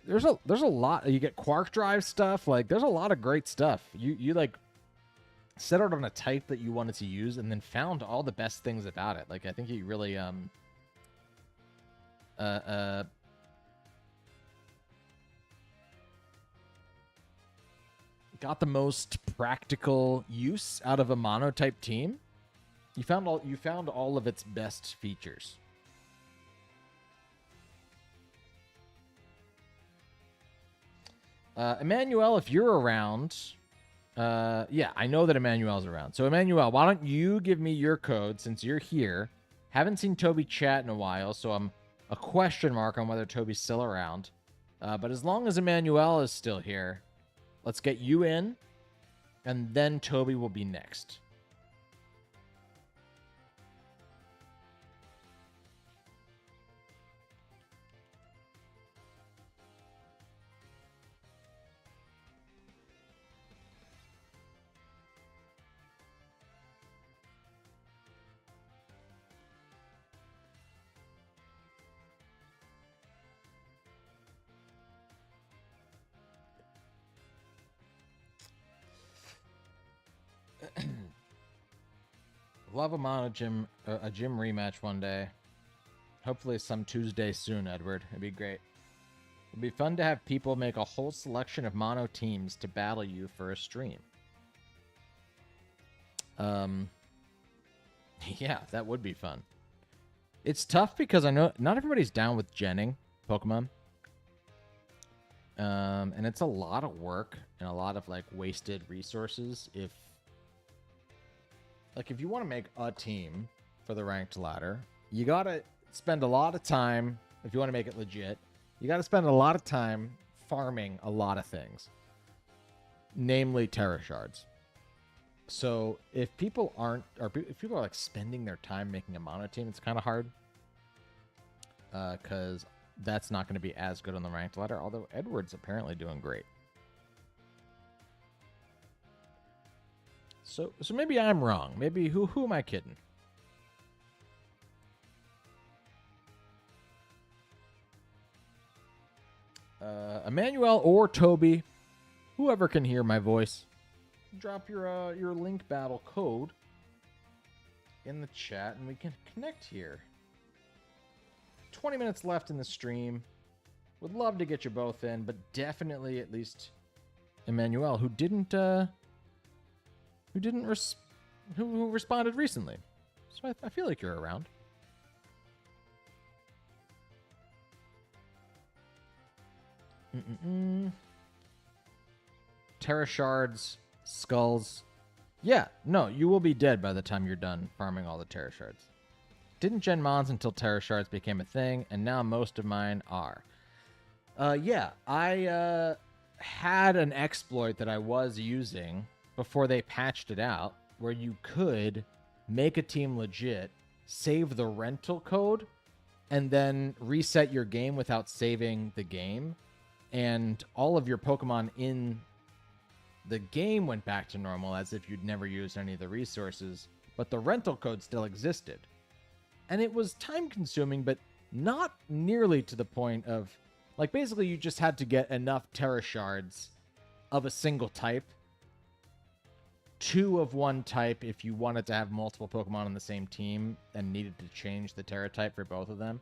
There's a lot. You get Quark Drive stuff. Like, there's a lot of great stuff. You like set out on a type that you wanted to use and then found all the best things about it. Like, I think you really got the most practical use out of a monotype team. You found all of its best features. Emmanuel, if you're around, yeah, I know that Emmanuel's around. So Emmanuel, why don't you give me your code since you're here? Haven't seen Toby chat in a while, so I'm a question mark on whether Toby's still around. But as long as Emmanuel is still here, let's get you in, and then Toby will be next. Love a mono gym, a gym rematch one day. Hopefully some Tuesday soon, Edward. It'd be great. It'd be fun to have people make a whole selection of mono teams to battle you for a stream. Yeah, that would be fun. It's tough because I know not everybody's down with genning Pokemon. And it's a lot of work and a lot of like wasted resources if you want to make a team for the ranked ladder, you got to spend a lot of time, if you want to make it legit, you got to spend a lot of time farming a lot of things, namely Terra Shards. So if people aren't, or if people are like spending their time making a mono team, it's kind of hard because that's not going to be as good on the ranked ladder, although Edward's apparently doing great. So maybe I'm wrong. Maybe who am I kidding? Emmanuel or Toby, whoever can hear my voice, drop your link battle code in the chat and we can connect here. 20 minutes left in the stream. Would love to get you both in, but definitely at least Emmanuel, who responded recently. So I feel like you're around. Terra shards, skulls. Yeah, no, you will be dead by the time you're done farming all the Terra shards. Didn't gen mons until Terra shards became a thing, and now most of mine are. Yeah, I had an exploit that I was using before they patched it out, where you could make a team legit, save the rental code, and then reset your game without saving the game. And all of your Pokemon in the game went back to normal as if you'd never used any of the resources, but the rental code still existed. And it was time consuming, but not nearly to the point of, like, basically you just had to get enough Terra shards of a single type, 2 of one type if you wanted to have multiple Pokemon on the same team and needed to change the Terra type for both of them.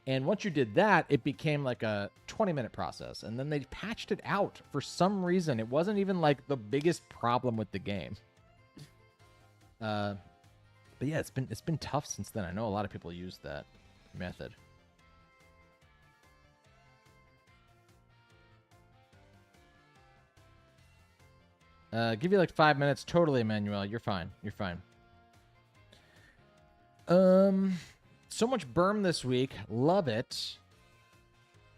And once you did that, it became like a 20-minute process. And then they patched it out for some reason. It wasn't even like the biggest problem with the game. But yeah, it's been tough since then. I know a lot of people use that method. Give you like 5 minutes. Totally, Emmanuel. You're fine. You're fine. So much berm this week. Love it.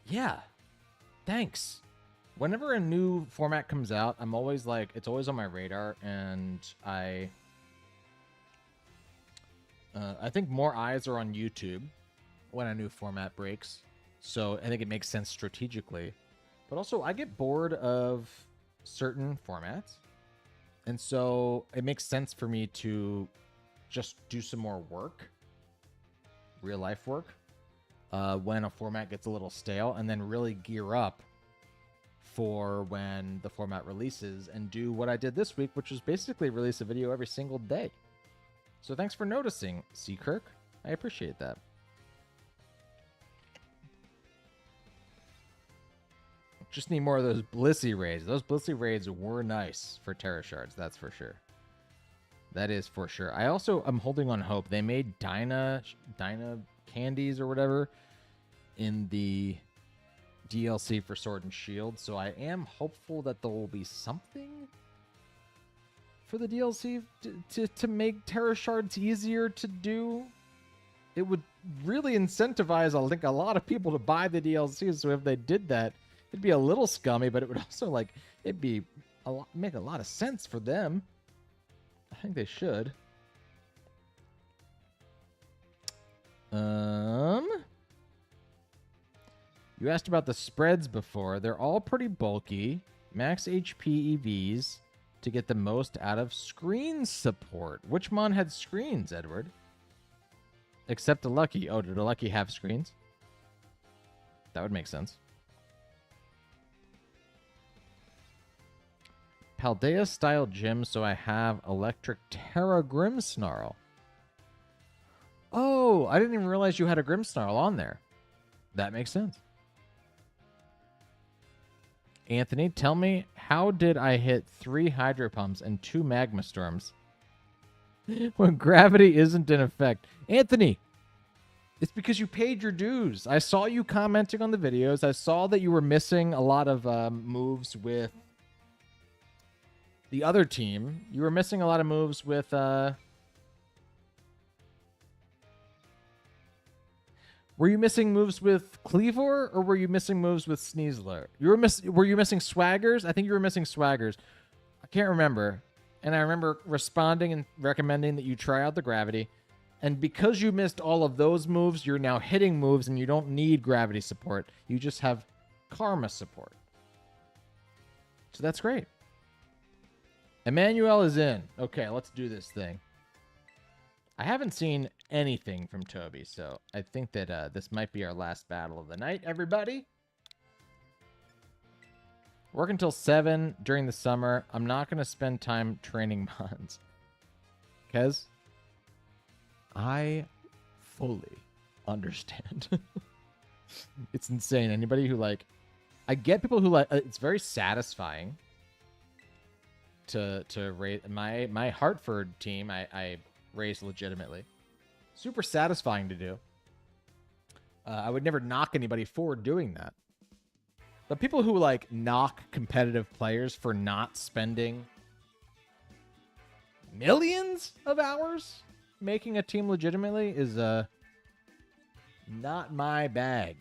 Yeah. Thanks. Whenever a new format comes out, I'm always like, it's always on my radar, and I think more eyes are on YouTube when a new format breaks. So I think it makes sense strategically. But also, I get bored of certain formats. And so it makes sense for me to just do some more work, real life work, when a format gets a little stale, and then really gear up for when the format releases and do what I did this week, which was basically release a video every single day. So thanks for noticing, Seakirk. I appreciate that. Just need more of those Blissey raids. Those Blissey raids were nice for Terra shards, that's for sure. That is for sure. I also am holding on hope. They made Dyna candies or whatever in the DLC for Sword and Shield, so I am hopeful that there will be something for the DLC to make Terra shards easier to do. It would really incentivize, I think, a lot of people to buy the DLC, so if they did that, it'd be a little scummy, but it would also, like, it'd be make a lot of sense for them. I think they should. You asked about the spreads before. They're all pretty bulky. Max HP EVs to get the most out of screen support. Which mon had screens, Edward? Except a Lucky. Oh, did a Lucky have screens? That would make sense. Paldea style gym, so I have Electric Terra Grimmsnarl. Oh, I didn't even realize you had a Grimmsnarl on there. That makes sense. Anthony, tell me, how did I hit 3 Hydro Pumps and 2 Magma Storms when gravity isn't in effect? Anthony, it's because you paid your dues. I saw you commenting on the videos. I saw that you were missing a lot of moves with the other team. You were missing a lot of moves with were you missing moves with Cleavor, or were you missing moves with Sneasler? Were you missing Swaggers? I think you were missing Swaggers. I can't remember. And I remember responding and recommending that you try out the gravity. And because you missed all of those moves, you're now hitting moves and you don't need gravity support. You just have karma support. So that's great. Emmanuel is in. Okay, let's do this thing. I haven't seen anything from Toby, so I think that this might be our last battle of the night, everybody. Work until 7 during the summer. I'm not going to spend time training mons. Kez, I fully understand. It's insane. Anybody who, like... I get people who, like... it's very satisfying to raise... My Hartford team, I raised legitimately. Super satisfying to do. I would never knock anybody for doing that. But people who, like, knock competitive players for not spending millions of hours making a team legitimately is not my bag.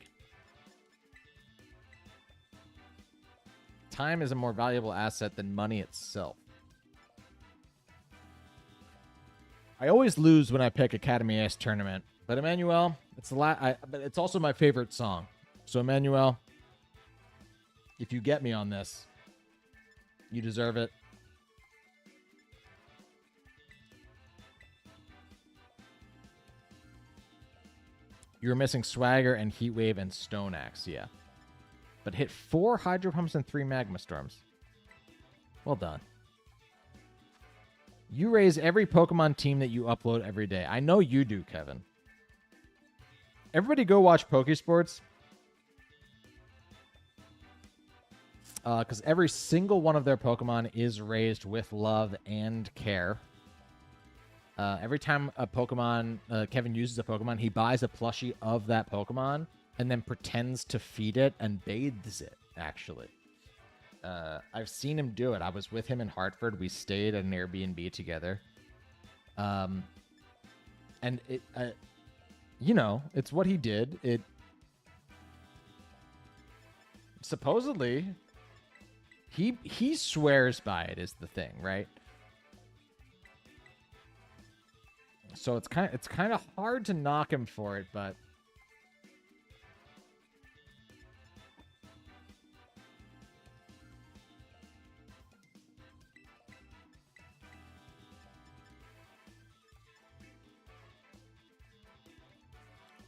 Time is a more valuable asset than money itself. I always lose when I pick Academy Ace tournament, but Emmanuel, but it's also my favorite song. So Emmanuel, if you get me on this, you deserve it. You're missing Swagger and Heatwave and Stone Axe, yeah. But hit 4 Hydro Pumps and 3 Magma Storms. Well done. You raise every Pokemon team that you upload every day. I know you do, Kevin. Everybody go watch Pokesports. Because every single one of their Pokemon is raised with love and care. Every time a Pokemon, Kevin uses a Pokemon, he buys a plushie of that Pokemon and then pretends to feed it and bathes it, actually. I've seen him do it. I was with him in Hartford. We stayed at an Airbnb together. And it, you know, it's what he did. It supposedly, he swears by it is the thing, right? So it's kind of hard to knock him for it, but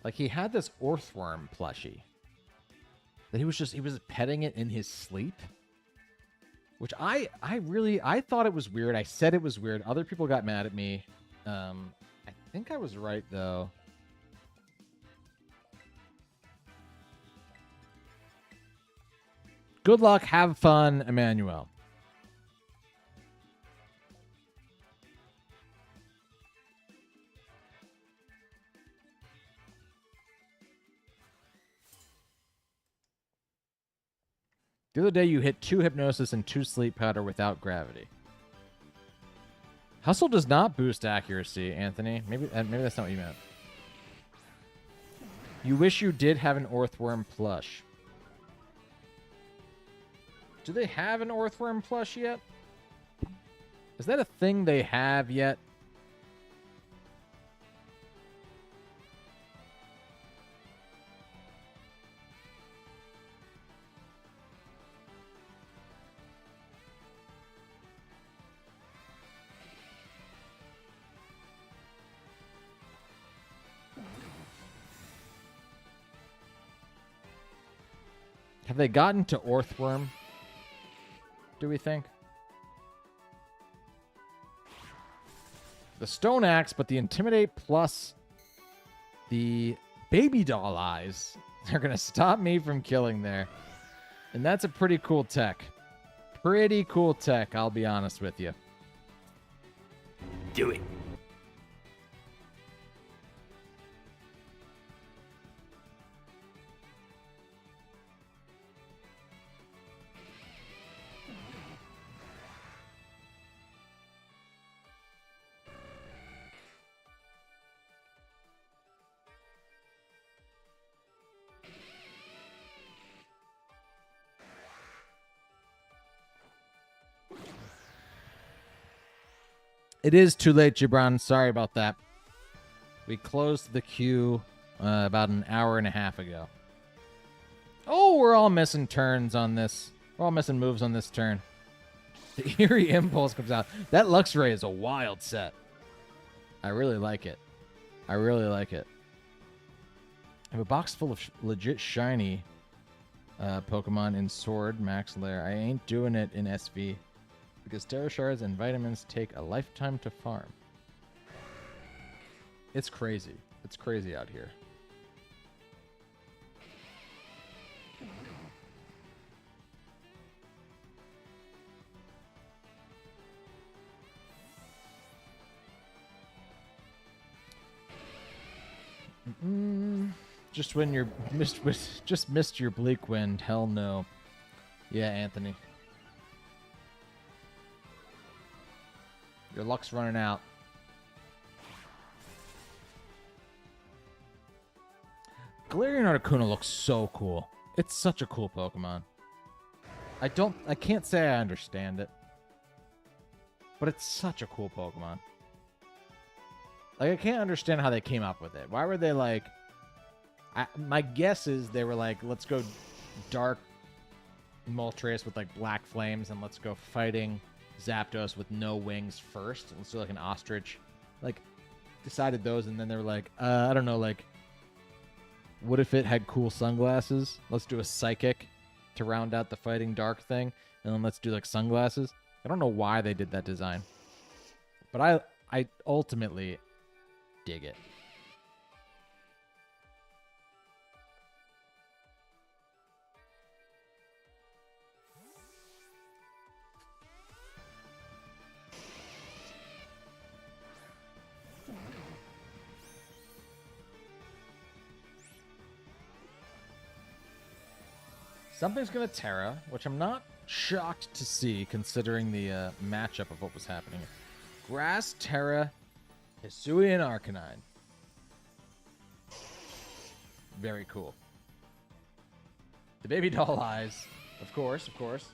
like he had this Orthworm plushie that he was petting it in his sleep, which I thought it was weird. I said it was weird. Other people got mad at me. I think I was right, though. Good luck. Have fun, Emmanuel. The other day, you hit 2 Hypnosis and 2 Sleep Powder without gravity. Hustle does not boost accuracy, Anthony. Maybe that's not what you meant. You wish you did have an Orthworm plush. Do they have an Orthworm plush yet? Is that a thing they have yet? Have they gotten to Orthworm? Do we think? The Stone Axe, but the Intimidate plus the Baby Doll Eyes are going to stop me from killing there. And that's a pretty cool tech. Pretty cool tech, I'll be honest with you. Do it. It is too late, Gibran. Sorry about that. We closed the queue about an hour and a half ago. Oh, we're all missing turns on this. We're all missing moves on this turn. The Eerie Impulse comes out. That Luxray is a wild set. I really like it. I really like it. I have a box full of legit shiny Pokemon in Sword Max Lair. I ain't doing it in SV because Terra Shards and vitamins take a lifetime to farm. It's crazy. It's crazy out here. Just when you're just missed your bleak wind. Hell no. Yeah, Anthony. Your luck's running out. Galarian Articuno looks so cool. It's such a cool Pokemon. I can't say I understand it. But it's such a cool Pokemon. Like, I can't understand how they came up with it. Why were they like... my guess is they were like, let's go dark Moltres with like black flames and let's go fighting Zapdos with no wings first. Let's do like an ostrich. Like, decided those, and then they were like, I don't know, like, what if it had cool sunglasses? Let's do a psychic to round out the fighting dark thing, and then let's do like sunglasses. I don't know why they did that design, but I ultimately dig it. Something's going to Terra, which I'm not shocked to see considering the matchup of what was happening. Grass, Terra, Hisuian Arcanine. Very cool. The baby doll eyes. Of course, of course.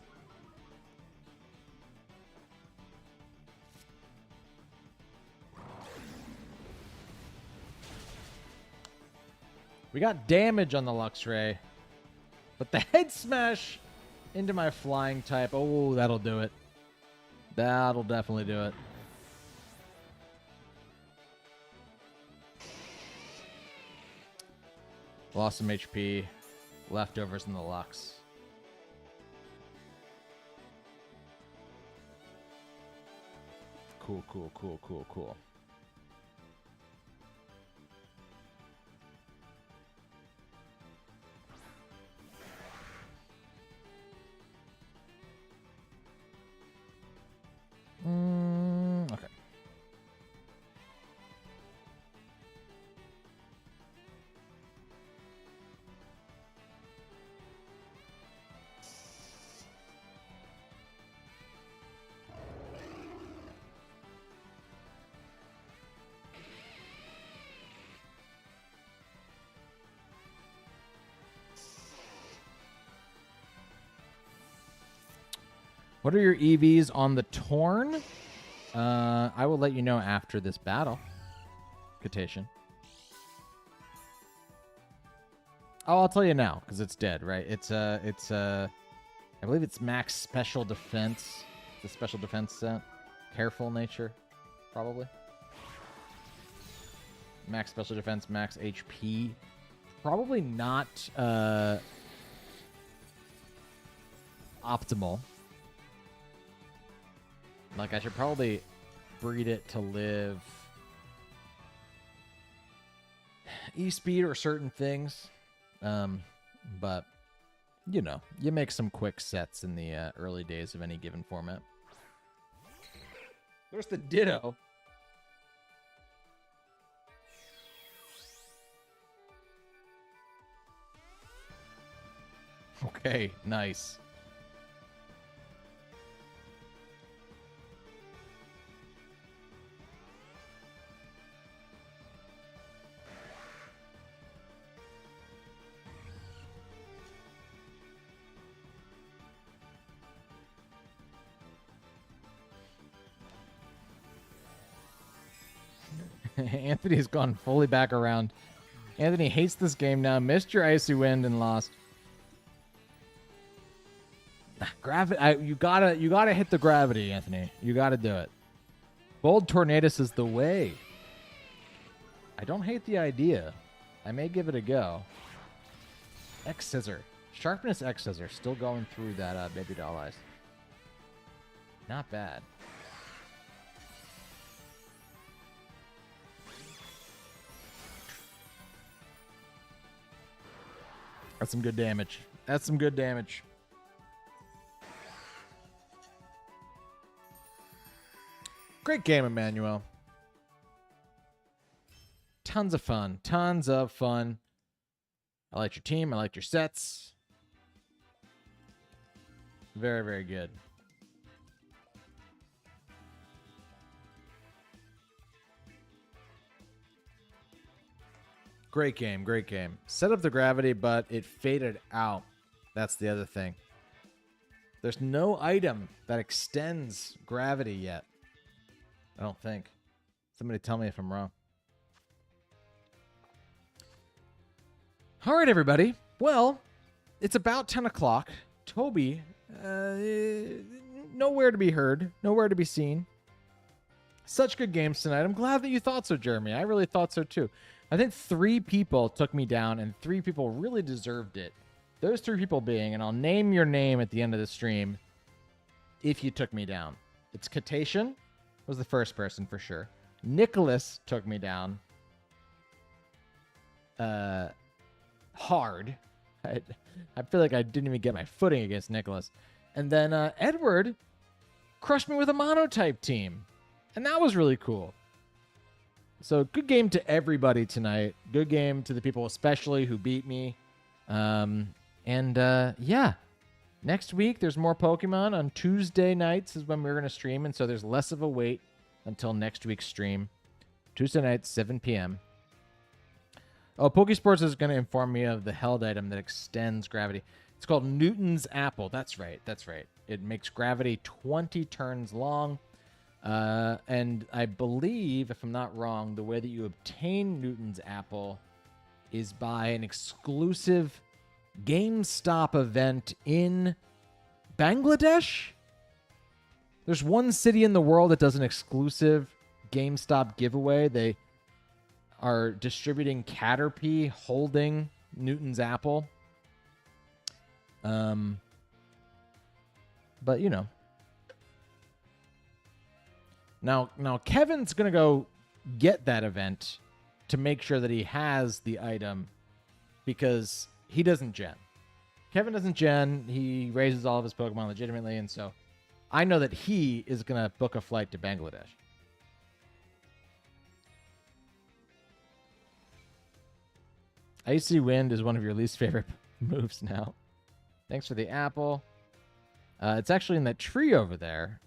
We got damage on the Luxray. But the head smash into my flying type, oh, that'll do it. That'll definitely do it. Lost some HP. Leftovers in the Lux. Cool, cool, cool, cool, cool. Okay. What are your EVs on the Torn? I will let you know after this battle. Catation. Oh, I'll tell you now, because it's dead, right? I believe it's max special defense. The special defense set. Careful nature, probably. Max special defense, max HP. Probably not optimal. Like, I should probably breed it to live E-speed or certain things. But, you know, you make some quick sets in the early days of any given format. There's the Ditto. Okay, nice. Anthony's gone fully back around. Anthony hates this game now. Missed your Icy Wind and lost. Gravity. You gotta hit the gravity, Anthony. You gotta do it. Bold Tornadus is the way. I don't hate the idea. I may give it a go. X Scissor. Sharpness X Scissor. Still going through that Baby Doll Eyes. Not bad. That's some good damage. That's some good damage. Great game, Emmanuel. Tons of fun. Tons of fun. I liked your team. I liked your sets. Very, very good. Great game. Great game. Set up the gravity, but it faded out. That's the other thing. There's no item that extends gravity yet. I don't think. Somebody tell me if I'm wrong. All right, everybody. Well, it's about 10 o'clock. Toby, nowhere to be heard. Nowhere to be seen. Such good games tonight. I'm glad that you thought so, Jeremy. I really thought so, too. I think 3 people took me down, and 3 people really deserved it. Those 3 people being, and I'll name your name at the end of the stream if you took me down. It's Katation was the first person for sure. Nicholas took me down. Hard. I feel like I didn't even get my footing against Nicholas. And then Edward crushed me with a monotype team. And that was really cool. So good game to everybody tonight. Good game to the people especially who beat me. Yeah. Next week, there's more Pokemon. On Tuesday nights is when we're going to stream. And so there's less of a wait until next week's stream. Tuesday nights, 7 p.m. Oh, Pokesports is going to inform me of the held item that extends gravity. It's called Newton's Apple. That's right. That's right. It makes gravity 20 turns long. And I believe, if I'm not wrong, the way that you obtain Newton's Apple is by an exclusive GameStop event in Bangladesh. There's one city in the world that does an exclusive GameStop giveaway. They are distributing Caterpie holding Newton's Apple. But you know. Now Kevin's going to go get that event to make sure that he has the item because he doesn't gen. Kevin doesn't gen. He raises all of his Pokemon legitimately, and so I know that he is going to book a flight to Bangladesh. Icy Wind is one of your least favorite moves now. Thanks for the apple. It's actually in that tree over there.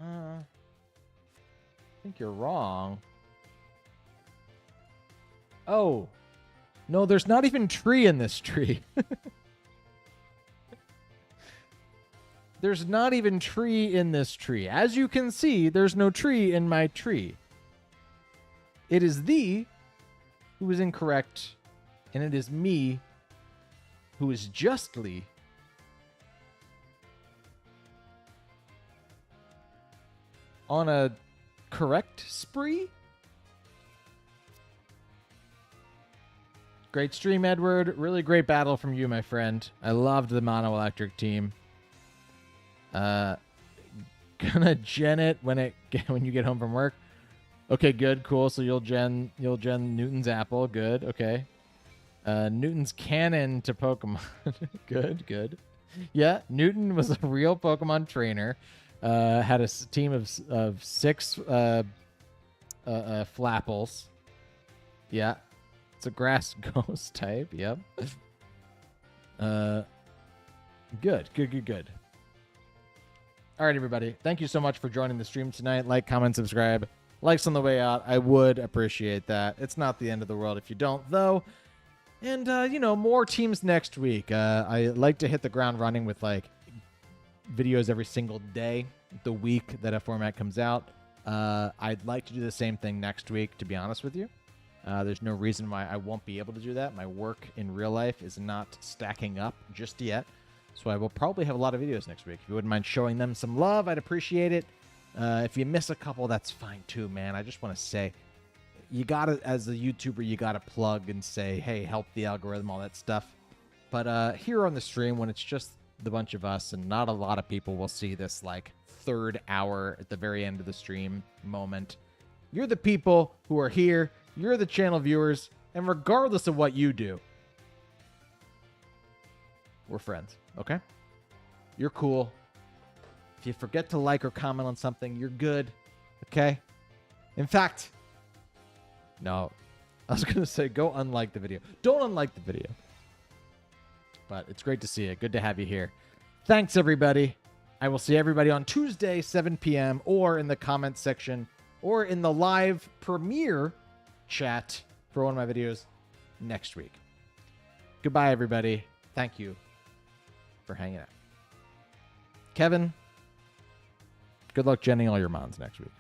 I think you're wrong. Oh. No, there's not even tree in this tree. There's not even tree in this tree. As you can see, there's no tree in my tree. It is thee who is incorrect, and it is me who is justly on a correct spree. Great stream, Edward. Really great battle from you, my friend. I loved the mono electric team. Gonna gen it when you get home from work. Okay, good, cool. So you'll gen Newton's Apple. Good, okay. Newton's cannon to Pokemon. Good. Yeah, Newton was a real Pokemon trainer. Had a team of 6 Flapples. Yeah. It's a grass ghost type. Yep. Good. All right, everybody. Thank you so much for joining the stream tonight. Like, comment, subscribe. Likes on the way out. I would appreciate that. It's not the end of the world if you don't, though. And, more teams next week. I like to hit the ground running with, videos every single day, the week that a format comes out. I'd like to do the same thing next week, to be honest with you. There's no reason why I won't be able to do that. My work in real life is not stacking up just yet. So I will probably have a lot of videos next week. If you wouldn't mind showing them some love, I'd appreciate it. If you miss a couple, that's fine too, man. I just want to say you gotta, as a YouTuber, you gotta plug and say, hey, help the algorithm, all that stuff. But here on the stream, when it's just the bunch of us and not a lot of people will see this like third hour at the very end of the stream moment, you're the people who are here, you're the channel viewers, and regardless of what you do, we're friends, okay? You're cool. If you forget to like or comment on something, you're good, okay? In fact, no, I was going to say go unlike the video. Don't unlike the video. But it's great to see you. Good to have you here. Thanks, everybody. I will see everybody on Tuesday, 7 p.m., or in the comments section, or in the live premiere chat for one of my videos next week. Goodbye, everybody. Thank you for hanging out. Kevin, good luck genning all your mons next week.